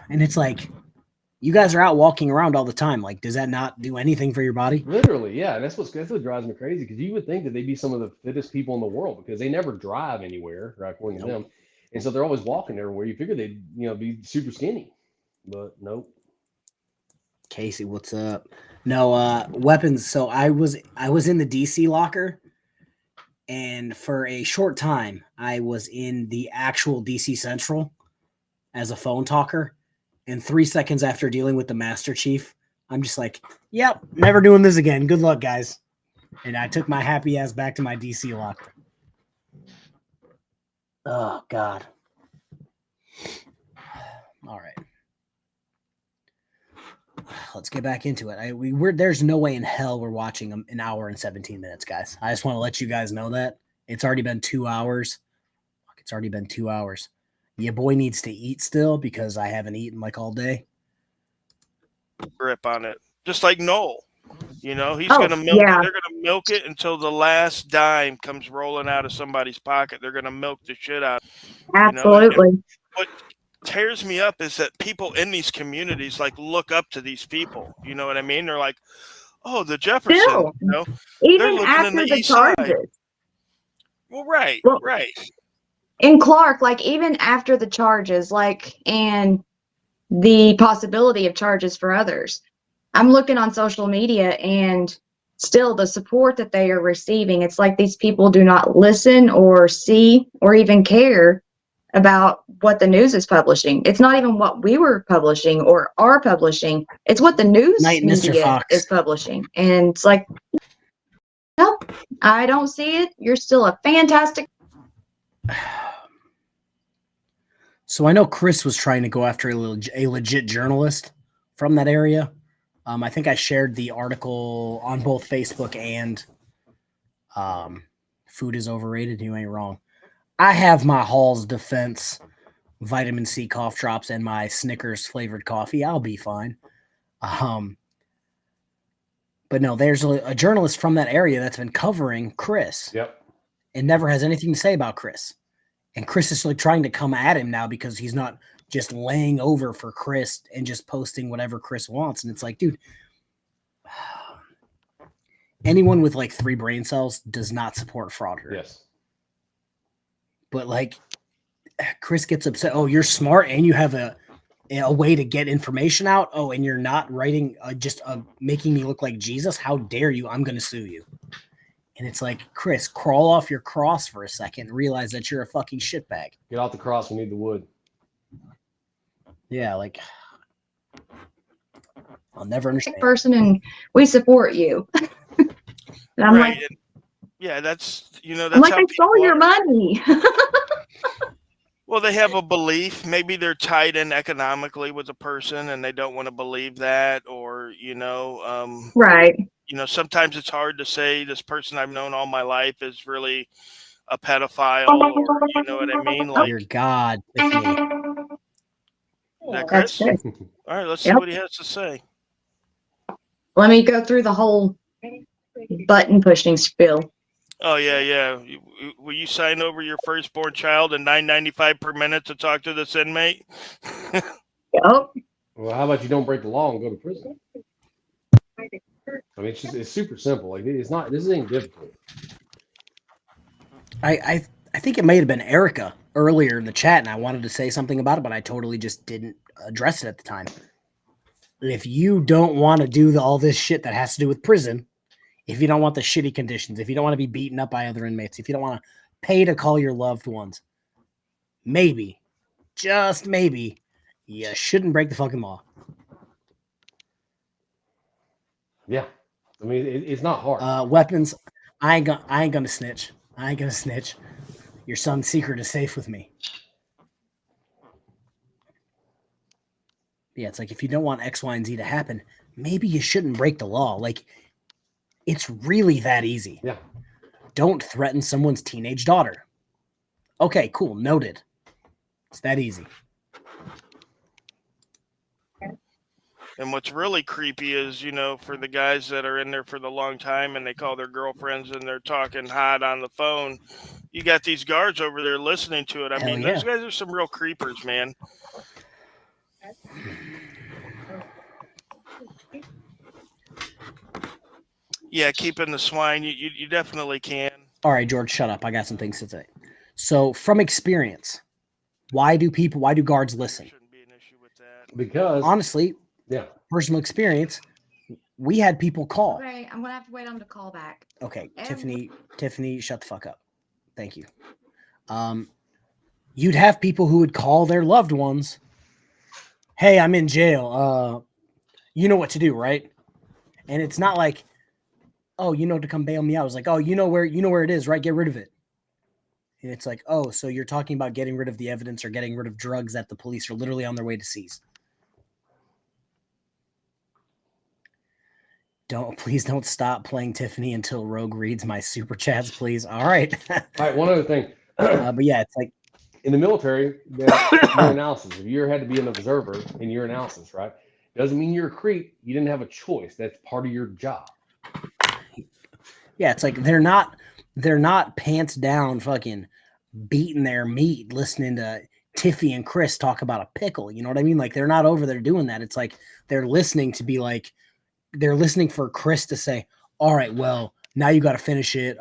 and it's like, you guys are out walking around all the time. Like, does that not do anything for your body? Literally, yeah. And that's what drives me crazy, because you would think that they'd be some of the fittest people in the world because they never drive anywhere, right, according to them. And so they're always walking everywhere. You figure they'd, be super skinny, but nope. Casey, what's up? No, weapons. So I was in the DC locker, and for a short time, I was in the actual DC Central as a phone talker. And 3 seconds after dealing with the Master Chief, I'm just like, yep, never doing this again. Good luck, guys. And I took my happy ass back to my DC locker. Oh, God. All right. Let's get back into it. There's no way in hell we're watching an hour and 17 minutes, guys. I just want to let you guys know that. It's already been 2 hours. It's already been 2 hours. Your boy needs to eat still because I haven't eaten like all day. Grip on it. Just like Noel. You know, he's Oh, going to milk yeah. it. They're going to milk it until the last dime comes rolling out of somebody's pocket. They're going to milk the shit out. You know, Absolutely. what tears me up is that people in these communities like look up to these people. You know what I mean? They're like, oh, the Jefferson. Still, You know, they're even living in after the the East Side. charges. Well, right, Well, right. in Clark, like even after the charges, like, and the possibility of charges for others, I'm looking on social media and still the support that they are receiving, it's like these people do not listen or see or even care about what the news is publishing. It's not even what we were publishing or are publishing. It's what the news Night, Mr. media Fox. is publishing. And it's like, no, I don't see it. You're still a fantastic. So I know Chris was trying to go after a legit journalist from that area. I think I shared the article on both Facebook and Food is Overrated. You ain't wrong. I have my Hall's Defense vitamin C cough drops and my Snickers flavored coffee. I'll be fine. But no, there's a journalist from that area that's been covering Chris. Yep. And never has anything to say about Chris. And Chris is like trying to come at him now because he's not just laying over for Chris and just posting whatever Chris wants. And it's like, dude, anyone with like 3 brain cells does not support Frauditors. Yes. But like Chris gets upset. Oh, you're smart and you have a way to get information out. Oh, and you're not writing just making me look like Jesus. How dare you? I'm going to sue you. And it's like, Chris, crawl off your cross for a second and realize that you're a fucking shitbag. Get off the cross. We need the wood. Yeah, like, I'll never understand. Person, and we support you. And I'm Right. like, Yeah, that's, you know, I'm that's like, how I stole people your are. money. Well, they have a belief. Maybe they're tied in economically with a person and they don't want to believe that, or, Right. Sometimes it's hard to say this person I've known all my life is really a pedophile, or you know what I mean? Like, Dear God, Tiffany. is that That's Chris? good. All right, let's see Yep. what he has to say. Let me go through the whole button pushing spiel. Oh yeah. Will you sign over your firstborn child and $9.95 per minute to talk to this inmate? Yep. Well, how about you don't break the law and go to prison? I mean, it's super simple. Like, it's not. This ain't difficult. I think it may have been Erica earlier in the chat, and I wanted to say something about it, but I totally just didn't address it at the time. If you don't want to do all this shit that has to do with prison, if you don't want the shitty conditions, if you don't want to be beaten up by other inmates, if you don't want to pay to call your loved ones, maybe, just maybe, you shouldn't break the fucking law. Yeah, I mean, it's not hard. Weapons, I ain't gonna snitch. I ain't gonna snitch. Your son's secret is safe with me. Yeah, it's like if you don't want X, Y, and Z to happen, maybe you shouldn't break the law. Like, it's really that easy. Yeah. Don't threaten someone's teenage daughter. Okay, cool. Noted. It's that easy. And what's really creepy is, for the guys that are in there for the long time and they call their girlfriends and they're talking hot on the phone, you got these guards over there listening to it. I mean, those guys are some real creepers, man. Yeah, keeping the swine, you definitely can. All right, George, shut up. I got some things to say. So, from experience, why do guards listen? Shouldn't be an issue with that. Because Honestly, yeah, personal experience, we had people call. Okay, I'm gonna have to wait on the call back. Okay, Tiffany, shut the fuck up. Thank you. You'd have people who would call their loved ones. Hey, I'm in jail. You know what to do, right? And it's not like, oh, to come bail me out. It's like, oh, you know where it is, right? Get rid of it. And it's like, oh, so you're talking about getting rid of the evidence or getting rid of drugs that the police are literally on their way to seize. Please don't stop playing Tiffany until Rogue reads my super chats, please. All right. All right. One other thing. But yeah, it's like in the military, your analysis. If you had to be an observer in your analysis, right? Doesn't mean you're a creep. You didn't have a choice. That's part of your job. Yeah, it's like they're not pants down fucking beating their meat listening to Tiffy and Chris talk about a pickle. You know what I mean? Like they're not over there doing that. It's like they're listening to be like, they're listening for Chris to say, all right, well, now you got to finish it.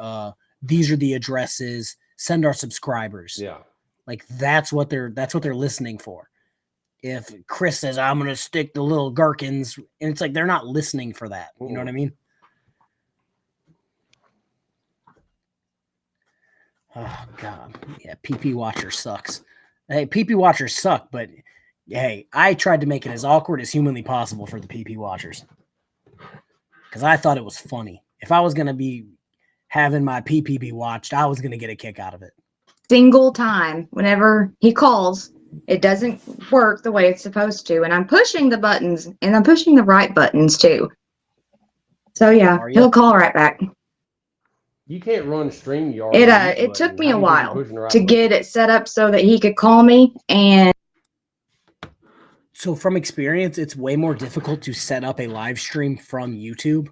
These are the addresses. Send our subscribers. Yeah. Like that's what they're listening for. If Chris says, I'm going to stick the little gherkins, and it's like, they're not listening for that. You know what I mean? Oh God. Yeah. PP Watcher sucks. Hey, PP Watchers suck, but hey, I tried to make it as awkward as humanly possible for the PP Watchers. Because I thought it was funny. If I was going to be having my PPB watched, I was going to get a kick out of it. Single time, whenever he calls, it doesn't work the way it's supposed to. And I'm pushing the buttons, and I'm pushing the right buttons too. So yeah, he'll call right back. You can't run StreamYard. It took me a while to get it set up so that he could call me. And so from experience, it's way more difficult to set up a live stream from YouTube,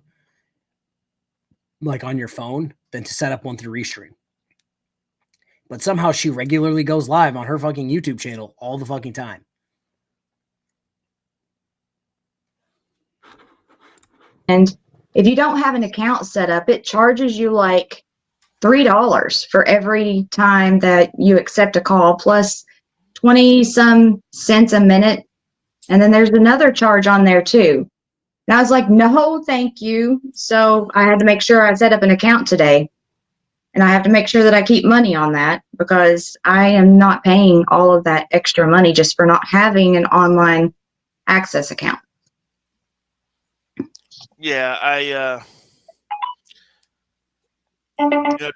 like on your phone, than to set up one through Restream. But somehow she regularly goes live on her fucking YouTube channel all the fucking time. And if you don't have an account set up, it charges you like $3 for every time that you accept a call, plus 20-some cents a minute. And then there's another charge on there too. And I was like, no, thank you. So I had to make sure I set up an account today. And I have to make sure that I keep money on that because I am not paying all of that extra money just for not having an online access account. Yeah,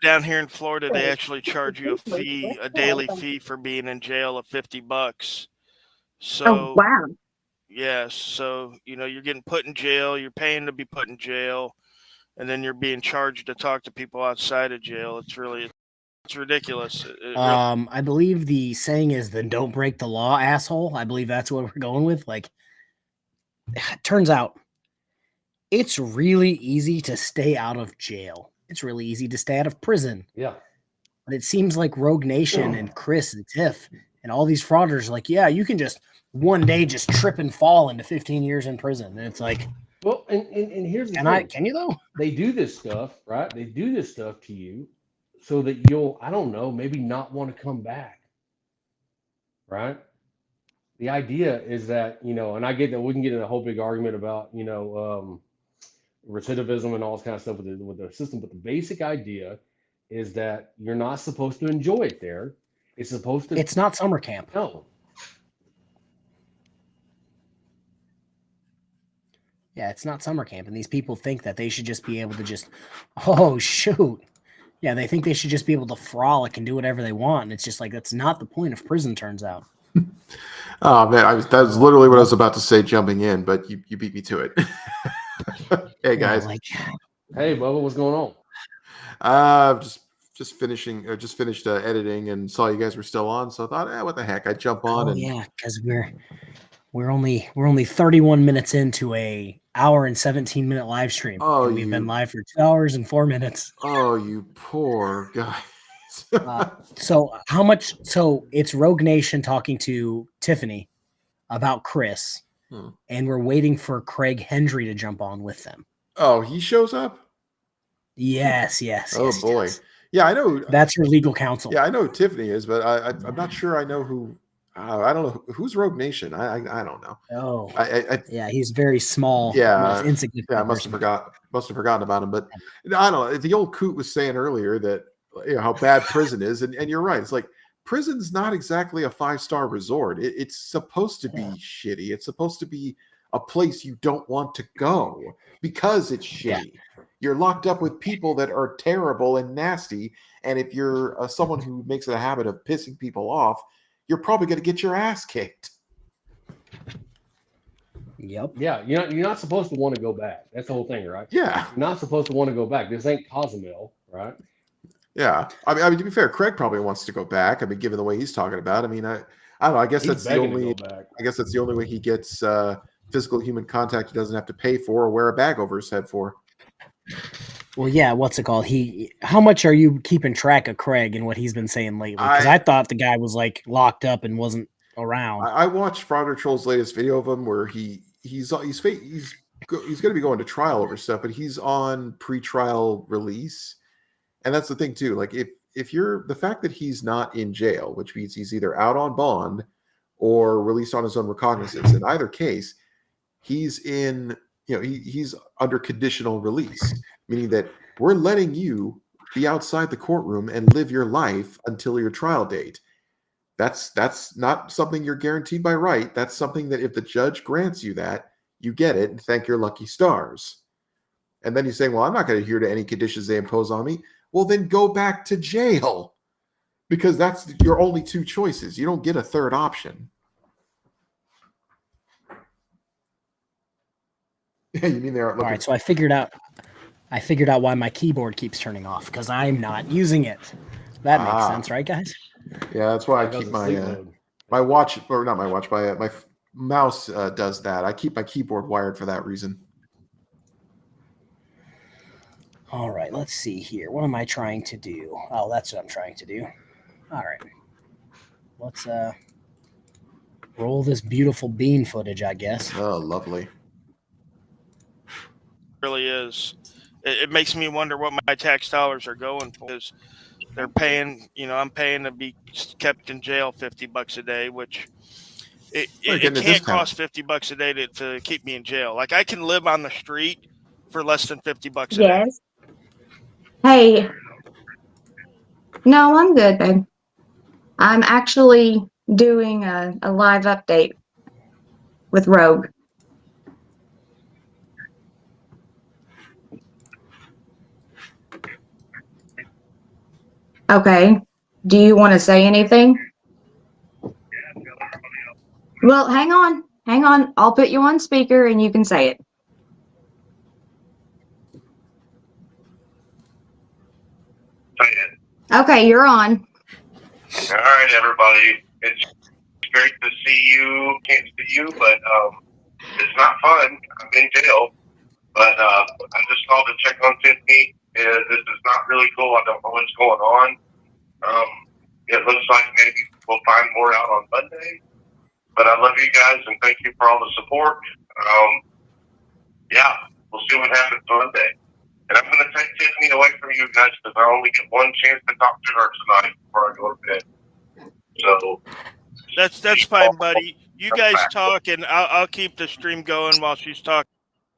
down here in Florida, they actually charge you a daily fee for being in jail of $50. So, oh, wow. Yes. So, you're getting put in jail, you're paying to be put in jail, and then you're being charged to talk to people outside of jail. It's ridiculous. I believe the saying is, then don't break the law, asshole. I believe that's what we're going with. Like, it turns out it's really easy to stay out of jail. It's really easy to stay out of prison. Yeah. But it seems like Rogue Nation and Chris and Tiff and all these frauders, like, yeah, you can just one day just trip and fall into 15 years in prison. And it's like, well, and here's the thing. Can you though? They do this stuff, right? They do this stuff to you so that you'll, I don't know, maybe not want to come back. Right? The idea is that, and I get that we can get in a whole big argument about, recidivism and all this kind of stuff with the system, but the basic idea is that you're not supposed to enjoy it there. It's supposed to. It's not summer camp. No. Yeah, it's not summer camp, and these people think that they should just be able to just, oh shoot, yeah, they think they should just be able to frolic and do whatever they want, and it's just like that's not the point of prison. Turns out. Oh man, that was literally what I was about to say, jumping in, but you beat me to it. Hey guys. Hey Bubba, what's going on? Just finished editing and saw you guys were still on, so I thought, what the heck, I'd jump on. Yeah, because we're only 31 minutes into a hour and 17-minute live stream. Oh, and we've been live for 2 hours and 4 minutes. Oh, you poor guys. So it's Rogue Nation talking to Tiffany about Chris, and we're waiting for Craig Hendry to jump on with them. Oh, he shows up? Yes. Oh boy. Yeah, I know. That's your legal counsel. Yeah, I know who Tiffany is, but I'm not sure I know who. I don't know who's Rogue Nation. I don't know. Oh, yeah, he's very small. Yeah, insignificant. Yeah, I must have forgotten about him. But I don't know. The old coot was saying earlier that how bad prison is, and you're right. It's like prison's not exactly a 5-star resort. It's supposed to be shitty. It's supposed to be a place you don't want to go because it's shitty. Yeah. You're locked up with people that are terrible and nasty, and if you're someone who makes it a habit of pissing people off, you're probably going to get your ass kicked. Yep. Yeah, you're not supposed to want to go back. That's the whole thing, right? Yeah. You're not supposed to want to go back. This ain't Cozumel, right? Yeah. I mean, to be fair, Craig probably wants to go back. I mean, given the way he's talking about. I mean, I don't know. I guess that's the only way he gets physical human contact he doesn't have to pay for or wear a bag over his head for. Well, yeah, what's it called? How much are you keeping track of Craig and what he's been saying lately? Because I thought the guy was like locked up and wasn't around. I watched Frauder Troll's latest video of him where he's going to be going to trial over stuff, but he's on pre-trial release, and that's the thing too. Like if you're the fact that he's not in jail, which means he's either out on bond or released on his own recognizance. In either case, he's in he's under conditional release, meaning that we're letting you be outside the courtroom and live your life until your trial date. That's not something you're guaranteed by right. That's something that if the judge grants you that, you get it and thank your lucky stars. And then you're saying, well, I'm not going to adhere to any conditions they impose on me. Well, then go back to jail, because that's your only two choices. You don't get a third option. Yeah, you mean they aren't looking? All right, so I figured out why my keyboard keeps turning off, because I'm not using it. That makes sense, right, guys? Yeah, that's why I keep my watch, or not my watch, my mouse does that. I keep my keyboard wired for that reason. All right, let's see here. What am I trying to do? Oh, that's what I'm trying to do. All right. Let's roll this beautiful bean footage, I guess. Oh, lovely. It really is. It makes me wonder what my tax dollars are going for. Because they're paying, I'm paying to be kept in jail $50 a day, which it can't cost $50 a day to keep me in jail. Like, I can live on the street for less than $50 a day. Yes. Hey. No, I'm good, babe. I'm actually doing a live update with Rogue. Okay. Do you want to say anything? Well, hang on. Hang on. I'll put you on speaker and you can say it. Okay, you're on. All right, everybody. It's great to see you. Can't see you, but it's not fun. I'm in jail. But I just called to check on Tiffany. This is not really cool. I don't know what's going on. It looks like maybe we'll find more out on Monday. But I love you guys and thank you for all the support. Yeah, we'll see what happens Monday. And I'm going to take Tiffany away from you guys because I only get one chance to talk to her tonight before I go to bed. So that's fine, buddy. You guys talk, and I'll keep the stream going while she's talking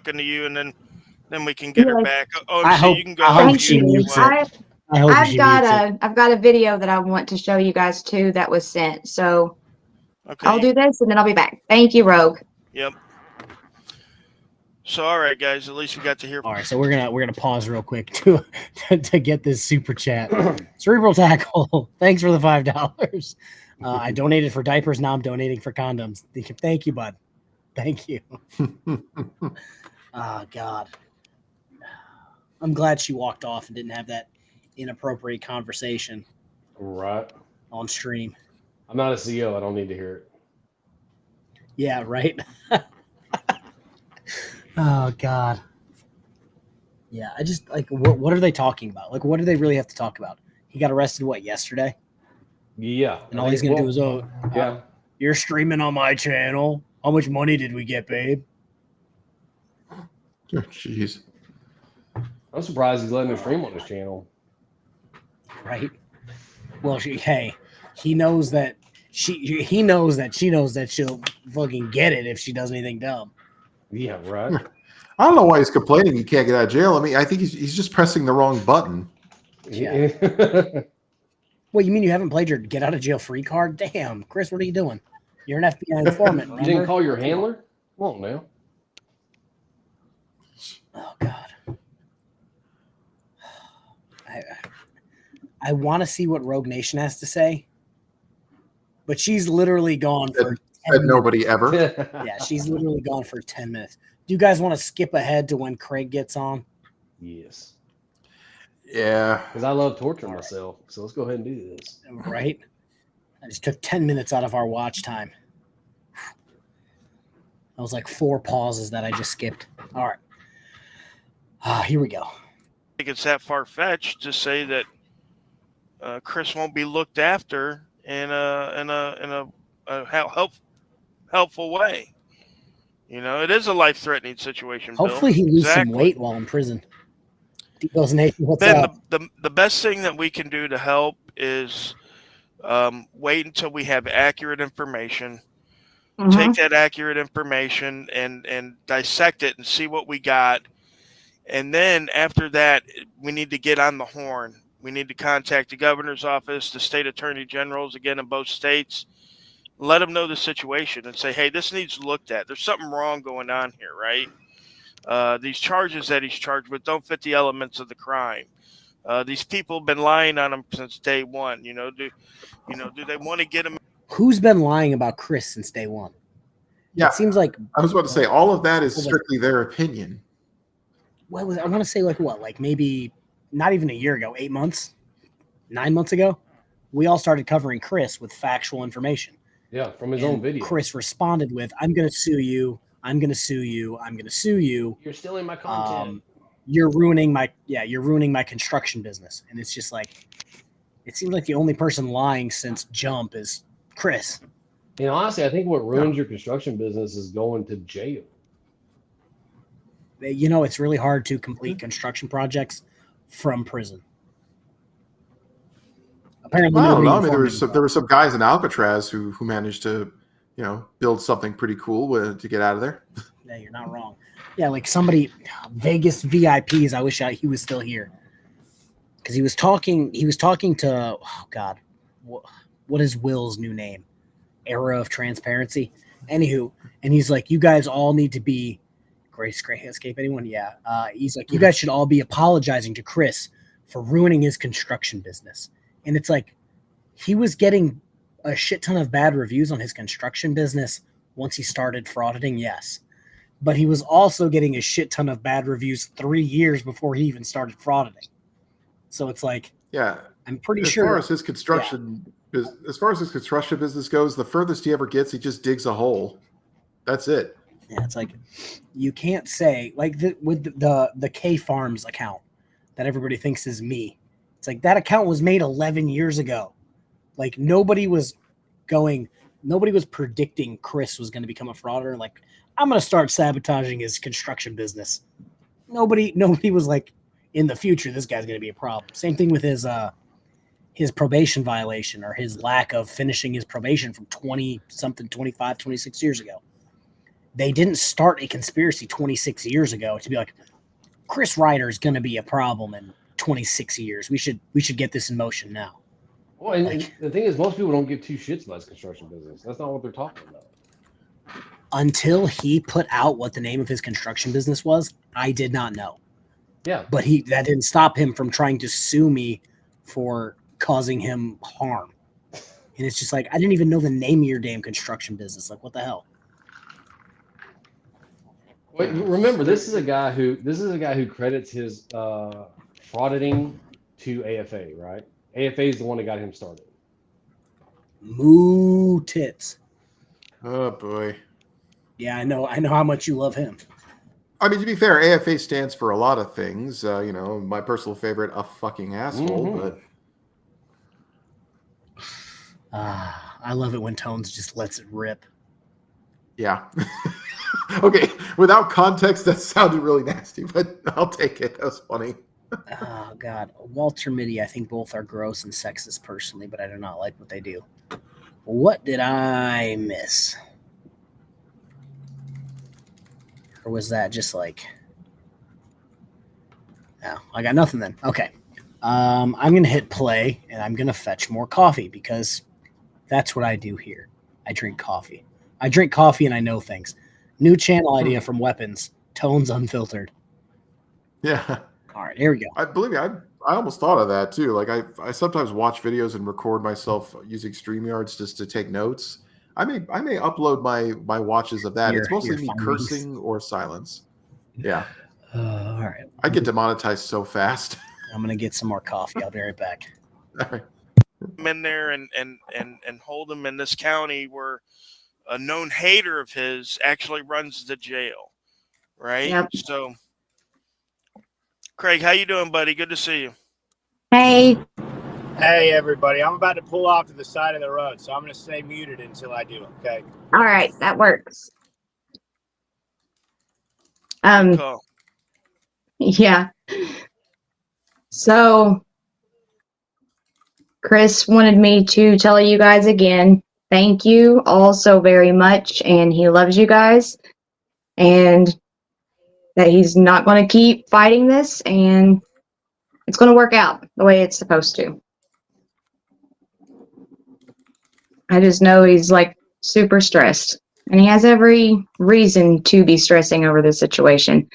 to you, and then we can get her back. Oh, you can go. I've got a video that I want to show you guys too that was sent. So okay. I'll do this and then I'll be back. Thank you, Rogue. Yep. So all right, guys. At least we got to hear. All right, so we're gonna pause real quick to get this super chat. Cerebral Tackle, thanks for the $5. I donated for diapers. Now I'm donating for condoms. Thank you, bud. Thank you. Oh God. I'm glad she walked off and didn't have that inappropriate conversation. Right. On stream. I'm not a CEO. I don't need to hear it. Yeah, right. Oh God. Yeah, I just like what are they talking about? Like, what do they really have to talk about? He got arrested yesterday? Yeah. And all he's gonna do is you're streaming on my channel. How much money did we get, babe? Oh, jeez. I'm surprised he's letting her stream on his channel. Right. Well, he knows that she knows that she'll fucking get it if she does anything dumb. Yeah, right. I don't know why he's complaining he can't get out of jail. I mean, I think he's just pressing the wrong button. Yeah. What, you mean you haven't played your get out of jail free card? Damn, Chris, what are you doing? You're an FBI informant. You didn't call your handler? Come on now. Oh God. I want to see what Rogue Nation has to say, but she's literally gone for 10 nobody ever. Yeah, she's literally gone for 10 minutes. Do you guys want to skip ahead to when Craig gets on? Yes. Yeah. Because I love torturing myself. So let's go ahead and do this. Right? I just took 10 minutes out of our watch time. That was like 4 pauses that I just skipped. All right. Here we go. it's that far fetched to say that Chris won't be looked after in a helpful way. You know, it is a life threatening situation. Hopefully, Bill. he loses some Exactly. weight while in prison. Debo's Nation, what's Ben, up? the best thing that we can do to help is wait until we have accurate information. Take that accurate information and dissect it and see what we got. And then after that, we need to get on the horn. We need to contact the governor's office, the state attorney generals, again, in both states. Let them know the situation and say, hey, this needs looked at. There's something wrong going on here, right? These charges that he's charged with don't fit the elements of the crime. These people have been lying on him since day one. Do they want to get him? Who's been lying about Chris since day one? Yeah, it seems like I was about to say all of that is strictly their opinion. What was I want to say? Like maybe not even a year ago, 8 months, 9 months ago, we all started covering Chris with factual information. Yeah, from his own video. Chris responded with, "I'm going to sue you. I'm going to sue you. I'm going to sue you. You're stealing my content. You're ruining my construction business." And it's just like, it seems like the only person lying since jump is Chris. And honestly, I think what ruins your construction business is going to jail. It's really hard to complete construction projects from prison. Apparently, I don't know. I mean, there were some guys in Alcatraz who managed to, build something pretty cool to get out of there. Yeah, you're not wrong. Yeah, like somebody, Vegas VIPs. I wish he was still here, because he was talking to, oh God, what is Will's new name? Era of Transparency. Anywho, and he's like, you guys all need to be. Grace escape anyone? Yeah. He's like, you guys should all be apologizing to Chris for ruining his construction business. And it's like, he was getting a shit ton of bad reviews on his construction business once he started frauditing, yes. But he was also getting a shit ton of bad reviews 3 years before he even started frauditing. So it's like, yeah, I'm pretty sure. As far as his construction business goes, the furthest he ever gets, he just digs a hole. That's it. Yeah, it's like, you can't say, like with the K Farms account that everybody thinks is me. It's like, that account was made 11 years ago. Like nobody was predicting Chris was going to become a frauder. Like, I'm going to start sabotaging his construction business. Nobody was like, in the future, this guy's going to be a problem. Same thing with his probation violation, or his lack of finishing his probation from 25, 26 years ago. They didn't start a conspiracy 26 years ago to be like, Chris Ryder is going to be a problem in 26 years. We should get this in motion now. Well, and the thing is, most people don't give two shits about his construction business. That's not what they're talking about. Until he put out what the name of his construction business was, I did not know. Yeah. But that didn't stop him from trying to sue me for causing him harm. And it's just like, I didn't even know the name of your damn construction business. Like, what the hell? Wait, remember, this is a guy who credits his frauditing to AFA, right? AFA is the one that got him started. Moo tits. Oh boy. Yeah, I know how much you love him. I mean, to be fair, AFA stands for a lot of things. My personal favorite, a fucking asshole. But I love it when Tones just lets it rip. Yeah. Okay. Without context, that sounded really nasty, but I'll take it. That was funny. Oh God, Walter Mitty. I think both are gross and sexist personally, but I do not like what they do. What did I miss? Or was that just like? No, I got nothing then. Okay. I'm gonna hit play and I'm gonna fetch more coffee, because that's what I do here. I drink coffee. And I know things. New channel idea from Weapons. Tones Unfiltered. Yeah. All right, here we go. I almost thought of that too. Like I sometimes watch videos and record myself using StreamYards just to take notes. I may upload my watches of that. It's mostly me cursing or silence. Yeah. All right. I get demonetized so fast. I'm gonna get some more coffee. I'll be right back. All right. I'm in there and hold him in this county where a known hater of his actually runs the jail, right? Yep. So Craig, how you doing, buddy? Good to see you. Hey. Hey, everybody. I'm about to pull off to the side of the road, so I'm going to stay muted until I do, okay? All right, that works. Good call. Yeah. So Chris wanted me to tell you guys again, thank you all so very much, and he loves you guys, and that he's not going to keep fighting this, and it's going to work out the way it's supposed to. I just know he's like super stressed, and he has every reason to be stressing over this situation.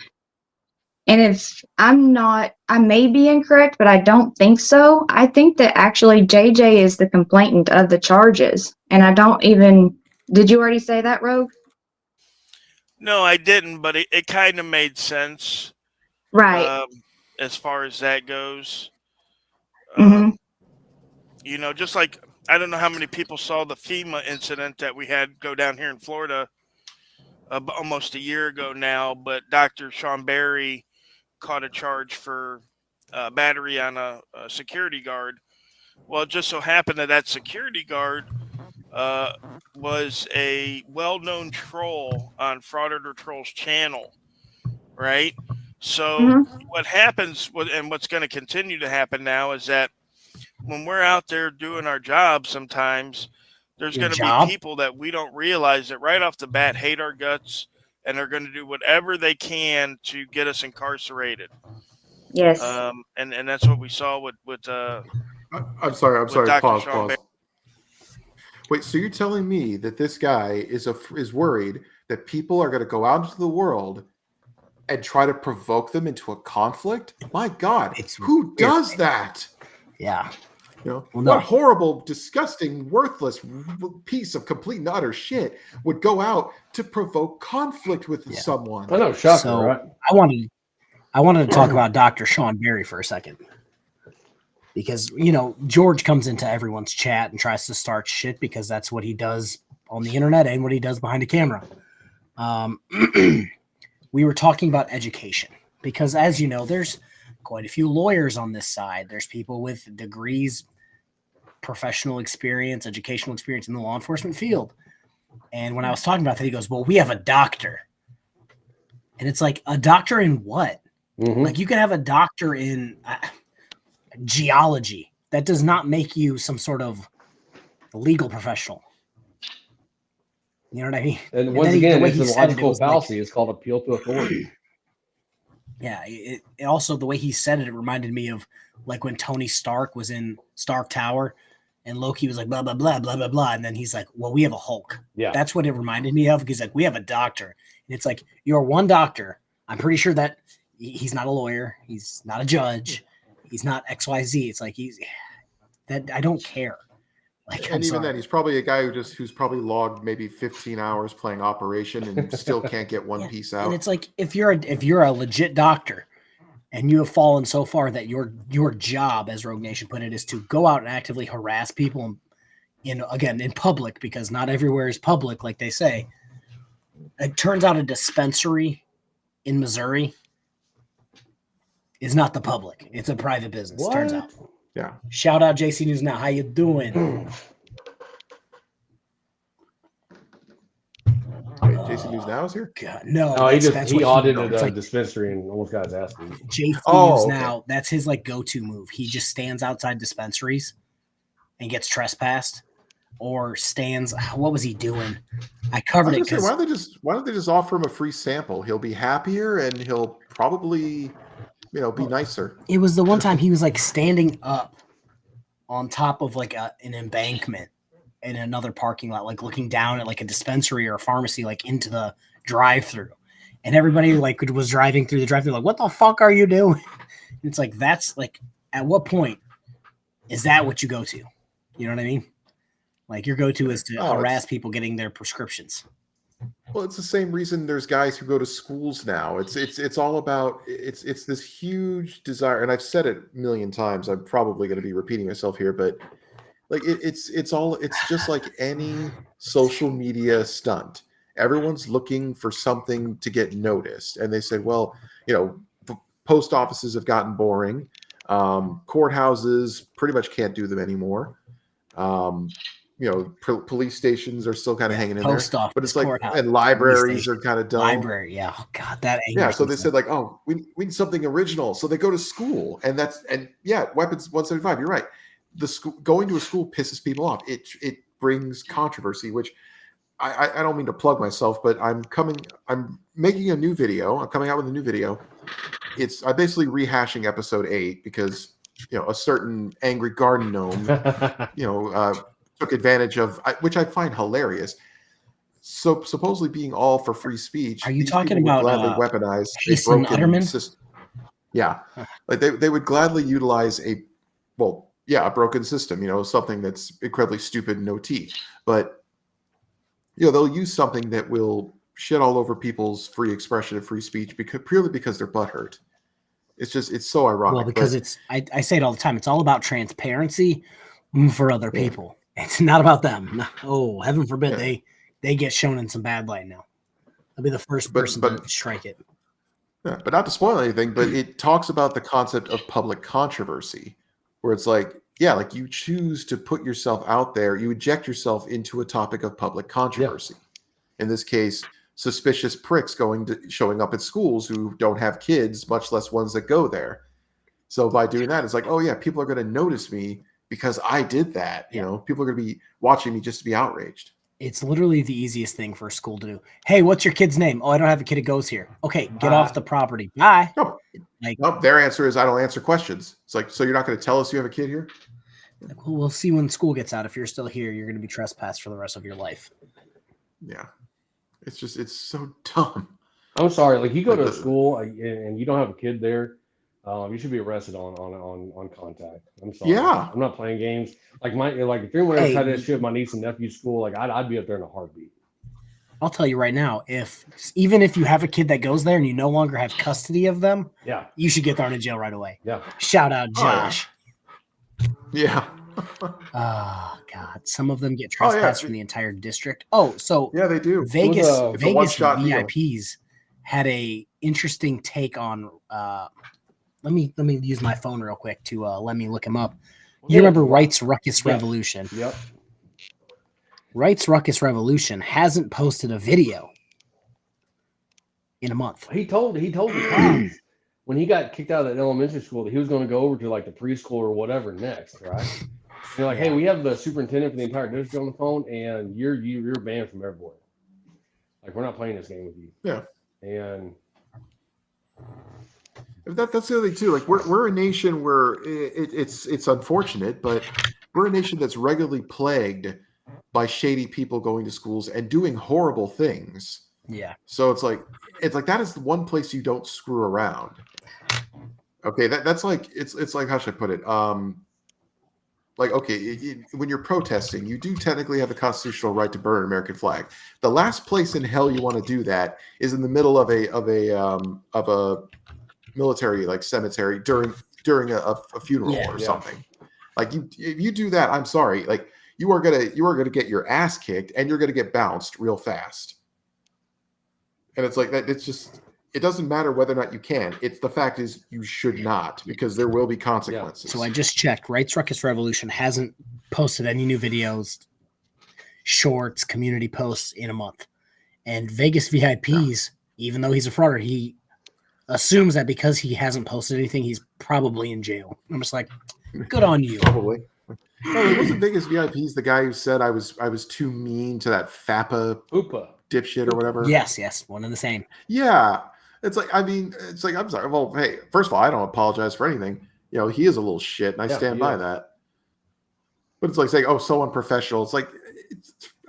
And if I'm not, I may be incorrect, but I don't think so. I think that actually JJ is the complainant of the charges. And I don't even, did you already say that, Rogue? No, I didn't, but it kind of made sense. Right. As far as that goes. Mm-hmm. You know, just like, I don't know how many people saw the FEMA incident that we had go down here in Florida almost a year ago now, but Dr. Sean Berry caught a charge for battery on a security guard. Well, it just so happened that that security guard was a well-known troll on Frauditor Troll's channel, right? So what happens, and what's going to continue to happen now, is that when we're out there doing our job, sometimes there's going to be people that we don't realize that right off the bat hate our guts, and they're going to do whatever they can to get us incarcerated. Yes. And that's what we saw with I'm sorry. Dr. Pause. Wait, so you're telling me that this guy is worried that people are going to go out into the world and try to provoke them into a conflict? My God, who does that? Yeah. You know, what horrible, disgusting, worthless piece of complete and utter shit would go out to provoke conflict with someone? I know, shocker, so right? I wanted to talk about Dr. Sean Berry for a second. Because, you know, George comes into everyone's chat and tries to start shit because that's what he does on the internet and what he does behind a camera. We were talking about education because, as you know, there's quite a few lawyers on this side. There's people with degrees, professional experience, educational experience in the law enforcement field. And when I was talking about that, he goes, well, we have a doctor. And it's like, a doctor in what? Like, you could have a doctor in geology. That does not make you some sort of legal professional. You know what I mean? And once again, it's a logical fallacy. It's called appeal to authority. Yeah. It also, the way he said it, it reminded me of like when Tony Stark was in Stark Tower and Loki was like, blah, blah, blah, blah, blah, blah. And then he's like, well, we have a Hulk. Yeah. That's what it reminded me of. He's like, we have a doctor. And it's like, you're one doctor. I'm pretty sure that he's not a lawyer. He's not a judge. He's not XYZ. It's like, I don't care. Like, and even then, he's probably a guy who's probably logged maybe 15 hours playing Operation and still can't get one piece out. And it's like, if you're a legit doctor and you have fallen so far that your job, as Rogue Nation put it, is to go out and actively harass people in public, because not everywhere is public, like they say. It turns out a dispensary in Missouri is not the public. It's a private business. What? Turns out. Yeah. Shout out JC News Now. How you doing? Wait, JC News Now is here? God, no. Oh, he audited a dispensary and almost got his ass beat. JC News Now. That's his like go-to move. He just stands outside dispensaries and gets trespassed, or stands. What was he doing? I covered it. Why don't they just offer him a free sample? He'll be happier and he'll probably, be nicer. It was the one time he was like standing up on top of like an embankment in another parking lot, like looking down at like a dispensary or a pharmacy, like into the drive-through, and everybody like was driving through the drive-through, like, what the fuck are you doing? And it's like, that's like, at what point is that what you go to? You know what I mean? Like, your go-to is to harass people getting their prescriptions. Well, it's the same reason there's guys who go to schools now. It's all about it's this huge desire, and I've said it a million times. I'm probably going to be repeating myself here, but like it's just like any social media stunt. Everyone's looking for something to get noticed, and they say, well, post offices have gotten boring. Courthouses pretty much can't do them anymore. Police stations are still kind of hanging in Post there, office, but it's like, courthouse, and libraries station, are kind of dull. library. Yeah. Oh God, that Yeah. angers So me they said like, oh, we need something original. So they go to school, and weapons 175. You're right. The school going to a school pisses people off. It brings controversy, which I don't mean to plug myself, but I'm making a new video. I'm coming out with a new video. I'm basically rehashing episode 8 because a certain angry garden gnome took advantage of, which I find hilarious. So supposedly being all for free speech, Are you these talking people would about gladly weaponize a Jason broken Utterman? system. Yeah, like they would gladly utilize a broken system. Something that's incredibly stupid and no teeth. But they'll use something that will shit all over people's free expression and free speech purely because they're butthurt. It's so ironic. Well, because I say it all the time. It's all about transparency for other people. It's not about them. Oh, heaven forbid they get shown in some bad light now. I'll be the first person to strike it. Yeah, but not to spoil anything, but it talks about the concept of public controversy, where it's like, like you choose to put yourself out there, you eject yourself into a topic of public controversy. Yeah. In this case, suspicious pricks showing up at schools who don't have kids, much less ones that go there. So by doing that, it's like, oh yeah, people are going to notice me because I did that. People are going to be watching me just to be outraged. It's literally the easiest thing for a school to do. Hey, what's your kid's name? Oh, I don't have a kid who goes here. Okay, get off the property. Bye. Nope. Their answer is I don't answer questions. It's like, so you're not going to tell us you have a kid here? Like, well, we'll see when school gets out. If you're still here, you're going to be trespassed for the rest of your life. Yeah. It's so dumb. I'm sorry. Like you go to a school and you don't have a kid there, you should be arrested on contact. I'm sorry. Yeah. I'm not playing games. Like if anyone ever tried to shit my niece and nephew's school, like I'd be up there in a heartbeat. I'll tell you right now, even if you have a kid that goes there and you no longer have custody of them, you should get thrown in jail right away. Yeah. Shout out Josh. Yeah. Oh God. Some of them get trespassed from the entire district. Oh, so yeah, they do. Vegas one-shot VIPs deal. had a interesting take on let me use my phone real quick to let me look him up. You remember Wright's Ruckus Revolution? Yep. Wright's Ruckus Revolution hasn't posted a video in a month. He told the cops when he got kicked out of that elementary school that he was going to go over to like the preschool or whatever next, right? They're like, hey, we have the superintendent for the entire district on the phone, and you're banned from everywhere. Like, we're not playing this game with you. Yeah. And that's the other thing too. Like we're a nation where it's unfortunate, but we're a nation that's regularly plagued by shady people going to schools and doing horrible things. Yeah. So it's like that is the one place you don't screw around. Okay, that's like it's like, how should I put it? Like, okay, when you're protesting, you do technically have the constitutional right to burn an American flag. The last place in hell you want to do that is in the middle of a military like cemetery during a funeral or something. Like if you do that, I'm sorry, like you are gonna get your ass kicked and you're gonna get bounced real fast. And it's like that. It's just, it doesn't matter whether or not you can. It's the fact is you should not, because there will be consequences. So I just checked. Wright's Ruckus Revolution hasn't posted any new videos, shorts, community posts in a month. And Vegas VIPs, even though he's a frauder, he assumes that because he hasn't posted anything, he's probably in jail. I'm just like, good on you. Probably. No, it wasn't Vegas VIPs the guy who said I was too mean to that FAPA dipshit or whatever. Yes, one and the same. Yeah. It's like, I mean, it's like, I'm sorry. Well, hey, first of all, I don't apologize for anything. You know, he is a little shit, and I stand by that. But it's like saying, oh, so unprofessional. It's like,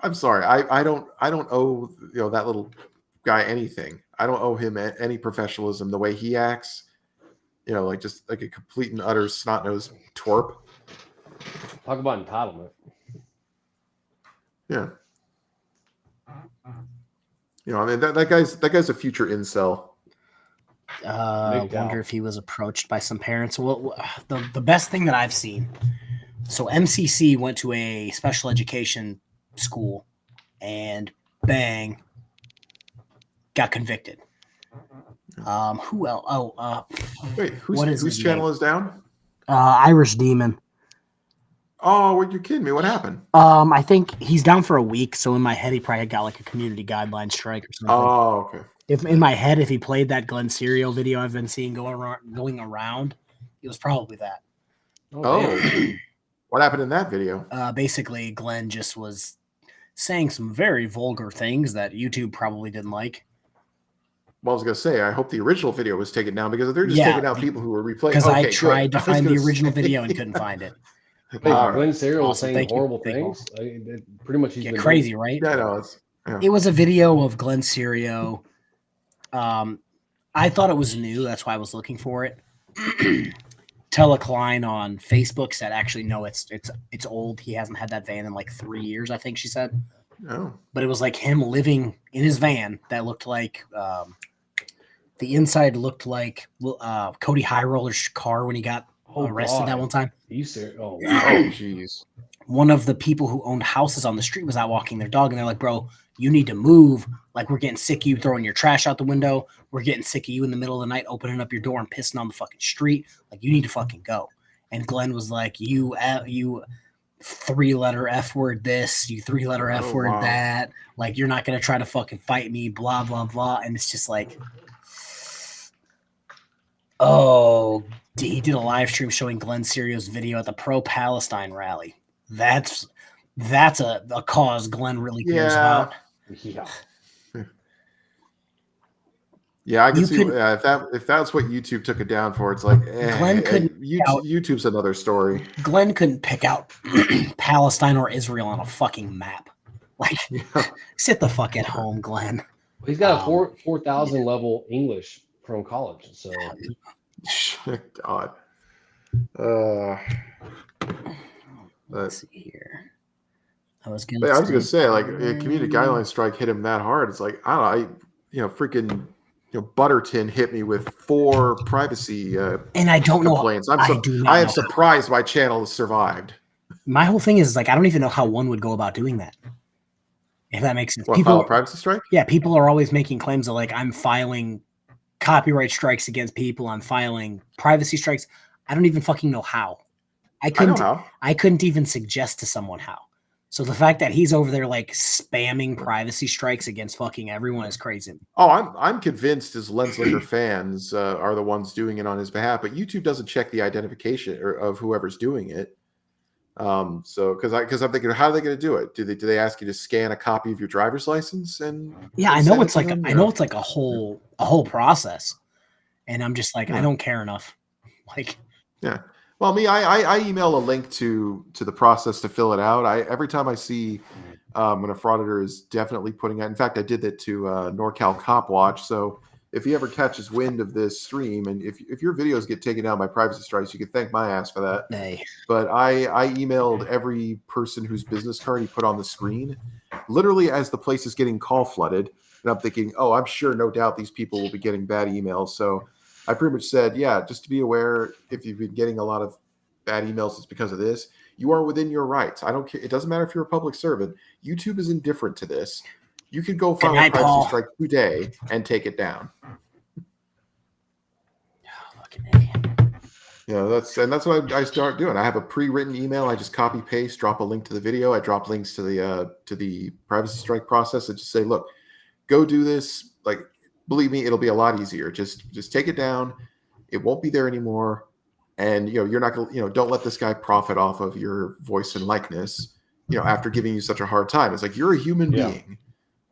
I'm sorry. I don't owe, you know, that little guy anything. I don't owe him any professionalism the way he acts. You know, like just like a complete and utter snot-nosed twerp. Talk about entitlement. Yeah. You know, I mean, that guy's a future incel. I wonder if he was approached by some parents. Well, the best thing that I've seen. So MCC went to a special education school and bang, got convicted. Who else? Wait, what is whose his channel name? is down? Irish Demon. Oh, what, you're kidding me? What happened? I think he's down for a week, so in my head he probably got like a community guideline strike or something. Oh, okay. If in my head, if he played that Glenn Serial video I've been seeing going around, it was probably that. Oh, what happened in that video? Basically, Glenn just was saying some very vulgar things that YouTube probably didn't like. Well, I was gonna say, I hope the original video was taken down because they're just taking out people who were replaying. Because okay, I tried good. to find the original video and couldn't find it. Wait, Glenn Serial was saying horrible things. Pretty much, he's been crazy, doing. right? Yeah, no, yeah. It was a video of Glenn Serial. I thought it was new. That's why I was looking for it. Tella Klein on Facebook said, actually, no, it's old. He hasn't had that van in like 3 years, I think she said. Oh. But it was like him living in his van that looked like the inside looked like Cody High Roller's car when he got arrested that one time. You serious? Oh, wow. Oh, jeez. One of the people who owned houses on the street was out walking their dog, and they're like, bro, you need to move. Like, we're getting sick of you throwing your trash out the window. We're getting sick of you in the middle of the night opening up your door and pissing on the fucking street. Like, you need to fucking go. And Glenn was like, you 3-letter F word this, you 3-letter F word that. Like, you're not going to try to fucking fight me, blah, blah, blah. And it's just like, oh, he did a live stream showing Glenn Serial's video at the pro-Palestine rally. That's a cause Glenn really cares about. Yeah, I can see if that's what YouTube took it down for. It's like Glenn couldn't. YouTube's another story. Glenn couldn't pick out Palestine or Israel on a fucking map. Like, sit the fuck at home, Glenn. He's got a 4,000 level English from college, so. God. Let's see here. I was gonna say, like, a community guideline strike hit him that hard. It's like, I don't know, freaking Butterton hit me with 4 privacy and I don't complaints. know. I am surprised my channel has survived. My whole thing is like, I don't even know how one would go about doing that. If that makes sense. What, file a privacy strike? Yeah, people are always making claims of like, I'm filing copyright strikes against people. I'm filing privacy strikes. I don't even fucking know how. I couldn't even suggest to someone how. So the fact that he's over there like spamming privacy strikes against fucking everyone is crazy. Oh, I'm convinced his Lenslinger fans are the ones doing it on his behalf, but YouTube doesn't check the identification of whoever's doing it. So because I'm thinking, how are they going to do it? Do they ask you to scan a copy of your driver's license? And yeah, I know it's like a whole process, and I'm just like, I don't care enough. Like, yeah. Well, I email a link to the process to fill it out. Every time I see when a frauditor is definitely putting out. In fact, I did that to NorCal Cop Watch. So if he ever catches wind of this stream, and if your videos get taken down by privacy strikes, you can thank my ass for that. Hey. But I emailed every person whose business card he put on the screen, literally as the place is getting call flooded. And I'm thinking, oh, I'm sure, no doubt, these people will be getting bad emails. So I pretty much said, yeah, just to be aware, if you've been getting a lot of bad emails, it's because of this. You are within your rights. I don't care. It doesn't matter if you're a public servant. YouTube is indifferent to this. You could go file a privacy strike today and take it down. Yeah, that's what I start doing. I have a pre-written email. I just copy paste, drop a link to the video. I drop links to the privacy strike process and just say, look, go do this. Like, believe me, it'll be a lot easier. Just take it down. It won't be there anymore. And you're not gonna, don't let this guy profit off of your voice and likeness, after giving you such a hard time. It's like, you're a human being.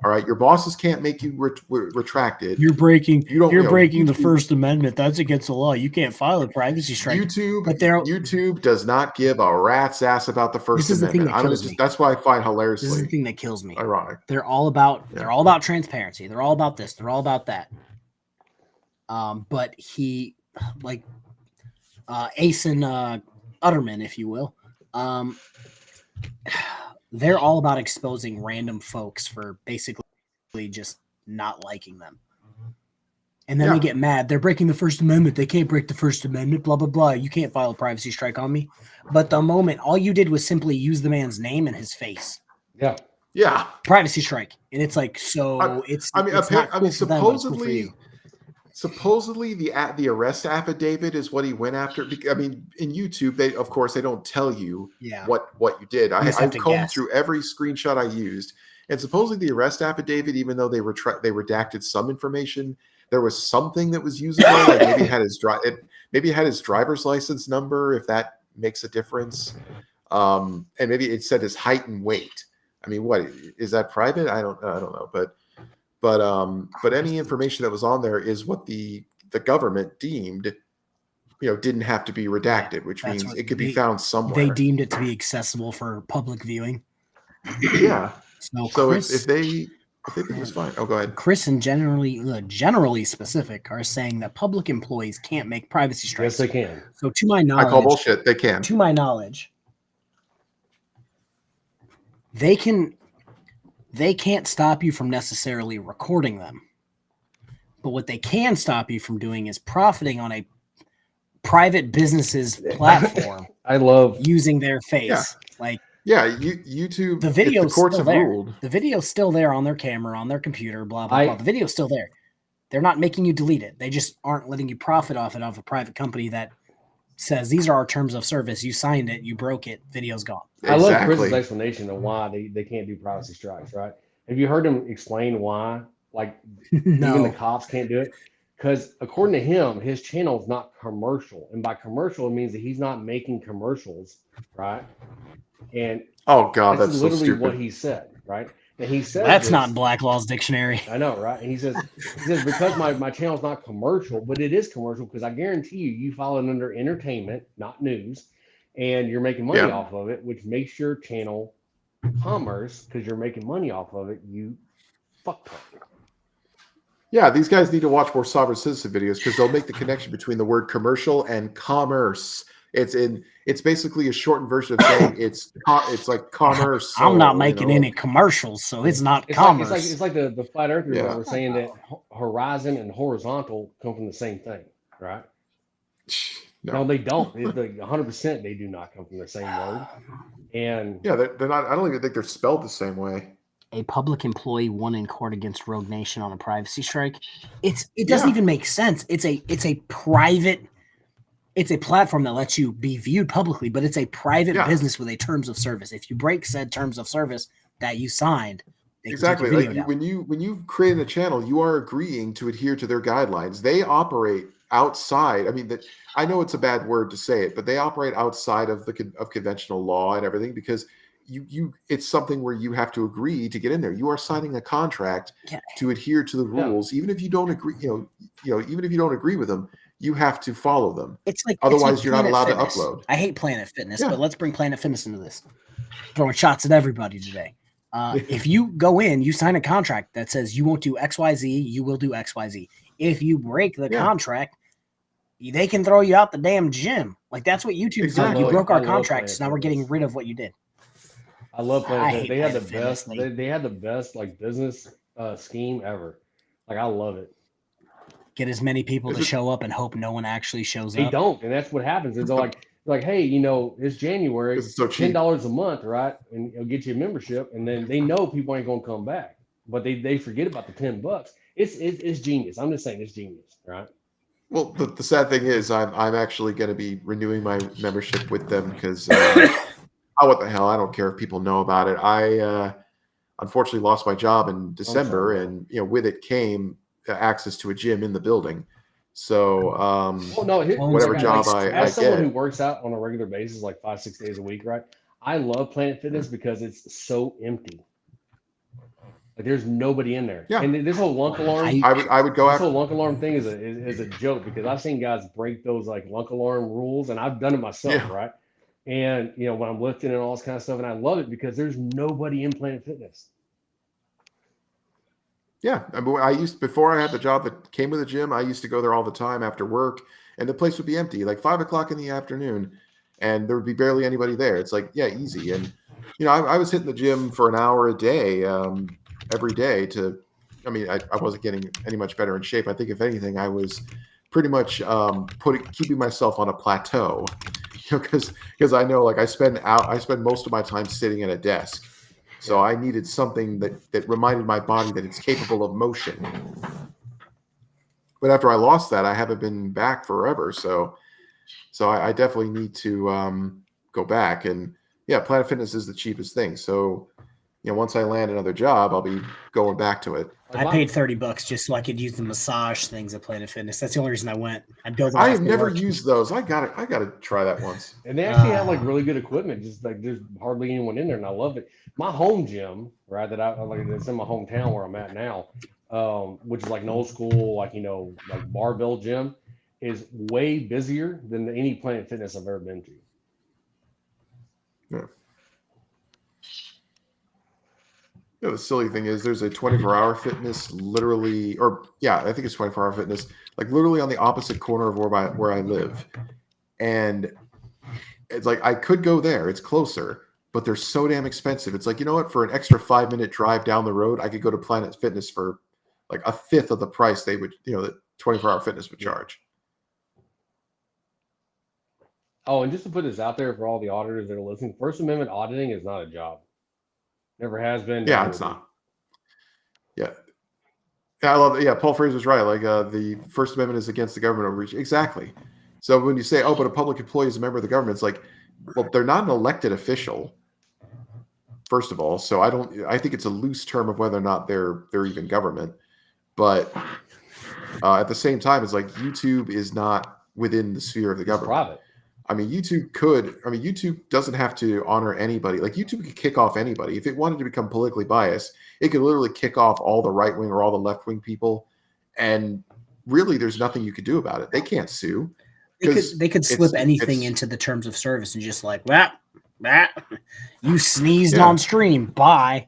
All right, your bosses can't make you retracted. You're breaking the First Amendment. That's against the law. You can't file a privacy strike. YouTube does not give a rat's ass about the First Amendment. That's why I find hilariously. This is the thing that kills me. Ironic. They're all about transparency. They're all about this. They're all about that. But he, like, Asen Utterman, if you will, they're all about exposing random folks for basically just not liking them. And then they get mad. They're breaking the First Amendment. They can't break the First Amendment, blah, blah, blah. You can't file a privacy strike on me. But the moment, all you did was simply use the man's name and his face. Yeah. Yeah. Privacy strike. And it's like, so it's not cool for them, but it's cool for you. supposedly the arrest affidavit is what he went after. I mean, in YouTube, they of course they don't tell you what you did. I combed through every screenshot I used, and supposedly the arrest affidavit, even though they redacted some information, there was something that was usable. Like maybe it had his driver's license number, if that makes a difference, and maybe it said his height and weight. I mean, what is that private? I don't know, but any information that was on there is what the government deemed, didn't have to be redacted, which means it could be found somewhere. They deemed it to be accessible for public viewing. Yeah. So Chris, if they think it was fine, go ahead. Chris and generally specific are saying that public employees can't make privacy strikes. Yes, they can. So to my knowledge, I call bullshit. They can. To my knowledge, they can't stop you from necessarily recording them. But what they can stop you from doing is profiting on a private business's platform. I love using their face. YouTube. The video's the courts still have there. ruled. The video's still there on their camera, on their computer, blah, blah, blah. The video's still there. They're not making you delete it. They just aren't letting you profit off it off a private company that says, these are our terms of service. You signed it. You broke it. Video's gone. I love Chris's explanation of why they can't do privacy strikes, right? Have you heard him explain why? Like, even the cops can't do it? Because according to him, his channel is not commercial. And by commercial, it means that he's not making commercials, right? And oh God, that's so literally stupid. what he said, right? And he said that's not Black Law's dictionary. I know, right? And he says because my channel's not commercial, but it is commercial because I guarantee you follow it under entertainment, not news, and you're making money off of it, which makes your channel commerce because you're making money off of it. You fuck. Yeah, these guys need to watch more sovereign citizen videos because they'll make the connection between the word commercial and commerce. It's basically a shortened version of saying it's like commerce. I'm not making any commercials, so it's not commerce. It's like the flat earthers that were saying that horizon and horizontal come from the same thing, right? No, they don't. 100% they do not come from the same word. And they're not. I don't even think they're spelled the same way. A public employee won in court against Rogue Nation on a privacy strike. It doesn't even make sense. It's a private. It's a platform that lets you be viewed publicly, but it's a private business with a terms of service. If you break said terms of service that you signed, exactly. Like when you create a channel, you are agreeing to adhere to their guidelines. They operate outside. I mean, I know it's a bad word to say it, but they operate outside of conventional law and everything because it's something where you have to agree to get in there. You are signing a contract to adhere to the rules, even if you don't agree. Even if you don't agree with them. You have to follow them. It's like otherwise you're not allowed Fitness. to upload. I hate Planet Fitness, but let's bring Planet Fitness into this. Throwing shots at everybody today. If you go in, you sign a contract that says you won't do XYZ, you will do XYZ. If you break the contract, they can throw you out the damn gym. Like that's what YouTube's doing. You broke our contract, so now we're getting rid of what you did. I love Planet Fitness. They had the best. They had the best like business scheme ever. Like I love it. Get as many people to show up and hope no one actually shows up. They don't, and that's what happens. They're like, hey, it's January, it's so $10 a month, right? And it'll get you a membership, and then they know people ain't gonna come back, but they forget about the $10. It's genius. I'm just saying it's genius, right? Well, the sad thing is, I'm actually going to be renewing my membership with them because what the hell? I don't care if people know about it. I unfortunately lost my job in December, and with it came access to a gym in the building. So whatever job I as someone get, who works out on a regular basis like 5-6 days a week, right? I love Planet Fitness because it's so empty. Like there's nobody in there. And this whole lunk alarm, I would go this after whole lunk alarm thing is a joke because I've seen guys break those like lunk alarm rules, and I've done it myself, right? And when I'm lifting and all this kind of stuff, and I love it because there's nobody in Planet Fitness. Yeah, I mean, before I had the job that came with a gym, I used to go there all the time after work, and the place would be empty, like 5 o'clock in the afternoon, and there would be barely anybody there. It's like, easy. And I was hitting the gym for an hour a day, every day. I wasn't getting any much better in shape. I think if anything, I was pretty much keeping myself on a plateau, because I know I spend most of my time sitting at a desk. So I needed something that reminded my body that it's capable of motion. but after I lost that, I haven't been back forever. So I definitely need to go back. And yeah, Planet Fitness is the cheapest thing. So, you know, once I land another job, I'll be going back to it. I paid $30 just so I could use the massage things at Planet Fitness. That's the only reason I went. I'd go there. I have never used those. I gotta try that once. And they actually have like really good equipment. Just like there's hardly anyone in there, and I love it. My home gym, right, that I like, it's in my hometown where I'm at now, which is like an old school, like, you know, like barbell gym, is way busier than any Planet Fitness I've ever been to. Yeah. You know, the silly thing is there's a 24-hour fitness literally, or yeah, I think it's 24-hour fitness, like literally on the opposite corner of where I live. And it's like, I could go there. It's closer, but they're so damn expensive. It's like, you know what? For an extra 5-minute drive down the road, I could go to Planet Fitness for like a fifth of the price they would, you know, that 24-hour fitness would charge. Oh, and just to put this out there for all the auditors that are listening, First Amendment auditing is not a job. Never has been. Yeah, it's not. Yeah. Yeah, I love it. Yeah, Paul Fraser's right. Like the First Amendment is against the government overreach. Exactly. So when you say, oh, but a public employee is a member of the government, it's like, well, they're not an elected official, first of all. So I think it's a loose term of whether or not they're even government. But at the same time, it's like YouTube is not within the sphere of the government. Private. I mean, YouTube doesn't have to honor anybody. Like YouTube could kick off anybody. If it wanted to become politically biased, it could literally kick off all the right wing or all the left wing people. And really, there's nothing you could do about it. They can't sue. They could slip anything into the terms of service and just like, you sneezed on stream. Bye.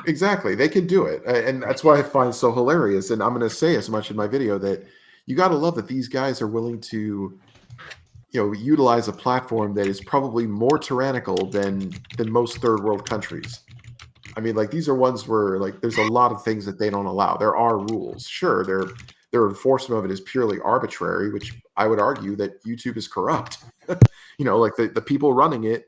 Exactly. They can do it. And that's why I find it so hilarious. And I'm going to say as much in my video that you got to love that these guys are willing to, you know, utilize a platform that is probably more tyrannical than most third world countries. I mean, like, these are ones where like there's a lot of things that they don't allow. There are rules. Sure, their enforcement of it is purely arbitrary, which I would argue that YouTube is corrupt. You know, like the people running it,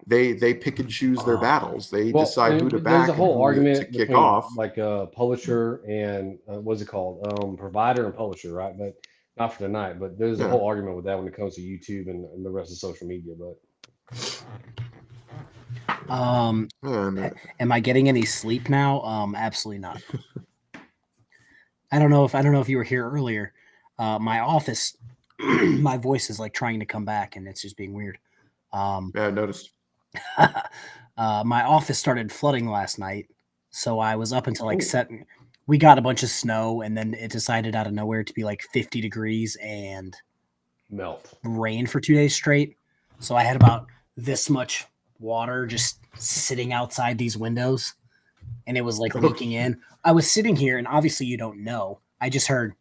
they pick and choose their battles. They decide who to back. There's a whole argument to kick between, off, like publisher and what's it called, provider and publisher, right? But not for tonight. But there's a whole argument with that when it comes to YouTube and the rest of social media. But am I getting any sleep now? Absolutely not. I don't know if you were here earlier. My office, my voice is like trying to come back, and it's just being weird. Yeah, I noticed. My office started flooding last night, so I was up until like 7. We got a bunch of snow, and then it decided out of nowhere to be like 50 degrees and melt rain for 2 days straight. So I had about this much water just sitting outside these windows, and it was like leaking in. I was sitting here, and obviously you don't know. I just heard,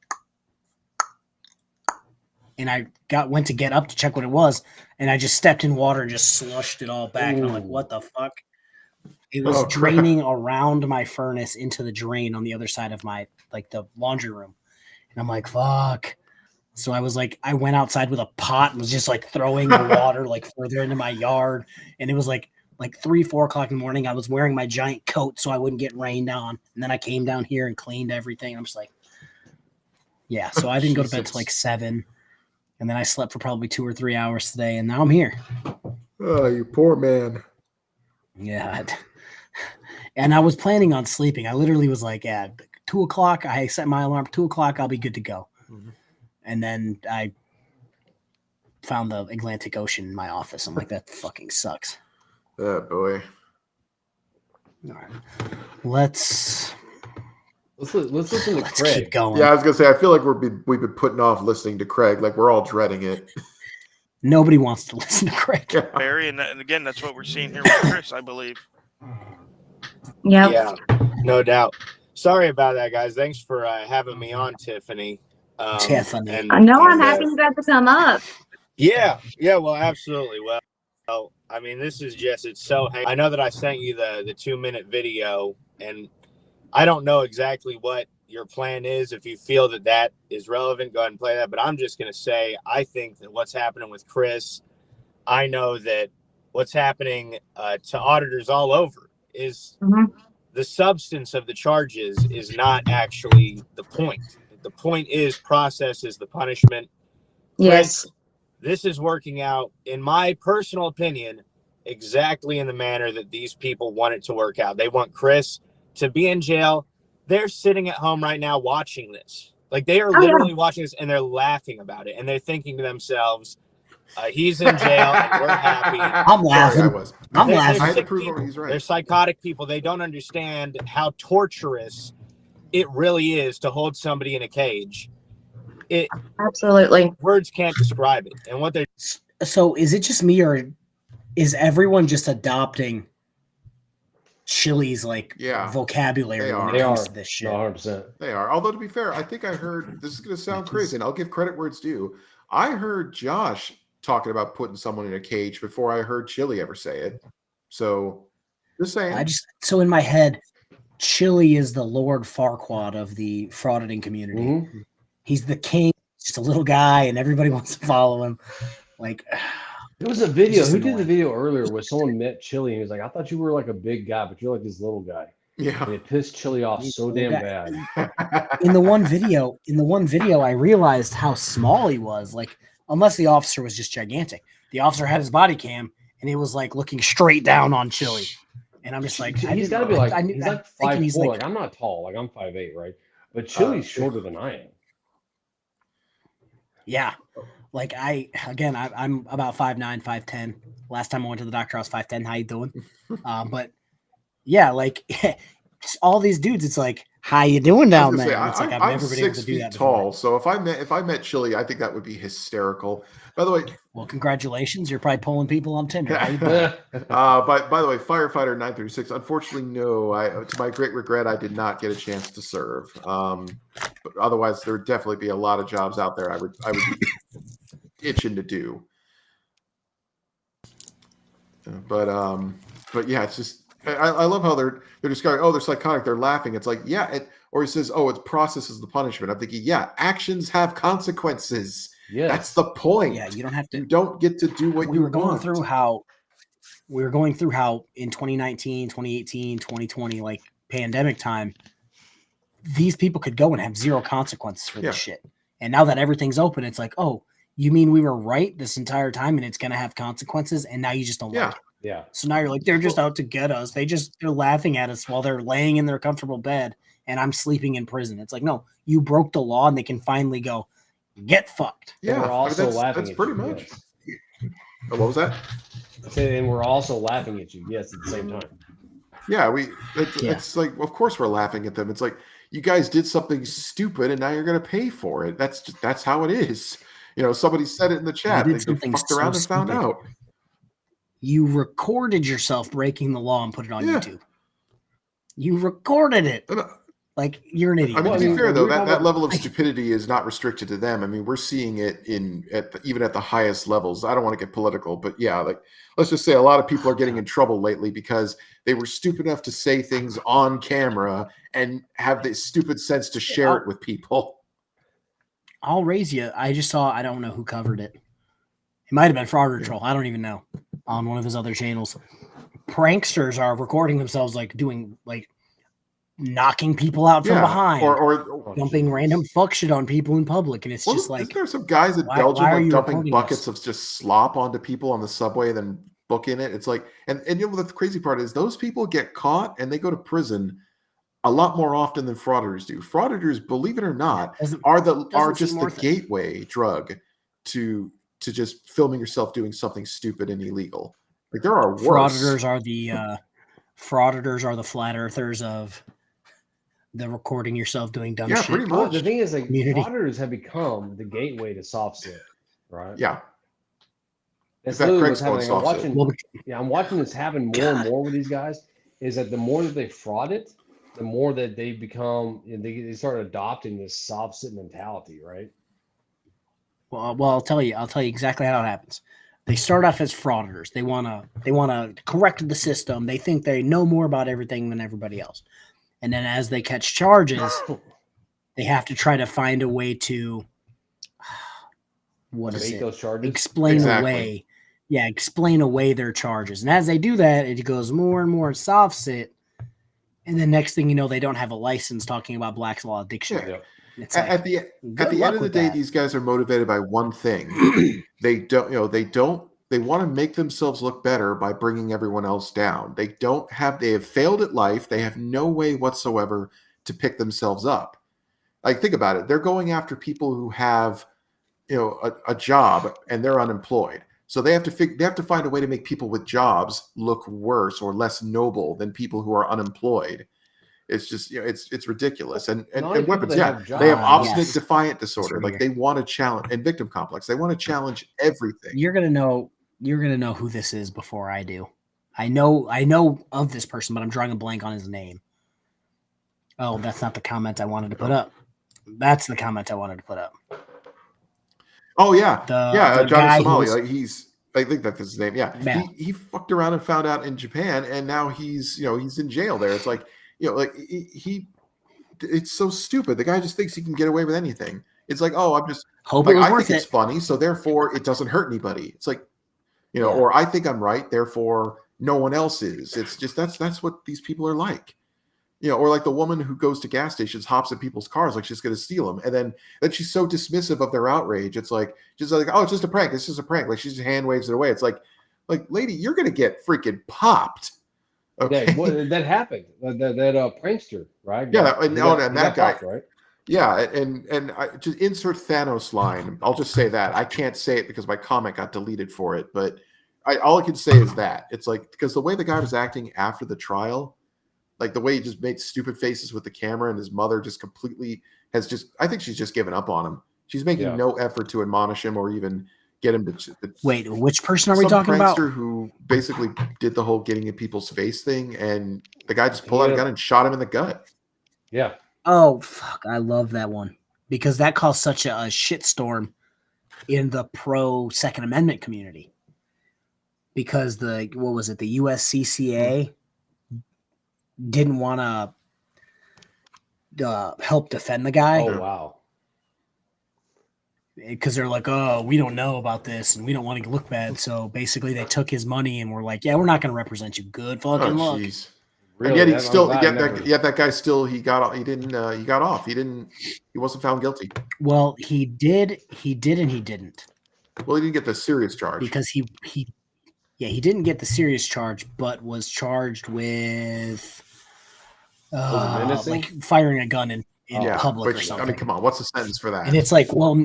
and I went to get up to check what it was, and I just stepped in water and just slushed it all back. And I'm like, what the fuck? It was draining around my furnace into the drain on the other side of my, like, the laundry room. And I'm like, fuck. So I was like, I went outside with a pot and was just like throwing the water like further into my yard. And it was like 3-4 o'clock in the morning. I was wearing my giant coat so I wouldn't get rained on. And then I came down here and cleaned everything. I'm just like, yeah. So I didn't go to bed till like 7. And then I slept for probably 2 or 3 hours today. And now I'm here. Oh, you poor man. Yeah. And I was planning on sleeping. I literally was like, at 2 o'clock, I set my alarm. 2 o'clock, I'll be good to go. Mm-hmm. And then I found the Atlantic Ocean in my office. I'm like, that fucking sucks. Oh, boy. All right. Let's listen to Craig. Craig. Keep going. Yeah, I was going to say, I feel like we've been putting off listening to Craig. Like, we're all dreading it. Nobody wants to listen to Craig. Barry, and again, that's what we're seeing here with Chris, I believe. Yep. Yeah, no doubt. Sorry about that, guys. Thanks for having me on, Tiffany. Tiffany. I know. I'm happy you got to come up. Yeah. Well, absolutely. Well, I mean, this is just, it's so, I know that I sent you the 2-minute video, and I don't know exactly what your plan is. If you feel that is relevant, go ahead and play that. But I'm just going to say, I think that what's happening with Chris, I know that what's happening to auditors all over is the substance of the charges is not actually the point. The point is, process is the punishment. Yes. Chris, this is working out, in my personal opinion, exactly in the manner that these people want it to work out. They want Chris to be in jail. They're sitting at home right now watching this. Like, they are literally watching this and they're laughing about it. And they're thinking to themselves, he's in jail and we're happy. I'm laughing. Sorry, I was. I'm They're laughing. I had to sick prove people. he's right. They're psychotic people. They don't understand how torturous it really is to hold somebody in a cage. It Absolutely. Words can't describe it. And what they're So is it just me, or is everyone just adopting Chili's vocabulary when it comes to this shit? 100%. They are. Although, to be fair, I think I heard, this is going to sound crazy, and I'll give credit where it's due. I heard Josh talking about putting someone in a cage before I heard Chili ever say it. So, just saying. So in my head, Chili is the Lord Farquaad of the frauditing community. Mm-hmm. He's the king, just a little guy, and everybody wants to follow him. Like, there was a video. Who did the video earlier where someone met Chili and he was like, "I thought you were like a big guy, but you're like this little guy." Yeah. And it pissed Chili off so damn bad. In the one video, I realized how small he was. Like, unless the officer was just gigantic. The officer had his body cam, and he was like looking straight down on Chili. And I'm just like, he's got to be like, he's like 5'4". Like, I'm not tall. Like, I'm 5'8", right? But Chili's shorter than I am. Yeah. Like, I'm about 5'9", 5'10". Last time I went to the doctor, I was 5'10". How you doing? But yeah, like all these dudes, it's like, how you doing down there? It's like, I've never been able to do that tall, before. so if I met Chili, I think that would be hysterical. By the way, well, congratulations, you're probably pulling people on Tinder. By the way, Firefighter 936. Unfortunately, no. To my great regret, I did not get a chance to serve. But otherwise, there would definitely be a lot of jobs out there I would be itching to do. But yeah, it's just I love how they're describing. Oh, they're psychotic. They're laughing. It's like, yeah. Or he says, oh, it processes the punishment. I'm thinking, yeah, actions have consequences. Yes. That's the point. Yeah, you don't have to. You don't get to do what we you were going want. through how we were going through how in 2019, 2018, 2020, like pandemic time, these people could go and have zero consequences for this shit. And now that everything's open, it's like, oh, you mean we were right this entire time and it's going to have consequences, and now you just don't like it. Yeah. So now you're like, they're just out to get us. They're laughing at us while they're laying in their comfortable bed and I'm sleeping in prison. It's like, no, you broke the law, and they can finally go, get fucked. Yeah, we're also laughing. That's pretty much. Yes. Oh, what was that? And we're also laughing at you. Yes, at the same time. Yeah, it's like, of course we're laughing at them. It's like, you guys did something stupid and now you're going to pay for it. That's how it is. You know, somebody said it in the chat. They fucked around and found out. You recorded yourself breaking the law and put it on YouTube. You recorded it. Like, you're an idiot. I mean, to be fair, though, that level of stupidity is not restricted to them. I mean, we're seeing it even at the highest levels. I don't want to get political, but yeah, like, let's just say a lot of people are getting in trouble lately because they were stupid enough to say things on camera and have the stupid sense to share it with people. I'll raise you. I just saw, I don't know who covered it. It might have been Frauditor Troll. I don't even know. On one of his other channels. Pranksters are recording themselves doing knocking people out from behind or dumping random fuck shit on people in public, and it's just like, isn't there some guys in Belgium dumping buckets of just slop onto people on the subway and then booking it? It's like, and you know, the crazy part is those people get caught and they go to prison a lot more often than frauditors do. Frauditors, believe it or not, are just the gateway drug to just filming yourself doing something stupid and illegal. Like, there are worse. Frauditors are the flat earthers of the recording yourself doing dumb shit. Pretty much. The thing is, like, frauditors have become the gateway to SovCit, right? Yeah. That's literally what's happening. I'm watching this happen more and more with these guys. Is that the more that they fraud it, the more that they become, they start adopting this SovCit mentality, right? Well, I'll tell you exactly how it happens. They start off as frauditors. They wanna correct the system. They think they know more about everything than everybody else. And then as they catch charges, they have to try to find a way to those charges? Explain away. Yeah, explain away their charges. And as they do that, it goes more and more SovCit. And the next thing you know, they don't have a license talking about Black's Law addiction. Yeah. It's like, at the end of the day, these guys are motivated by one thing. They want to make themselves look better by bringing everyone else down. They have failed at life. They have no way whatsoever to pick themselves up. Like, think about it. They're going after people who have, a job and they're unemployed. So they have to find a way to make people with jobs look worse or less noble than people who are unemployed. It's just, it's ridiculous. And weapons, they have obstinate defiant disorder. Like, they want to challenge, and victim complex. They want to challenge everything. You're gonna know who this is before I do. I know of this person, but I'm drawing a blank on his name. Oh, that's not the comment I wanted to put up. That's the comment I wanted to put up. Oh yeah, the Johnny Somali. Like, I think that's his name. Yeah. He fucked around and found out in Japan, and now he's in jail there. It's like, it's so stupid. The guy just thinks he can get away with anything. It's like, oh, I'm just hope like, it was I worth think it's funny, so therefore it doesn't hurt anybody. It's like, or I think I'm right, therefore no one else is. It's just that's what these people are like. Or like the woman who goes to gas stations, hops in people's cars like she's going to steal them, and then she's so dismissive of their outrage. It's like, she's like, oh, it's just a prank. It's just a prank. Like, she just hand waves it away. It's like, lady, you're going to get freaking popped. Okay, that happened. That prankster, right? Yeah, and that guy, popped, right? Yeah, and I just insert Thanos line. I'll just say that. I can't say it because my comment got deleted for it, but all I can say is that it's like, because the way the guy was acting after the trial. Like, the way he just made stupid faces with the camera, and his mother just completely I think she's just given up on him. She's making no effort to admonish him or even get him to. Wait, which person are we talking about? Some prankster who basically did the whole getting in people's face thing, and the guy just pulled out a gun and shot him in the gut. Yeah. Oh, fuck. I love that one, because that caused such a shitstorm in the pro Second Amendment community. Because the USCCA didn't want to help defend the guy. Oh, wow. Because they're like, oh, we don't know about this and we don't want to look bad. So basically they took his money and were like, yeah, we're not going to represent you. Good fucking luck. Really? And yet that guy still, he got off. He got off. He wasn't found guilty. Well, he did and he didn't. Well, he didn't get the serious charge. Because he didn't get the serious charge, but was charged with like firing a gun in public or something. I mean, come on, what's the sentence for that? And it's like, well,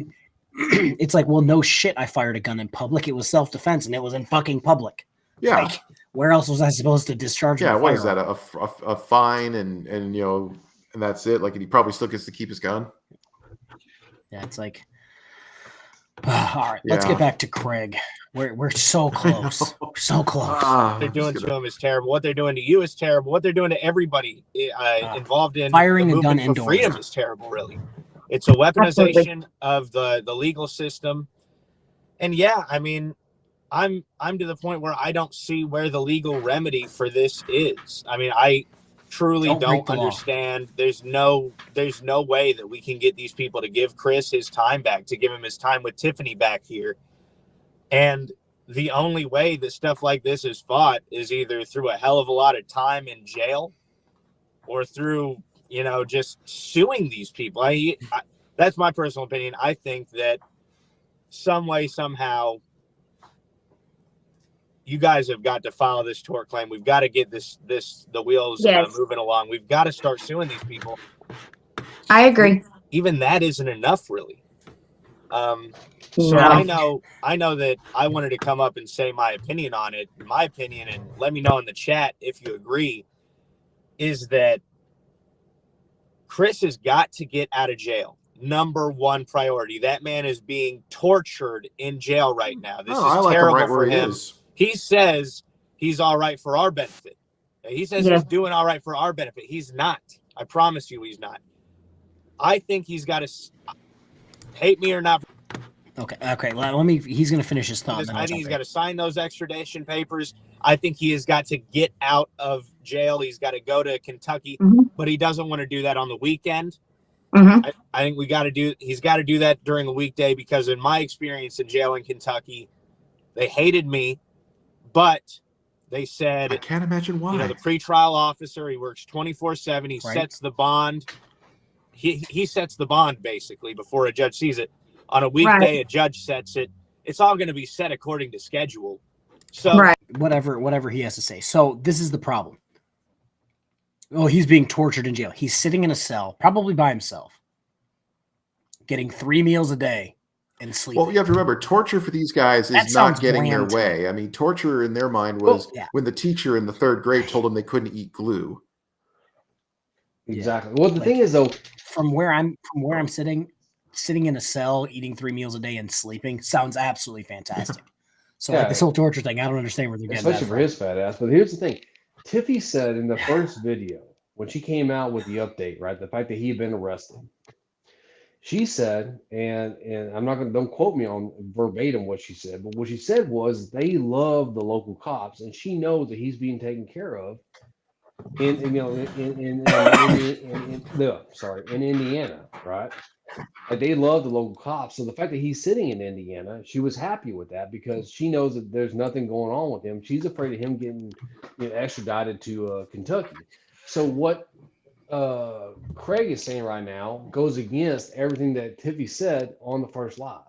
no shit, I fired a gun in public. It was self-defense, and it was in fucking public. Yeah. Like, where else was I supposed to discharge? Yeah, what is that? A fine and and that's it. Like, and he probably still gets to keep his gun. Yeah, it's like, all right, let's get back to Craig. We're so close. We're so close. What they're doing to him is terrible. What they're doing to you is terrible. What they're doing to everybody involved in firing a gun for indoors. freedom is terrible, really. It's a weaponization of the legal system. And yeah, I mean, I'm to the point where I don't see where the legal remedy for this is. I mean, I truly don't understand. There's no way that we can get these people to give Chris his time back, to give him his time with Tiffany back here. And the only way that stuff like this is fought is either through a hell of a lot of time in jail or through, just suing these people. That's my personal opinion. I think that some way, somehow, you guys have got to file this tort claim. We've got to get the wheels moving along. We've got to start suing these people. I agree. Even that isn't enough, really. So I know that I wanted to come up and say my opinion on it. My opinion, and let me know in the chat if you agree, is that Chris has got to get out of jail. Number one priority. That man is being tortured in jail right now. This is terrible for him. He says he's all right for our benefit. He says he's doing all right for our benefit. He's not. I promise you he's not. I think he's got to, hate me or not. Okay. Let me. He's going to finish his thought. I think he's got to sign those extradition papers. I think he has got to get out of jail. He's got to go to Kentucky, but he doesn't want to do that on the weekend. I think he's got to do that during the weekday, because in my experience in jail in Kentucky, they hated me, but they said, I can't imagine why. The pretrial officer, he works 24/7. He sets the bond. he sets the bond basically before a judge sees it. On a weekday, a judge sets it. It's all going to be set according to schedule. So whatever he has to say. So this is the problem. Oh, he's being tortured in jail. He's sitting in a cell, probably by himself, getting 3 meals a day and sleeping. Well, you have to remember, torture for these guys is not getting their way. I mean, torture in their mind was when the teacher in the 3rd grade told them they couldn't eat glue. Exactly. Well, the thing is, though, from where I'm sitting in a cell, eating 3 meals a day and sleeping sounds absolutely fantastic. So like this whole torture thing, I don't understand where they're getting especially for his fat ass. But here's the thing. Tiffy said in the first video, when she came out with the update, right, the fact that he had been arrested, she said, and I'm not going to, don't quote me on verbatim what she said, but what she said was they love the local cops, and she knows that he's being taken care of in Indiana, right? Like they love the local cops. So the fact that he's sitting in Indiana, she was happy with that because she knows that there's nothing going on with him. She's afraid of him getting extradited to Kentucky. So what Craig is saying right now goes against everything that Tiffy said on the first live.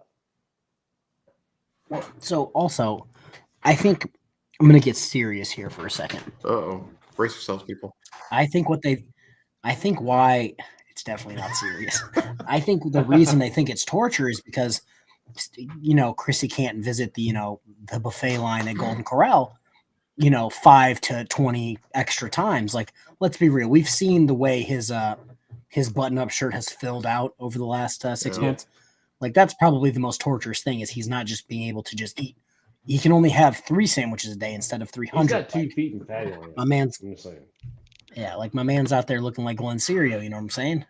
So also, I think I'm going to get serious here for a second. Uh-oh. Brace yourselves, people. I think why it's definitely not serious. I think the reason they think it's torture is because, Chrissy can't visit the buffet line at Golden Corral, 5 to 20 extra times. Like, let's be real. We've seen the way his button-up shirt has filled out over the last 6 months. Like, that's probably the most torturous thing is he's not just being able to just eat. He can only have 3 sandwiches a day instead of 300. He's got 2 feet and fatty on him. My man's, I'm just saying. yeah, like my man's out there looking like Glenn Serio. You know what I'm saying?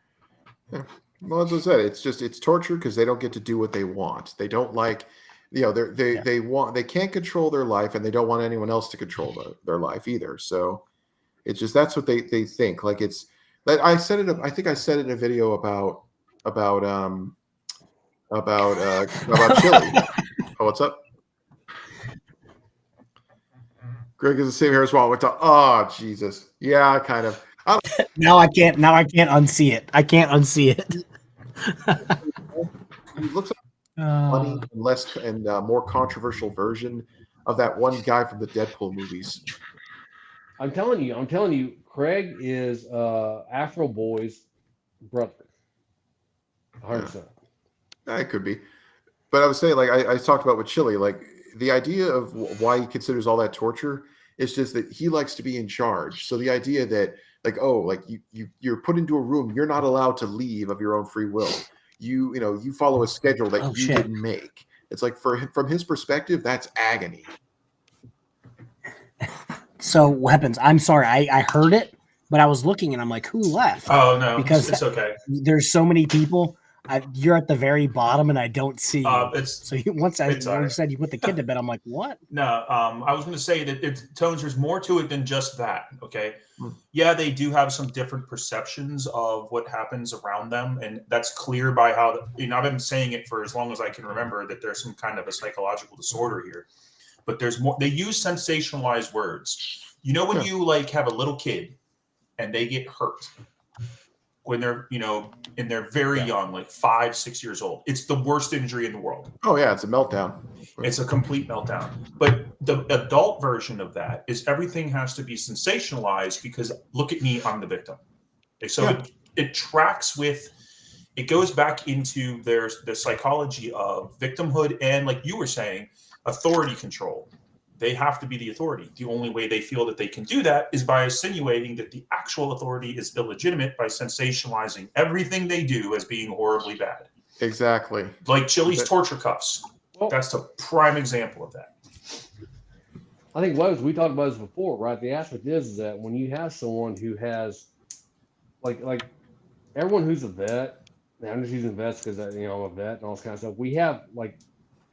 Yeah. Well, as I said, it's torture because they don't get to do what they want. They don't like, they can't control their life, and they don't want anyone else to control their life either. So it's just that's what they think. Like it's that I said it. I think I said it in a video about chili. Oh, what's up? Greg is the same here as well. Oh, Jesus. Yeah, kind of. Now I can't unsee it. I can't unsee it. He looks like a funny and less and more controversial version of that one guy from the Deadpool movies. I'm telling you, Craig is Afro Boy's brother. 100%. It could be. But I was saying, like I talked about with Chili, like the idea of why he considers all that torture is just that he likes to be in charge. So the idea that you're put into a room, you're not allowed to leave of your own free will. You follow a schedule that you didn't make. It's like from his perspective, that's agony. So weapons. I'm sorry, I heard it, but I was looking and I'm like, who left? Oh no, because it's okay. There's so many people. You're at the very bottom, and I don't see you. So once you said you put the kid to bed, I'm like, what? No, I was going to say that Tones, there's more to it than just that. Okay, yeah, they do have some different perceptions of what happens around them, and that's clear by how I've been saying it for as long as I can remember that there's some kind of a psychological disorder here. But there's more. They use sensationalized words. When you have a little kid and they get hurt. When they're, and they're very young, like 5, 6 years old. It's the worst injury in the world. Oh, yeah, it's a meltdown. It's a complete meltdown. But the adult version of that is everything has to be sensationalized because look at me, I'm the victim. So it tracks with, it goes back into the psychology of victimhood and, like you were saying, authority control. They have to be the authority. The only way they feel that they can do that is by insinuating that the actual authority is illegitimate by sensationalizing everything they do as being horribly bad. Exactly. Like Chili's torture cuffs. That's a prime example of that. I think we talked about this before, right? The aspect is that when you have someone who has, like everyone who's a vet, I'm just using vets because I'm a vet and all this kind of stuff. We have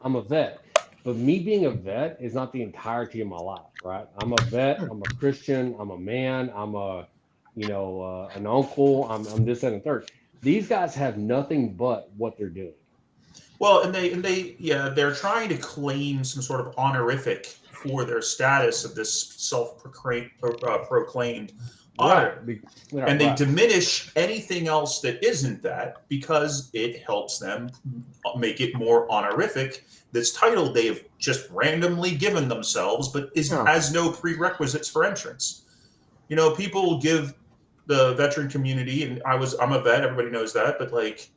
I'm a vet. But me being a vet is not the entirety of my life, right? I'm a vet. I'm a Christian. I'm a man. I'm an uncle. I'm this, that, and third. These guys have nothing but what they're doing. Well, and they're trying to claim some sort of honorific for their status of this self-proclaimed Right. And they diminish anything else that isn't that because it helps them make it more honorific. This title they have just randomly given themselves, but has no prerequisites for entrance. You know, people give the veteran community, and I'm a vet, everybody knows that, but like,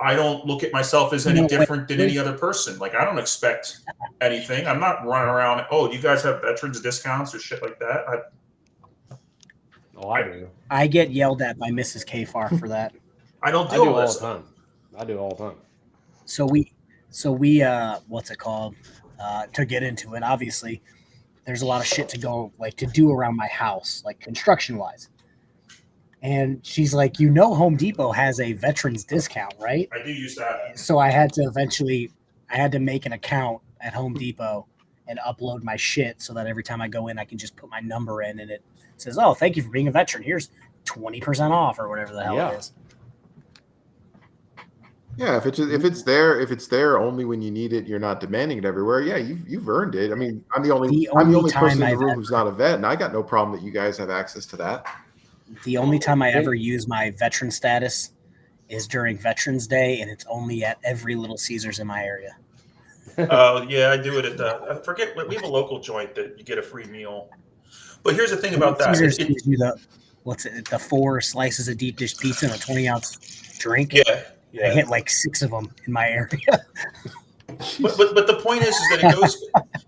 I don't look at myself as any different than any other person. Like, I don't expect anything. I'm not running around, oh, do you guys have veterans discounts or shit like that? I do. I get yelled at by Mrs. Kfar for that. I don't do all the time. I do all the time. So we what's it called? To get into it, obviously, there's a lot of shit to do around my house, like construction wise. And she's like, Home Depot has a veterans discount, right? I do use that. So I had to make an account at Home Depot and upload my shit so that every time I go in, I can just put my number in and it says, oh, thank you for being a veteran. Here's 20% off or whatever the hell it is. Yeah, if it's there only when you need it, you're not demanding it everywhere. Yeah, you've earned it. I mean, I'm the only person in the room who's not a vet, and I got no problem that you guys have access to that. The only time I ever use my veteran status is during Veterans Day, and it's only at every Little Caesars in my area. Oh, yeah, I do it at I forget, we have a local joint that you get a free meal. But here's the thing about that. Caesars gives you the 4 slices of deep dish pizza and a 20-ounce drink. Yeah. I hit like 6 of them in my area. but the point is that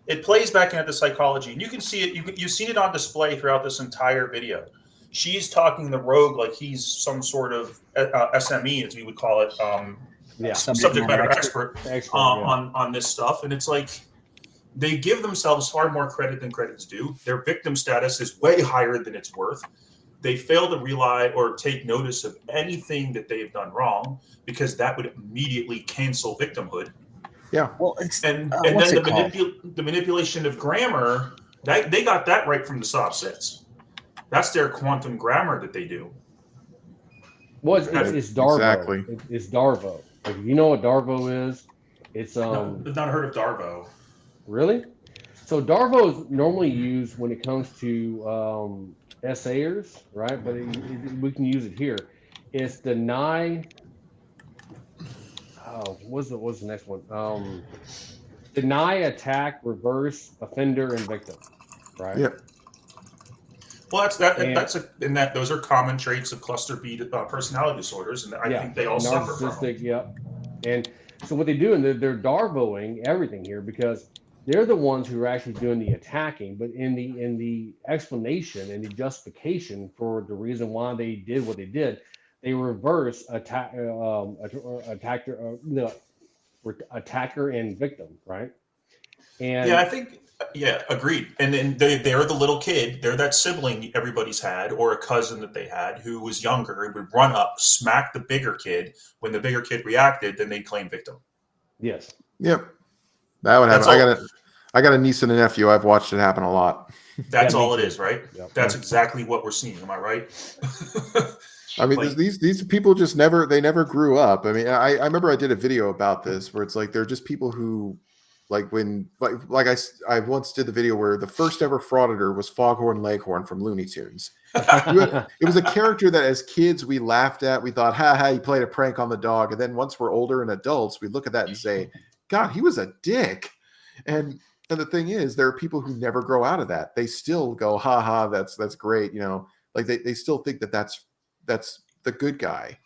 it plays back into the psychology, and you can see it. You've seen it on display throughout this entire video. She's talking the rogue like he's some sort of SME, as we would call it, subject matter expert on this stuff. And it's like they give themselves far more credit than credit's due. Their victim status is way higher than it's worth. They fail to realize or take notice of anything that they've done wrong because that would immediately cancel victimhood. Yeah. Well, then the manipulation of grammar, they got that right from the SovCits. That's their quantum grammar that they do. Well, it's Darvo. Exactly. It's Darvo. Like, you know what Darvo is? It's I've not heard of Darvo. Really? So Darvo is normally used when it comes to essayers, right? But we can use it here. It's deny. Oh, what's the next one? Deny, attack, reverse, offender, and victim. Right. Yep. Well, those are common traits of cluster B personality disorders, and I think they all suffer from them. Yep. And so what they do, and they're Darvoing everything here because they're the ones who are actually doing the attacking, but in the explanation and the justification for the reason why they did what they did, they reverse attacker and victim, right? And yeah, I think agreed. And then they're the little kid, they're that sibling everybody's had, or a cousin that they had who was younger and would run up, smack the bigger kid. When the bigger kid reacted, then they'd claim victim. Yes. Yep. That would happen. I got a niece and a nephew. I've watched it happen a lot. That's all it is, right? Yep. That's exactly what we're seeing. Am I right? I mean, these people just never grew up. I mean, I remember I did a video about this where it's like they're just people who, I once did the video where the first ever Frauditor was Foghorn Leghorn from Looney Tunes. It was a character that as kids we laughed at. We thought, ha, you played a prank on the dog. And then once we're older and adults, we look at that and say, God, he was a dick. And the thing is, there are people who never grow out of that. They still go, ha, that's great. Like they still think that that's the good guy,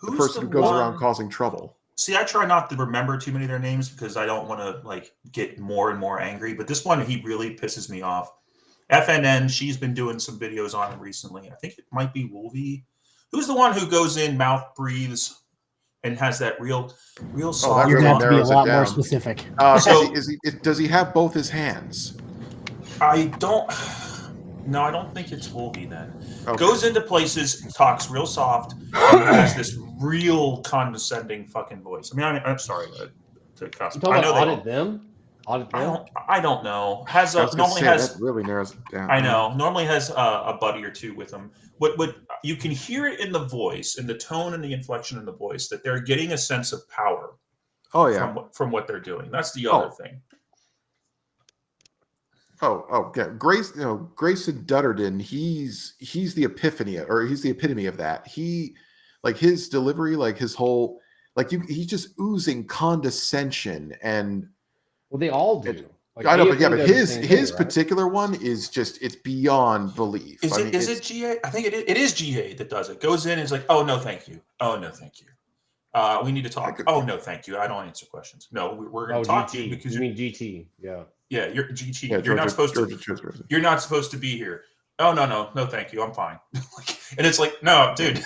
the person who goes around causing trouble. See, I try not to remember too many of their names because I don't want to get more and more angry. But this one, he really pisses me off. FNN, she's been doing some videos on him recently. I think it might be Wolvie. Who's the one who goes in, mouth breathes, and has that real soft? You're going to have to be a lot more specific. Does he have both his hands? I don't think it's Wolvie then. Okay. Goes into places, talks real soft, and has this real condescending fucking voice. I mean, I'm sorry to cuss. I know Audit them. I don't know. That really narrows it down. I know. Normally has a buddy or two with him. What you can hear it in the voice, in the tone and the inflection in the voice, that they're getting a sense of power. Oh yeah. From what they're doing. That's the other thing. Yeah. Grayson Dutterton, he's the epitome of that. Like his delivery, like his whole, he's just oozing condescension and. Well, they all do. Like I know, but his his particular one is just, it's beyond belief. Is it GA? I think it is GA that does it. Goes in and is like, oh no, thank you. Oh no, thank you. We need to talk. Oh no, thank you. I don't answer questions. No, we're going to talk to you because you mean GT. Yeah. Yeah, you're GT. Yeah, you're not supposed to. You're not supposed to be here. Oh no, thank you. I'm fine. And it's like, no, dude.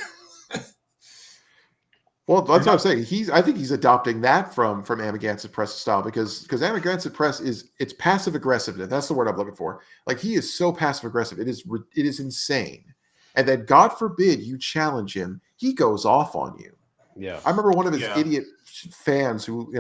Well, that's what I'm saying. I think he's adopting that from Amagansett Press style because Amagansett Press it's passive aggressiveness. That's the word I'm looking for. Like he is so passive aggressive. It is insane. And then God forbid you challenge him, he goes off on you. Yeah. I remember one of his idiot fans who,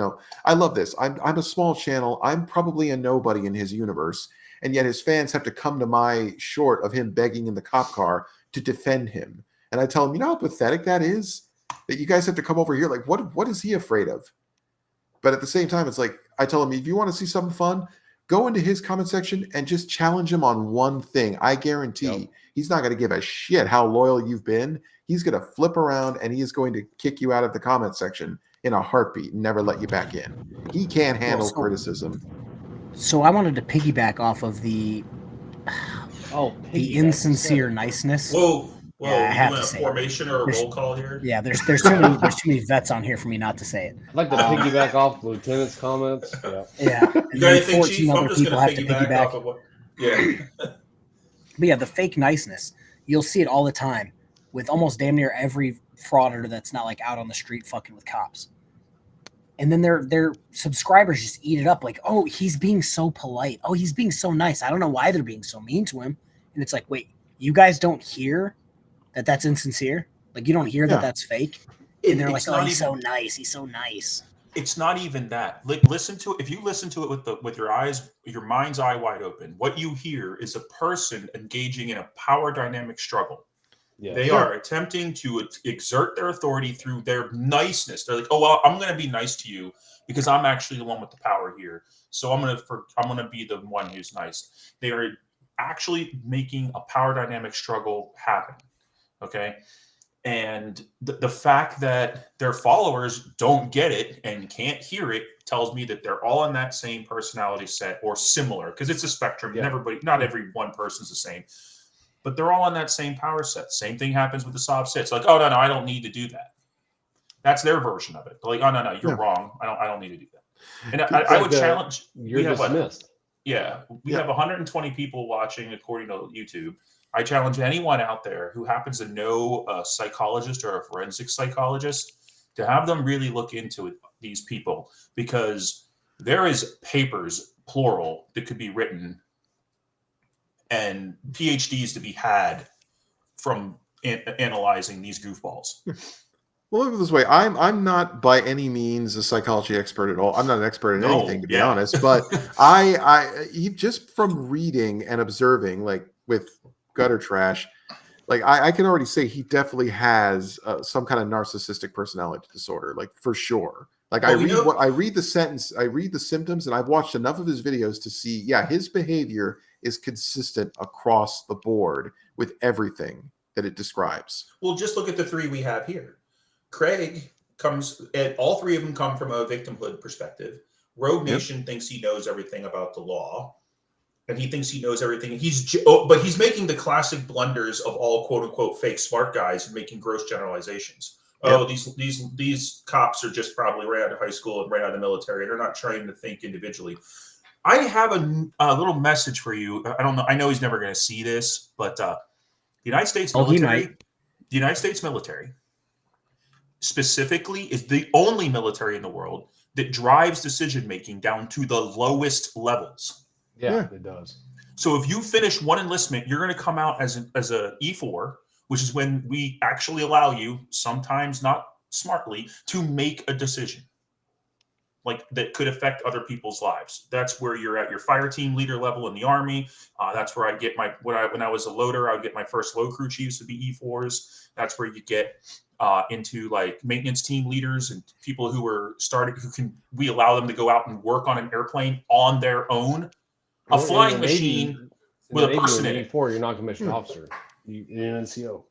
I love this. I'm a small channel. I'm probably a nobody in his universe. And yet his fans have to come to my short of him begging in the cop car to defend him. And I tell him, you know how pathetic that is? That you guys have to come over here. Like, what is he afraid of? But at the same time, it's like, I tell him, if you want to see something fun, go into his comment section and just challenge him on one thing. I guarantee he's not going to give a shit how loyal you've been. He's going to flip around and he is going to kick you out of the comment section in a heartbeat and never let you back in. He can't handle criticism. So I wanted to piggyback off of the insincere niceness. Whoa, yeah, I have to a say formation or a roll call here? Yeah, there's too many vets on here for me not to say it. I'd like to piggyback off the lieutenant's comments. Yeah. You got anything, Chief? I'm just going to piggyback off of what. Yeah. But yeah, the fake niceness, you'll see it all the time with almost damn near every frauditor that's not like out on the street fucking with cops. And then their subscribers just eat it up like, oh, he's being so polite. Oh, he's being so nice. I don't know why they're being so mean to him. And it's like, wait, you guys don't hear that that's insincere? Like you don't hear that that's fake? And they're like, oh, he's so nice. He's so nice. It's not even that. Like, listen to it. If you listen to it with your mind's eye wide open, what you hear is a person engaging in a power dynamic struggle. Yeah. They are attempting to exert their authority through their niceness. They're like, oh, well, I'm going to be nice to you because I'm actually the one with the power here. So I'm going to be the one who's nice. They are actually making a power dynamic struggle happen. Okay. And the fact that their followers don't get it and can't hear it tells me that they're all in that same personality set or similar, because it's a spectrum. Yeah. Not every one person's the same. But they're all on that same power set. Same thing happens with the SovCit. It's like, oh, no, I don't need to do that. That's their version of it. They're like, oh, no, you're wrong. I don't need to do that. And I would challenge. You're dismissed. We have 120 people watching according to YouTube. I challenge anyone out there who happens to know a psychologist or a forensic psychologist to have them really look into these people, because there is papers, plural, that could be written and PhDs to be had from analyzing these goofballs. Well, look at it this way. I'm not by any means a psychology expert at all. I'm not an expert in anything, to be honest. But I just from reading and observing, like with Gutter Trash, like I can already say he definitely has some kind of narcissistic personality disorder, like for sure. Like I read the symptoms, and I've watched enough of his videos to see, his behavior is consistent across the board with everything that it describes. Well, just look at the three we have here. Craig all three of them come from a victimhood perspective. Rogue Nation thinks he knows everything about the law, and he thinks he knows everything. But he's making the classic blunders of all quote unquote fake smart guys and making gross generalizations. Oh, these cops are just probably right out of high school and right out of the military. They're not trying to think individually. I have a little message for you. I don't know. I know he's never going to see this, but the United States military, the United States military specifically is the only military in the world that drives decision making down to the lowest levels. Yeah, it does. So if you finish one enlistment, you're going to come out as a E4, which is when we actually allow you, sometimes not smartly, to make a decision like that could affect other people's lives. That's where you're at your fire team leader level in the Army. That's where I get when I was a loader, I would get my first load crew chiefs to be E4s. That's where you get into like maintenance team leaders and people who are we allow them to go out and work on an airplane on their own a flying machine with a person in it. You're not commissioned officer. You're an NCO.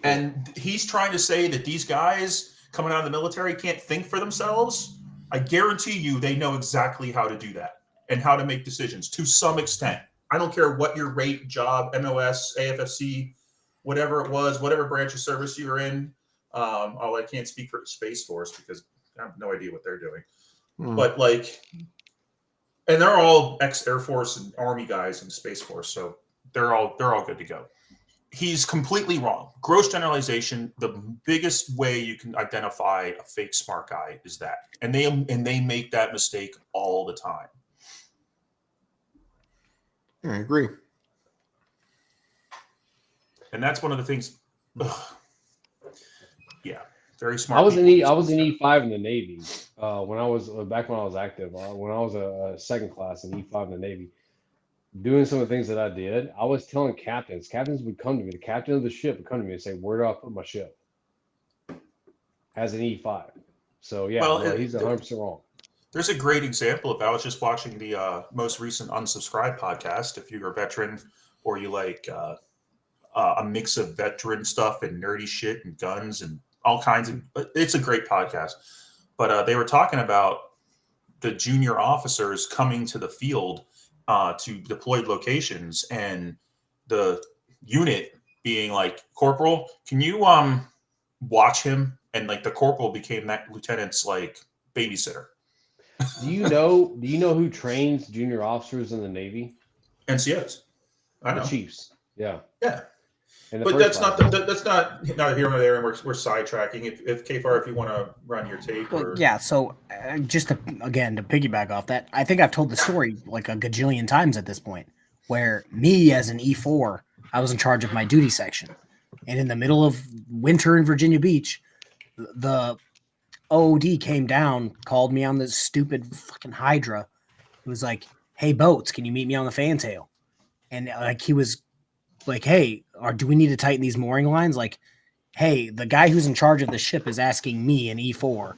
And he's trying to say that these guys coming out of the military can't think for themselves. I guarantee you they know exactly how to do that and how to make decisions to some extent. I don't care what your rate, job, MOS, AFFC, whatever it was, whatever branch of service you were in. I can't speak for the Space Force because I have no idea what they're doing. But like, and they're all ex-Air Force and Army guys in the Space Force, so they're all good to go. He's completely wrong. Gross generalization. The biggest way you can identify a fake smart guy is that, and they make that mistake all the time. I agree. And that's one of the things. Yeah, very smart. I was in E5 in the Navy when I was active. When I was a second class in E5 in the Navy, doing some of the things that I did, I was telling captains. Captains would come to me. The captain of the ship would come to me and say, "Where do I put my ship?" As an E5. So yeah, well, he's 100% wrong. There's a great example of. I was just watching the most recent Unsubscribed podcast. If you're a veteran or you like a mix of veteran stuff and nerdy shit and guns and all kinds of, it's a great podcast. But they were talking about the junior officers coming to the field to deployed locations, and the unit being like, "Corporal, can you watch him?" And like the corporal became that lieutenant's like babysitter. Do you know who trains junior officers in the Navy? NCOs. I know. The chiefs. Yeah. Yeah. But that's not neither here nor there, and we're sidetracking. If KFAR, if you want to run your tape. Or... Yeah, so just to piggyback off that, I think I've told the story like a gajillion times at this point, where me as an E4, I was in charge of my duty section. And in the middle of winter in Virginia Beach, the OOD came down, called me on this stupid fucking Hydra. It was like, "Hey, Boats, can you meet me on the fantail?" And like he was like, "Hey, do we need to tighten these mooring lines?" Like, "Hey, the guy who's in charge of the ship is asking me, an E4,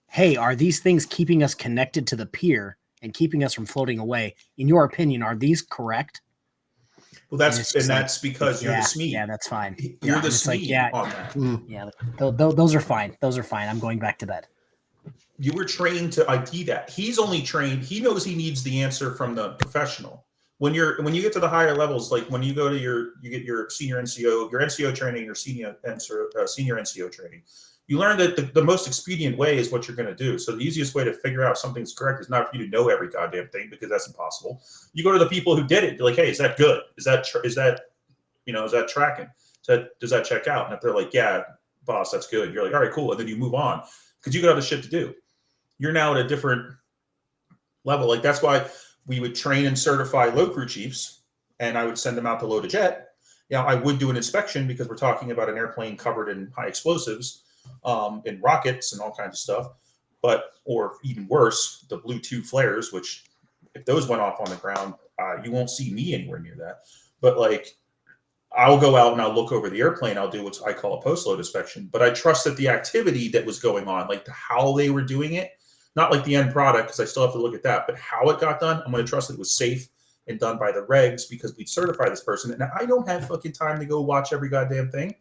hey, are these things keeping us connected to the pier and keeping us from floating away? In your opinion, are these correct?" Well, that's because you're the SME. Yeah, that's fine. You're the SME on that. Yeah, those are fine. Those are fine. I'm going back to bed. You were trained to ID that. He's only trained. He knows he needs the answer from the professional. When you get to the higher levels, like when you go to you get your senior NCO, your NCO training, your senior NCO training, you learn that the most expedient way is what you're going to do. So the easiest way to figure out something's correct is not for you to know every goddamn thing, because that's impossible. You go to the people who did it. You're like, "Hey, is that good? Is that tracking? Does that check out?" And if they're like, "Yeah, boss, that's good," you're like, "All right, cool." And then you move on because you got other shit to do. You're now at a different level. Like that's why we would train and certify low crew chiefs, and I would send them out to load a jet. I would do an inspection because we're talking about an airplane covered in high explosives, in rockets and all kinds of stuff. Or even worse, the Bluetooth flares, which if those went off on the ground, you won't see me anywhere near that. But like, I'll go out and I'll look over the airplane. I'll do what I call a post-load inspection. But I trust that the activity that was going on, like how they were doing it, not like the end product, because I still have to look at that, but how it got done, I'm going to trust that it was safe and done by the regs because we certify this person. And I don't have fucking time to go watch every goddamn thing.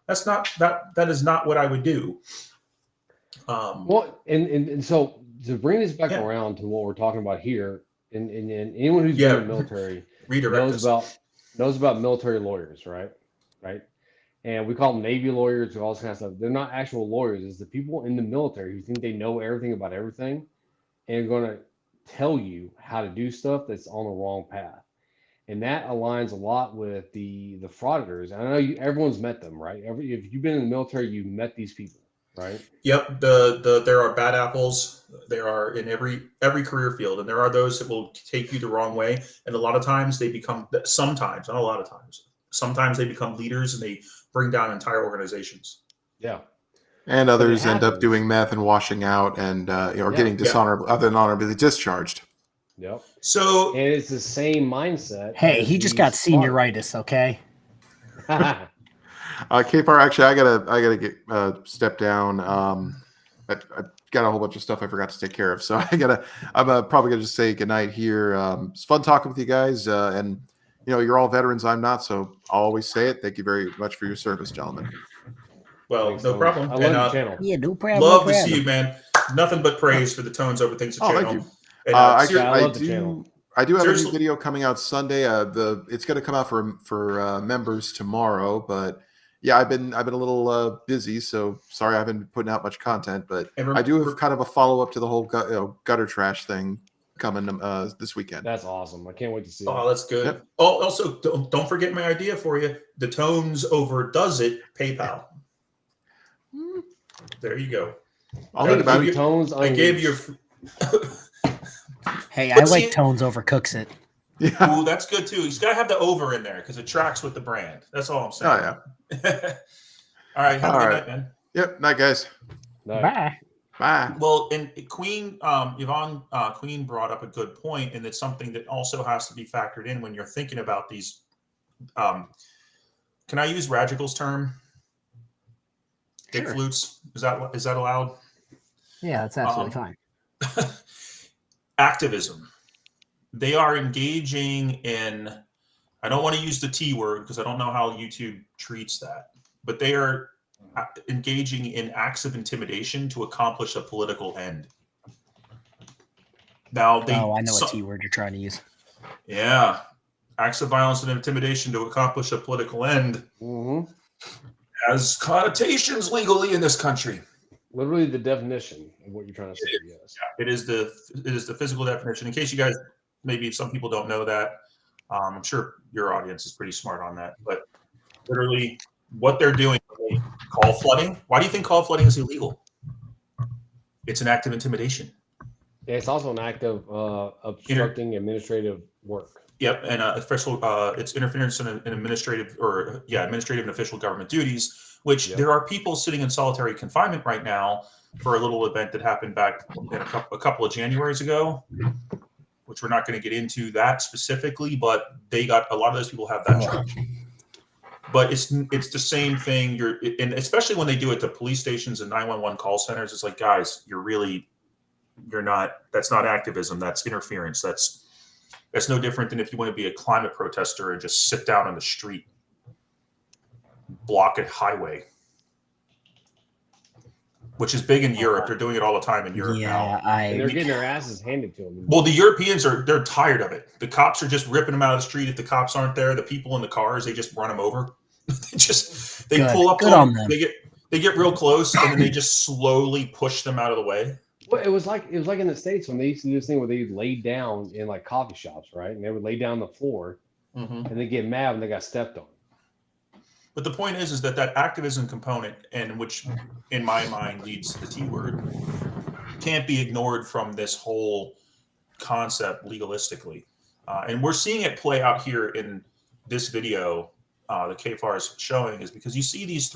That is not what I would do. Well, and so to bring this back around to what we're talking about here, and anyone who's been in the military knows about military lawyers, right? And we call them Navy lawyers or all this kind of stuff. They're not actual lawyers. It's the people in the military who think they know everything about everything and are going to tell you how to do stuff that's on the wrong path. And that aligns a lot with the frauditors. I know everyone's met them, right? If you've been in the military, you've met these people, right? Yep. There are bad apples. There are in every career field, and there are those that will take you the wrong way. And a lot of times they become, sometimes, not a lot of times, sometimes they become leaders and they bring down entire organizations. Yeah. And others end up doing meth and washing out and getting dishonorable, other than honorably discharged. Yep. So and it's the same mindset. Hey, he just got senioritis, okay? KFAR, actually, I gotta get step down. got a whole bunch of stuff I forgot to take care of. So I'm probably gonna just say goodnight here. It's fun talking with you guys, and you're all veterans. I'm not, so I'll always say it. Thank you very much for your service, gentlemen. Well, Thanks, no Tones. problem. I love your channel. Yeah, no problem. Love no to see problem. you, man. Nothing but praise for the Tones Over Things Oh, channel. thank you. And, I love the channel. I do have a Seriously. new video coming out Sunday. It's going to come out for members tomorrow, but yeah, I've been a little busy, so sorry I haven't been putting out much content. But I do have kind of a follow up to the whole gutter trash thing coming this weekend. That's awesome. I can't wait to see it. Oh, that's good. Yep. Oh, also, don't forget my idea for you. The Tones Over Does It PayPal. There you go. I'll think about it. Tones. I gave you. Hey, I like Tones over Cooks It. Yeah. Ooh, that's good too. He's got to have the over in there because it tracks with the brand. That's all I'm saying. Oh yeah. All right. Have a good night, man. Yep. Night, guys. Night. Bye. Bye. Well, and Queen Yvonne Queen brought up a good point, and it's something that also has to be factored in when you're thinking about these. Can I use Radical's term? Dick Sure. flutes. Is that allowed? Yeah, that's absolutely fine. Activism. They are engaging in, I don't want to use the T word because I don't know how YouTube treats that, but they are engaging in acts of intimidation to accomplish a political end. Now I know what T word you're trying to use. Yeah. Acts of violence and intimidation to accomplish a political end has connotations legally in this country. Literally the definition of what you're trying to say. Yes. Yeah, it is the physical definition. In case you guys, maybe some people don't know that, I'm sure your audience is pretty smart on that. But literally, what they're doing, call flooding. Why do you think call flooding is illegal? It's an act of intimidation. Yeah, it's also an act of obstructing administrative work. Yep, and it's interference in administrative and official government duties. Which there are people sitting in solitary confinement right now for a little event that happened back in a couple of Januaries ago, which we're not going to get into that specifically, but a lot of those people have that charge. But it's the same thing. And especially when they do it to police stations and 911 call centers, it's like, guys, that's not activism. That's interference. That's no different than if you want to be a climate protester and just sit down on the street. Block a highway, which is big in Europe. They're doing it all the time in Europe now. And they're getting their asses handed to them. Well, the Europeans they're tired of it. The cops are just ripping them out of the street. If the cops aren't there, the people in the cars, they just run them over. they pull up to them. They get real close, and then they just slowly push them out of the way. Well, it was like in the States when they used to do this thing where they laid down in like coffee shops, right? And they would lay down on the floor, and they get mad when they got stepped on. But the point is that activism component, and which in my mind leads to the T word, can't be ignored from this whole concept legalistically. And we're seeing it play out here in this video that KFAR is showing, is because you see these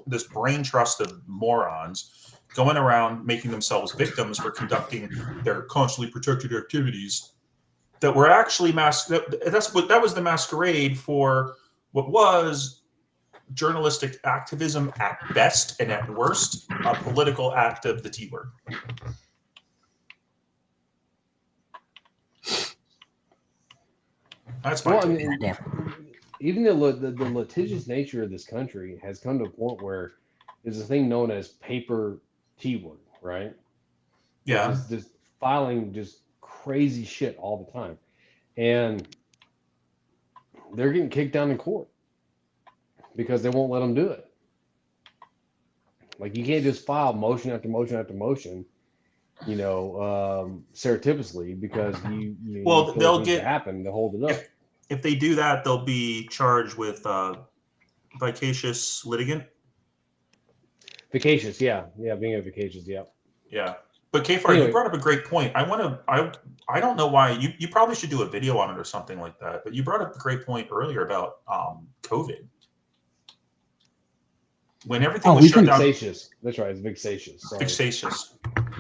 this brain trust of morons going around making themselves victims for conducting their constantly protected activities that were actually that was the masquerade for what was journalistic activism at best, and at worst, a political act of the T word. That's my take. Even the litigious nature of this country has come to a point where there's a thing known as paper T word, right? Yeah. Just filing just crazy shit all the time. And they're getting kicked down in court because they won't let them do it. Like, you can't just file motion after motion after motion, surreptitiously because they'll get happen to hold it up. If they do that, they'll be charged with vicious litigant. Vacacious, yeah, being a vacacious, yeah. But KFAR, you brought up a great point. I don't know why you probably should do a video on it or something like that. But you brought up a great point earlier about COVID. When everything was shut down. Vexatious. That's right, it's vexatious. Sorry. Vexatious.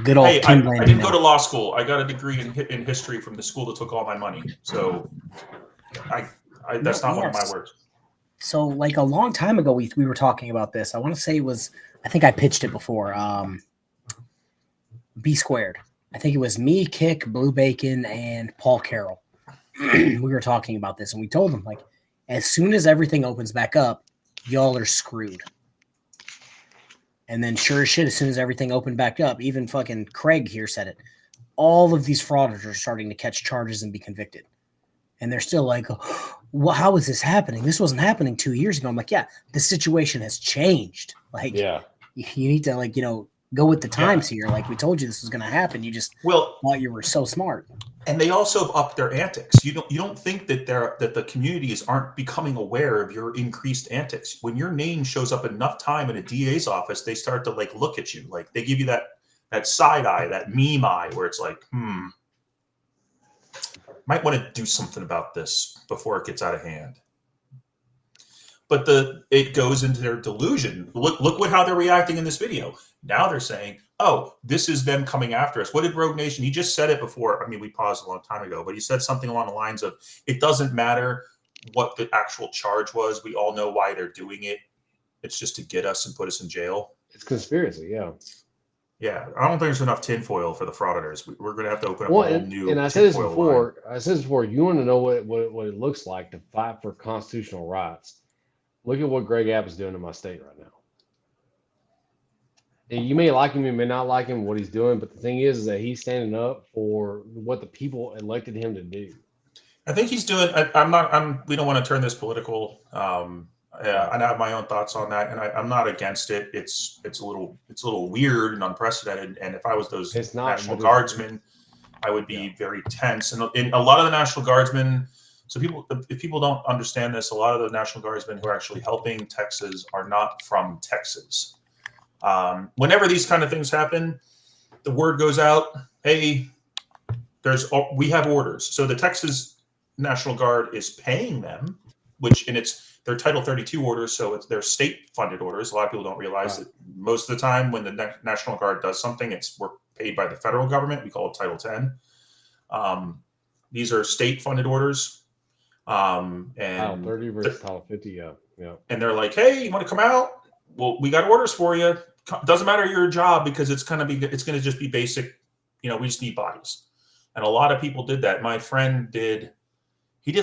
Good old I Tim didn't go to law school. I got a degree in history from the school that took all my money. So that's not one of my words. So like a long time ago, we were talking about this. I want to say I think I pitched it before. B Squared. I think it was me, Kick, Blue Bacon, and Paul Carroll. We were talking about this, and we told them, like, as soon as everything opens back up, y'all are screwed. And then sure as shit, as soon as everything opened back up, even fucking Craig here said it, all of these frauditors are starting to catch charges and be convicted. And they're still like, well, how is this happening? This wasn't happening 2 years ago. I'm like, yeah, the situation has changed. Like, yeah, you need to, like, go with the times here. Like, we told you this was going to happen. You just thought you were so smart. And they also have upped their antics. You don't think that the communities aren't becoming aware of your increased antics. When your name shows up enough time in a DA's office, they start to like look at you. Like they give you that side eye, that meme eye, where it's like, might want to do something about this before it gets out of hand. But it goes into their delusion. Look how they're reacting in this video. Now they're saying, oh, this is them coming after us. What did Rogue Nation? He just said it before. I mean, we paused a long time ago, but he said something along the lines of, it doesn't matter what the actual charge was. We all know why they're doing it. It's just to get us and put us in jail. It's conspiracy, yeah. Yeah, I don't think there's enough tinfoil for the frauditors. We're going to have to open up a whole new. And I said this before. Line. I said this before. You want to know what it looks like to fight for constitutional rights? Look at what Greg Abb is doing in my state right now. And you may like him, you may not like him, what he's doing, but the thing is that he's standing up for what the people elected him to do. I think he's doing. We don't want to turn this political. I have my own thoughts on that, and I'm not against it. It's a little weird and unprecedented. And if I was those National Guardsmen, I would be very tense. And a lot of the National Guardsmen. So if people don't understand this, a lot of the National Guardsmen who are actually helping Texas are not from Texas. Whenever these kind of things happen, the word goes out, hey, we have orders. So the Texas National Guard is paying them, they're Title 32 orders, so they're state-funded orders. A lot of people don't realize that most of the time when the National Guard does something, we're paid by the federal government. We call it Title 10. These are state-funded orders. And Title 30 versus Title 50, yeah. And they're like, hey, you want to come out? Well, we got orders for you. Doesn't matter your job because it's going to just be basic. We just need bodies. And a lot of people did that. My friend did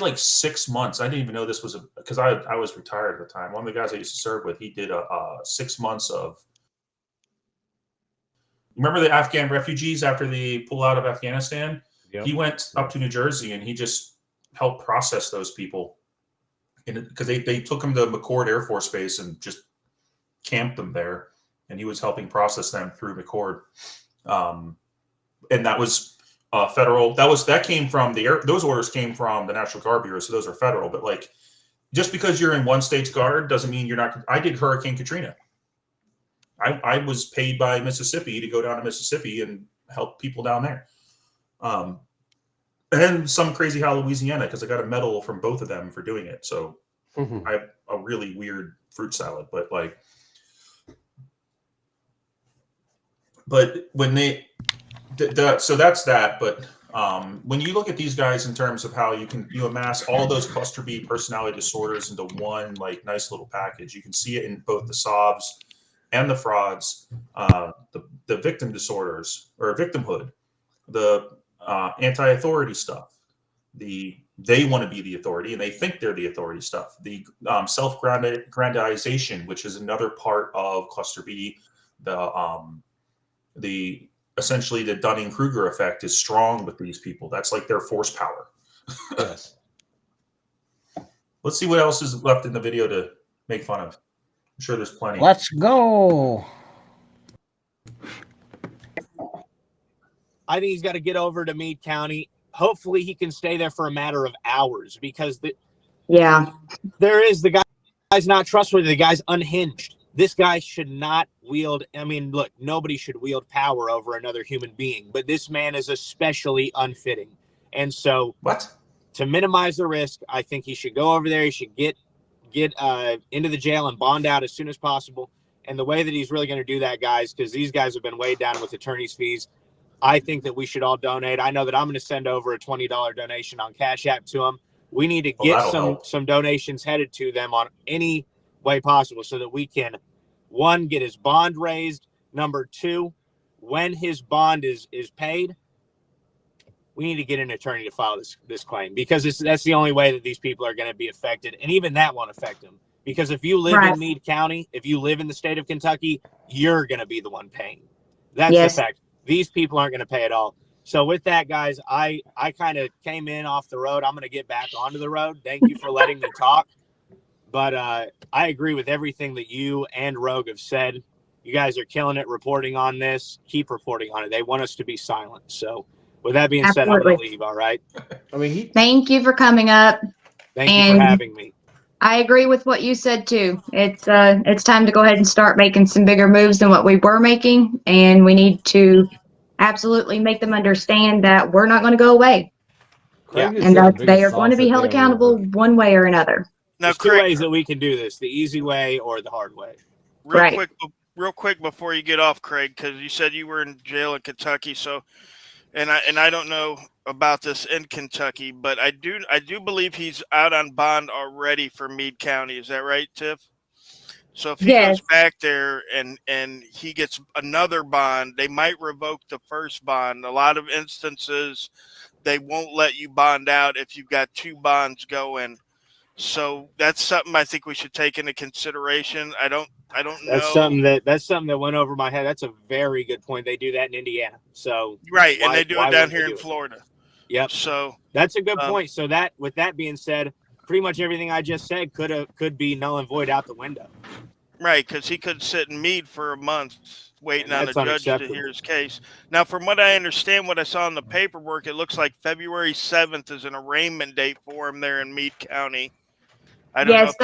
like 6 months. I didn't even know this was because I was retired at the time. One of the guys I used to serve with, he did 6 months of. Remember the Afghan refugees after the pull out of Afghanistan? Yep. He went up to New Jersey and he just helped process those people, because they took him to McCord Air Force Base and just camped them there, and he was helping process them through McCord. And that was federal. That came from those orders came from the National Guard Bureau, so those are federal. But like, just because you're in one state's guard doesn't mean you're not. I did Hurricane Katrina. I was paid by Mississippi to go down to Mississippi and help people down there. And some crazy how Louisiana, because I got a medal from both of them for doing it. So I have a really weird fruit salad, but when so that's that. But when you look at these guys in terms of how you amass all those cluster B personality disorders into one nice little package, you can see it in both the SOVs and the frauds, the victim disorders or victimhood, the anti-authority stuff, they want to be the authority and they think they're the authority stuff, the self-grandization, which is another part of cluster B, the essentially the Dunning-Kruger effect is strong with these people. That's like their force power. Yes. Let's see what else is left in the video to make fun of. I'm sure there's plenty. Let's go. I think he's got to get over to Meade County. Hopefully he can stay there for a matter of hours, because the guy's not trustworthy. The guy's unhinged. This guy should not wield. I mean, look, nobody should wield power over another human being, but this man is especially unfitting. And so to minimize the risk, I think he should go over there. He should get into the jail and bond out as soon as possible. And the way that he's really going to do that, guys, because these guys have been weighed down with attorney's fees, I think that we should all donate. I know that I'm going to send over a $20 donation on Cash App to them. We need to get some donations headed to them on any way possible so that we can, one, get his bond raised. Number two, when his bond is paid, we need to get an attorney to file this claim, because that's the only way that these people are going to be affected. And even that won't affect them, because if you live in Meade County, if you live in the state of Kentucky, you're going to be the one paying. That's the fact. These people aren't going to pay at all. So with that, guys, I kind of came in off the road. I'm going to get back onto the road. Thank you for letting me talk. But I agree with everything that you and Rogue have said. You guys are killing it reporting on this. Keep reporting on it. They want us to be silent. So with that being said, I'm going to leave. All right. I mean, thank you for coming up. Thank you for having me. I agree with what you said too. It's time to go ahead and start making some bigger moves than what we were making, and we need to absolutely make them understand that we're not going to go away. Yeah. And that they are going to be held accountable one way or another. Now, there's two ways that we can do this: the easy way or the hard way. Real quick before you get off, Craig, because you said you were in jail in Kentucky. So, and I don't know about this in Kentucky, but I do believe he's out on bond already for Meade County. Is that right, Tiff? So if he goes back there and he gets another bond, they might revoke the first bond. A lot of instances, they won't let you bond out if you've got two bonds going. So that's something I think we should take into consideration. I don't know. That's something that went over my head. That's a very good point. They do that in Indiana. So right, and they do it down here in Florida. Yep. So that's a good point. So that, with that being said, pretty much everything I just said could be null and void out the window. Right, because he could sit in Meade for a month waiting on the judge to hear his case. Now, from what I understand, what I saw in the paperwork, it looks like February 7th is an arraignment date for him there in Meade County. I don't know if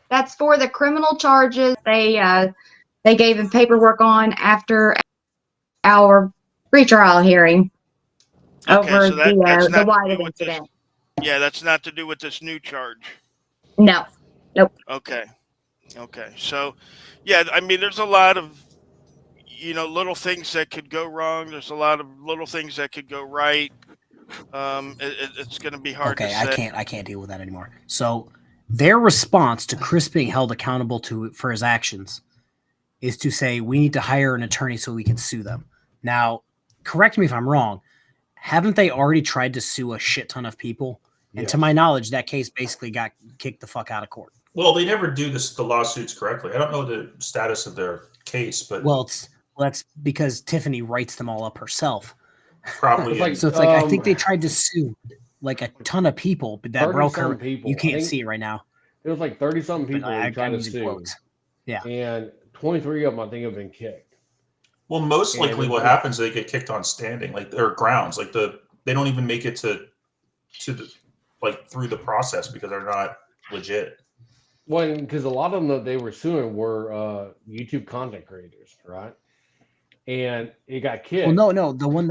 that's for the criminal charges they gave him paperwork on after our pretrial hearing over the White incident. Yeah, that's not to do with this new charge. No. Nope. Okay. So, yeah, I mean, there's a lot of, little things that could go wrong. There's a lot of little things that could go right. It's going to be hard to say. I can't deal with that anymore. So their response to Chris being held accountable for his actions is to say, we need to hire an attorney so we can sue them. Now, correct me if I'm wrong. Haven't they already tried to sue a shit ton of people? And to my knowledge, that case basically got kicked the fuck out of court. Well, they never do the lawsuits correctly. I don't know the status of their case, but that's because Tiffany writes them all up herself. Probably. So it's like I think they tried to sue like a ton of people, but that broke her. You can't see it right now. It was like 30-something people who tried to sue. Quotes. Yeah, and 23 of them I think have been kicked. Well, most likely what happens is they get kicked on standing, like their grounds, like they don't even make it to the through the process because they're not legit. Well, because a lot of them that they were suing were YouTube content creators, right? And it got kicked. Well, no, the one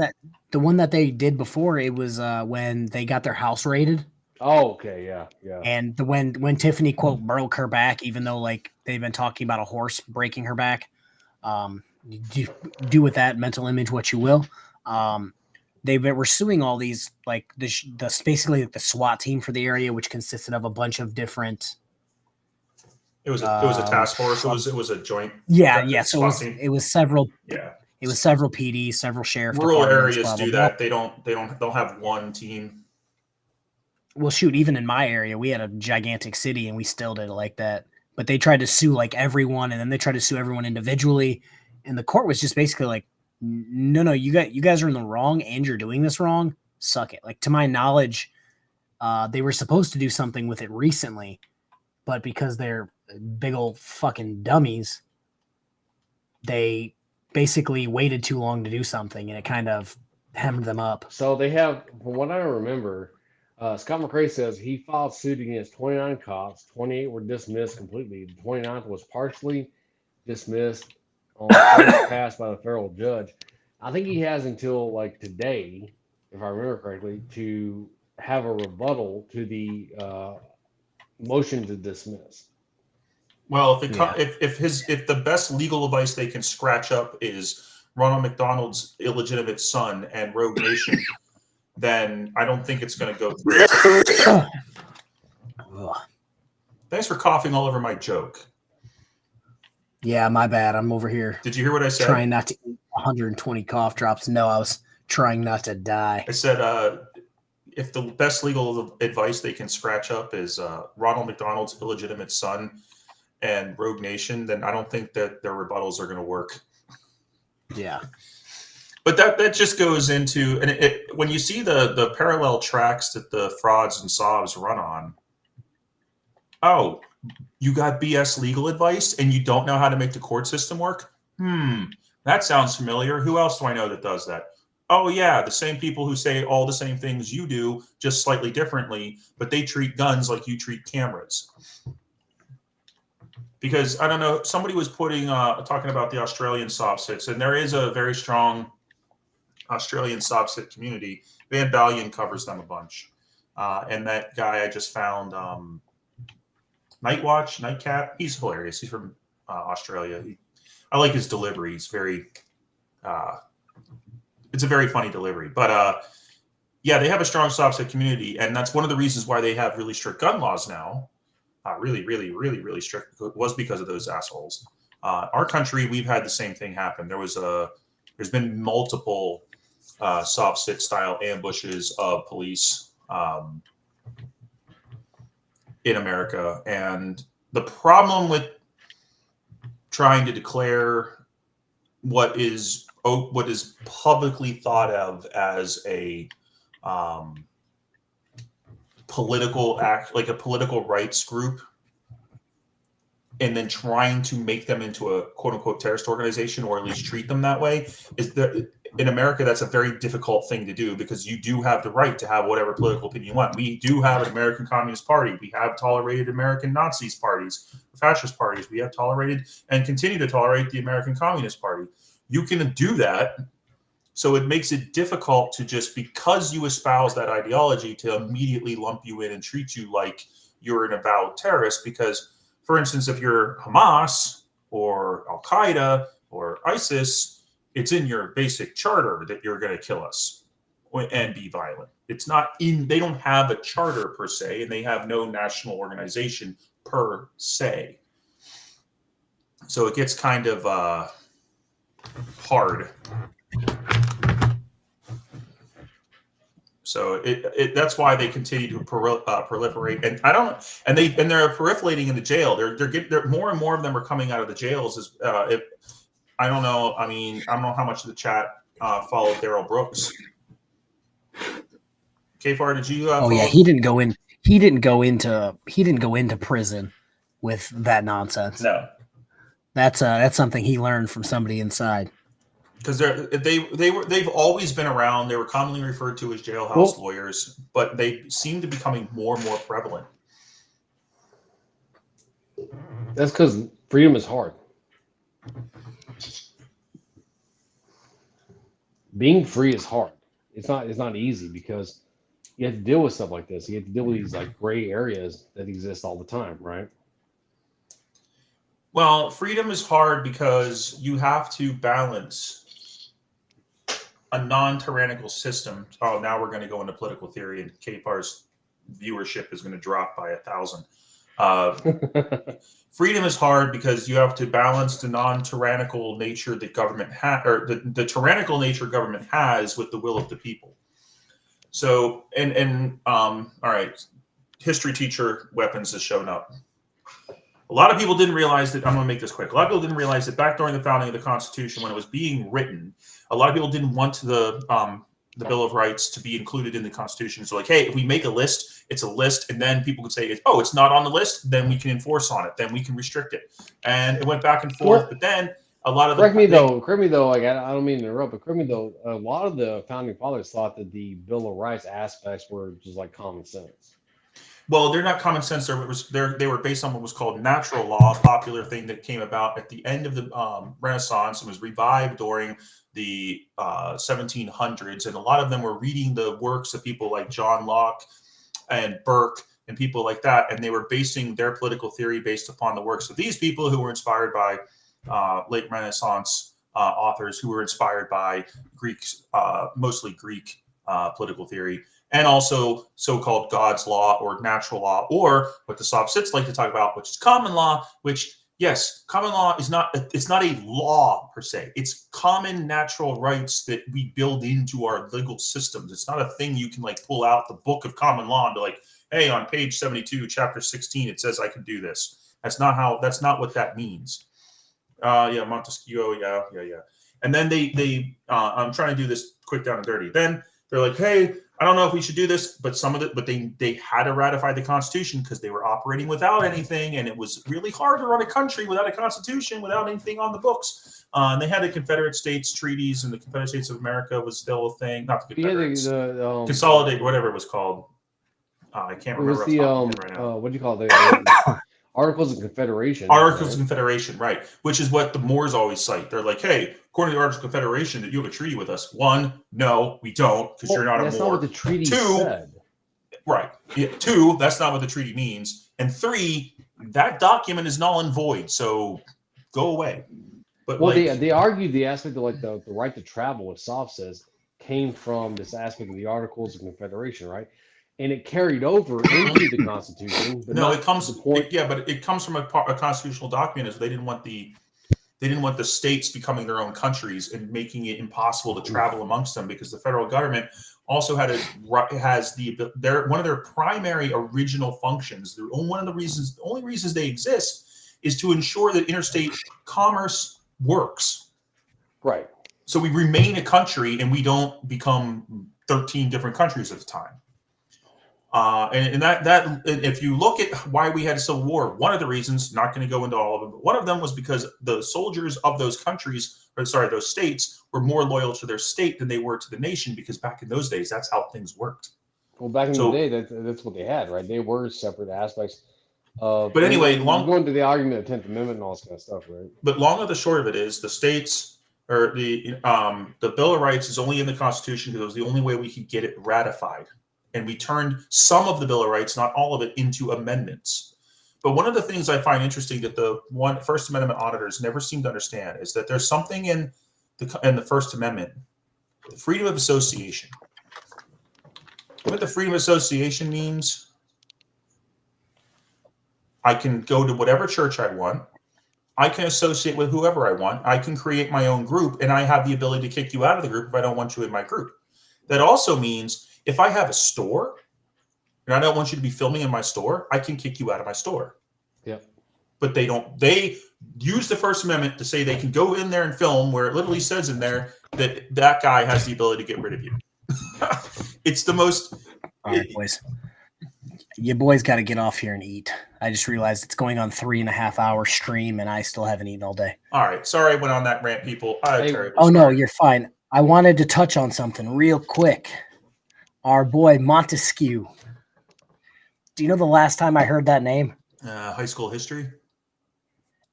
that they did before, it was when they got their house raided. Oh, okay, yeah. And when Tiffany quote broke her back, even though like they've been talking about a horse breaking her back, do with that mental image what you will. They were suing all these like the basically the SWAT team for the area, which consisted of a bunch of different. It was a task force. It was a joint. Yeah. So it was several. Yeah. It was several PDs, several sheriff. Rural areas do that. They don't have one team. Well, shoot, even in my area, we had a gigantic city and we still did it like that. But they tried to sue like everyone, and then they tried to sue everyone individually. And the court was just basically like, no, you guys are in the wrong and you're doing this wrong. Suck it. Like to my knowledge, they were supposed to do something with it recently, but because they're big old fucking dummies, they basically waited too long to do something, and it kind of hemmed them up. So they have, from what I remember, Scott McRae says he filed suit against 29 cops. 28 were dismissed completely. The 29th was partially dismissed on first pass by the federal judge. I think he has until like today, if I remember correctly, to have a rebuttal to the motion to dismiss. Well, if the best legal advice they can scratch up is Ronald McDonald's illegitimate son and Rogue Nation, then I don't think it's going to go through. Thanks for coughing all over my joke. Yeah, my bad. I'm over here. Did you hear what I said? Trying not to eat 120 cough drops. No, I was trying not to die. I said, if the best legal advice they can scratch up is Ronald McDonald's illegitimate son and Rogue Nation, then I don't think that their rebuttals are going to work. Yeah. But that just goes into, and when you see the parallel tracks that the frauds and SOVs run on, oh, you got BS legal advice and you don't know how to make the court system work? That sounds familiar. Who else do I know that does that? Oh, yeah, the same people who say all the same things you do, just slightly differently, but they treat guns like you treat cameras. Because, I don't know, somebody was talking about the Australian SovCits, and there is a very strong Australian SovCit community. Van Ballion covers them a bunch. And that guy I just found, Nightcat, he's hilarious. He's from Australia. I like his delivery. He's very, it's a very funny delivery. But yeah, they have a strong SovCit community, and that's one of the reasons why they have really strict gun laws now. Really, really, really, really strict, was because of those assholes. Our country, we've had the same thing happen. There's been multiple SovCit style ambushes of police in America, and the problem with trying to declare what is publicly thought of as a political act, like a political rights group, and then trying to make them into a quote unquote terrorist organization, or at least treat them that way, in America, that's a very difficult thing to do, because you do have the right to have whatever political opinion you want. We do have an American Communist Party. We have tolerated American Nazis parties, fascist parties. We have tolerated and continue to tolerate the American Communist Party. You can do that. So it makes it difficult to just, because you espouse that ideology, to immediately lump you in and treat you like you're an avowed terrorist. Because, for instance, if you're Hamas or Al-Qaeda or ISIS, it's in your basic charter that you're going to kill us and be violent. It's not in, they don't have a charter per se, and they have no national organization per se. So it gets kind of hard. So that's why they continue to proliferate, and they're proliferating in the jail. They're more and more of them are coming out of the jails. I don't know. I mean, I don't know how much of the chat followed Daryl Brooks. Kfar, did you? Oh yeah, he didn't go in. He didn't go into prison with that nonsense. No, that's something he learned from somebody inside. Because they've always been around. They were commonly referred to as jailhouse lawyers, but they seem to be becoming more and more prevalent. That's because freedom is hard. Being free is hard. It's not easy, because you have to deal with stuff like this. You have to deal with these like gray areas that exist all the time, right? Well, freedom is hard because you have to balance a non-tyrannical system. Oh, now we're going to go into political theory, and Kfar's viewership is going to drop by 1,000. Freedom is hard because you have to balance the non-tyrannical nature that government or the tyrannical nature government has with the will of the people. So, all right, history teacher Weapons has shown up. A lot of people didn't realize that. I'm going to make this quick. A lot of people didn't realize that back during the founding of the Constitution, when it was being written, a lot of people didn't want the Bill of Rights to be included in the Constitution. So like, hey, if we make a list, it's a list, and then people could say, oh, it's not on the list, then we can enforce on it, then we can restrict it. And it went back and forth, but then a lot of correct me though, like I don't mean to interrupt, but correct me though, a lot of the founding fathers thought that the Bill of Rights aspects were just like common sense. Well, they're not common sense. They were based on what was called natural law, a popular thing that came about at the end of the Renaissance and was revived during the 1700s. And a lot of them were reading the works of people like John Locke and Burke and people like that. And they were basing their political theory based upon the works of these people who were inspired by late Renaissance authors who were inspired by Greeks, mostly Greek political theory. And also so-called God's law or natural law, or what the SovCits like to talk about, which is common law, which Yes, common law is not, it's not a law per se. It's common natural rights that we build into our legal systems. It's not a thing you can like pull out the book of common law and be like, hey, on page 72, chapter 16, it says I can do this. That's not what that means. Yeah, Montesquieu, yeah. And then I'm trying to do this quick down and dirty. Then they're like, hey, I don't know if we should do this, but they had to ratify the Constitution because they were operating without anything, and it was really hard to run a country without a Constitution, without anything on the books. And they had the Confederate States treaties, and the Confederate States of America was still a thing. Not the Confederates. Consolidate, whatever it was called. I can't remember. It was right now. What do you call it? Articles of Confederation. Articles of Confederation, right? Which is what the Moors always cite. They're like, hey, according to the Articles of Confederation, that you have a treaty with us. One, no, we don't, because you're not a Moor. That's not what the treaty said. Right. Yeah, two, that's not what the treaty means. And three, that document is null and void. So go away. But they argued the aspect of like the right to travel, what Soft says, came from this aspect of the Articles of Confederation, right? And it carried over into the Constitution. But no, it comes from a constitutional document. Is they didn't want the states becoming their own countries and making it impossible to travel amongst them, because the federal government also one of their primary original functions. The only reasons they exist is to ensure that interstate commerce works. Right. So we remain a country and we don't become 13 different countries at the time. And if you look at why we had a civil war, one of the reasons, not going to go into all of them, but one of them was because the soldiers of those those states were more loyal to their state than they were to the nation, because back in those days, that's how things worked. Well, back in the day, that's what they had, right? They were separate aspects of. But anyway, going to the argument of 10th Amendment and all this kind of stuff, right? But long and the short of it is, the states, or the Bill of Rights is only in the Constitution because it was the only way we could get it ratified. And we turned some of the Bill of Rights, not all of it, into amendments. But one of the things I find interesting that the First Amendment auditors never seem to understand is that there's something in the First Amendment, the freedom of association. What the freedom of association means, I can go to whatever church I want. I can associate with whoever I want. I can create my own group, and I have the ability to kick you out of the group if I don't want you in my group. That also means if I have a store and I don't want you to be filming in my store, I can kick you out of my store. Yep. But they don't. They use the First Amendment to say they can go in there and film, where it literally says in there that guy has the ability to get rid of you. It's the most. All right, boys. You boys got to get off here and eat. I just realized it's going on 3.5 hour stream and I still haven't eaten all day. All right. Sorry I went on that rant, people. No, you're fine. I wanted to touch on something real quick. Our boy Montesquieu. Do you know the last time I heard that name? High school history?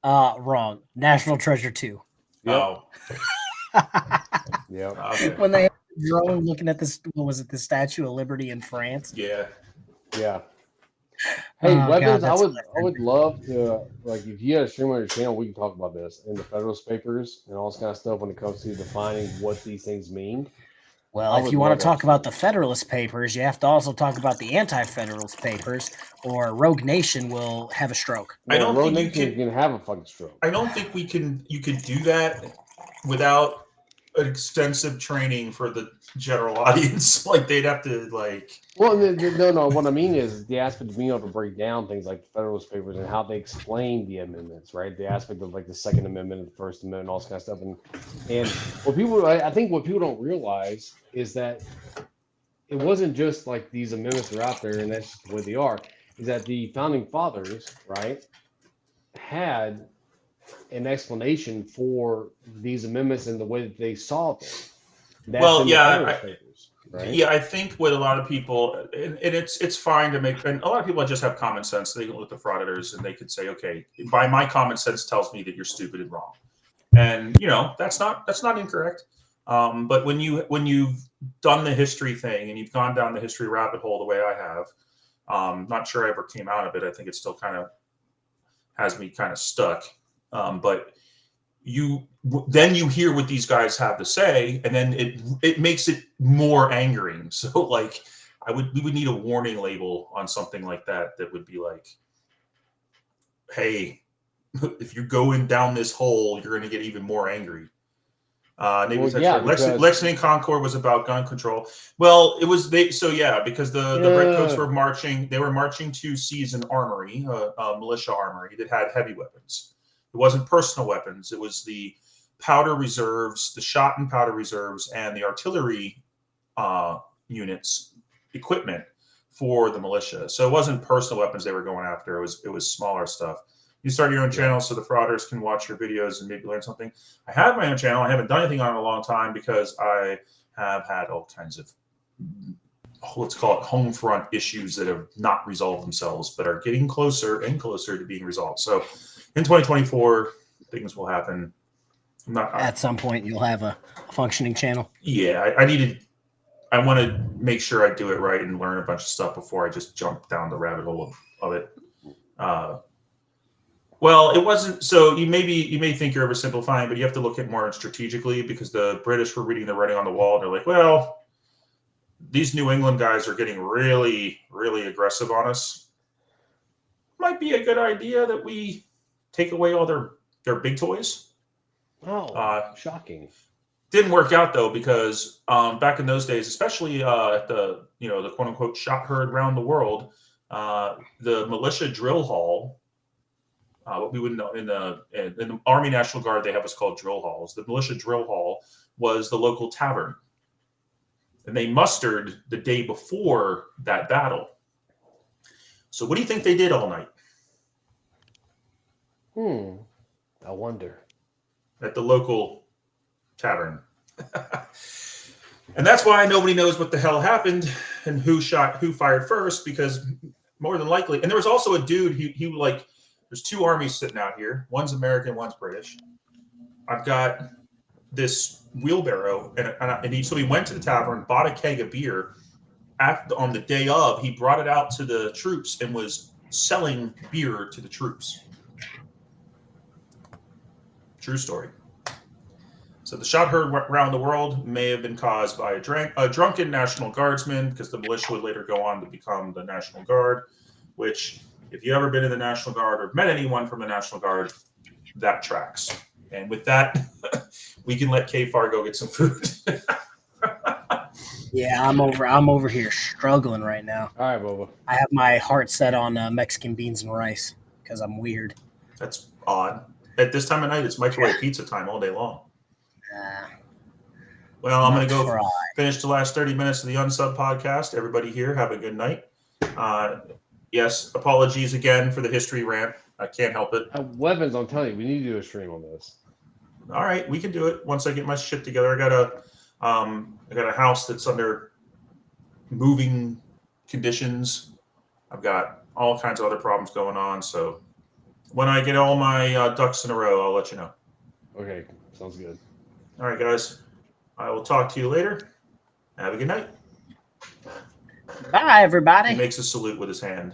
Wrong. National Treasure 2. Yep. Oh. Yeah. Okay. When they had the drone looking at this, what was it, the Statue of Liberty in France? Yeah. Yeah. Hey, Weapons, God, I would love to, like, if you had a stream on your channel, we can talk about this in the Federalist Papers and all this kind of stuff when it comes to defining what these things mean. Well, if you want to talk about the Federalist Papers, you have to also talk about the Anti-Federalist Papers, or Rogue Nation will have a stroke. I don't think Nation can have a fucking stroke. I don't think you can do that without an extensive training for the general audience. Like, they'd have to, like. Well, no. What I mean is the aspect of being able to break down things like the Federalist Papers and how they explain the amendments, right? The aspect of like the Second Amendment and the First Amendment and all this kind of stuff. And I think what people don't realize is that it wasn't just like these amendments are out there and that's just the way they are. Is that the founding fathers, right, had an explanation for these amendments and the way that they saw them. Well, yeah, right? Yeah, I think what a lot of people, and it's fine to make, and a lot of people just have common sense. They can look at the frauditors and they could say, okay, by my common sense tells me that you're stupid and wrong, and that's not incorrect. But when you've done the history thing and you've gone down the history rabbit hole the way I have, not sure I ever came out of it. I think it still kind of has me kind of stuck. But then you hear what these guys have to say, and then it makes it more angering. So like we would need a warning label on something like that would be like, hey, if you're going down this hole, you're going to get even more angry. Because Lexington Concord was about gun control. Well, it was because the redcoats were marching. They were marching to seize an armory, a militia armory that had heavy weapons. It wasn't personal weapons. It was the powder reserves, the shot and powder reserves, and the artillery units equipment for the militia. So it wasn't personal weapons they were going after. It was smaller stuff. You start your own channel so the frauders can watch your videos and maybe learn something. I have my own channel. I haven't done anything on it in a long time because I have had all kinds of, let's call it home front issues that have not resolved themselves, but are getting closer and closer to being resolved. So in 2024, things will happen. At some point, you'll have a functioning channel. Yeah, I want to make sure I do it right and learn a bunch of stuff before I just jump down the rabbit hole of it. Well, it wasn't. So you may think you're oversimplifying, but you have to look at more strategically because the British were reading the writing on the wall. And they're like, well, these New England guys are getting really, really aggressive on us. Might be a good idea that we take away all their big toys. Oh, shocking. Didn't work out though, because back in those days, especially at the quote unquote shot heard around the world, the militia drill hall, what we would know in the Army National Guard, they have what's called drill halls. The militia drill hall was the local tavern, and they mustered the day before that battle. So what do you think they did all night? I wonder. At the local tavern. And that's why nobody knows what the hell happened and who fired first, because more than likely, and there was also a dude, he like, there's two armies sitting out here. One's American, one's British. I've got this wheelbarrow, and he went to the tavern, bought a keg of beer. On the day of, he brought it out to the troops and was selling beer to the troops. True story. So the shot heard around the world may have been caused by a drunken National Guardsman, because the militia would later go on to become the National Guard, which, if you've ever been in the National Guard or met anyone from the National Guard, that tracks. And with that, we can let K-Far go get some food. Yeah, I'm over here struggling right now. All right, Boba. I have my heart set on Mexican beans and rice because I'm weird. That's odd. At this time of night, it's microwave pizza time all day long. Well, I'm going to go finish the last 30 minutes of the Unsub podcast. Everybody here, have a good night. Yes, apologies again for the history rant. I can't help it. Weapons, I'm telling you, we need to do a stream on this. All right, we can do it once I get my shit together. I got a house that's under moving conditions. I've got all kinds of other problems going on. So when I get all my ducks in a row, I'll let you know. Okay, sounds good. All right, guys. I will talk to you later. Have a good night. Bye, everybody. He makes a salute with his hand.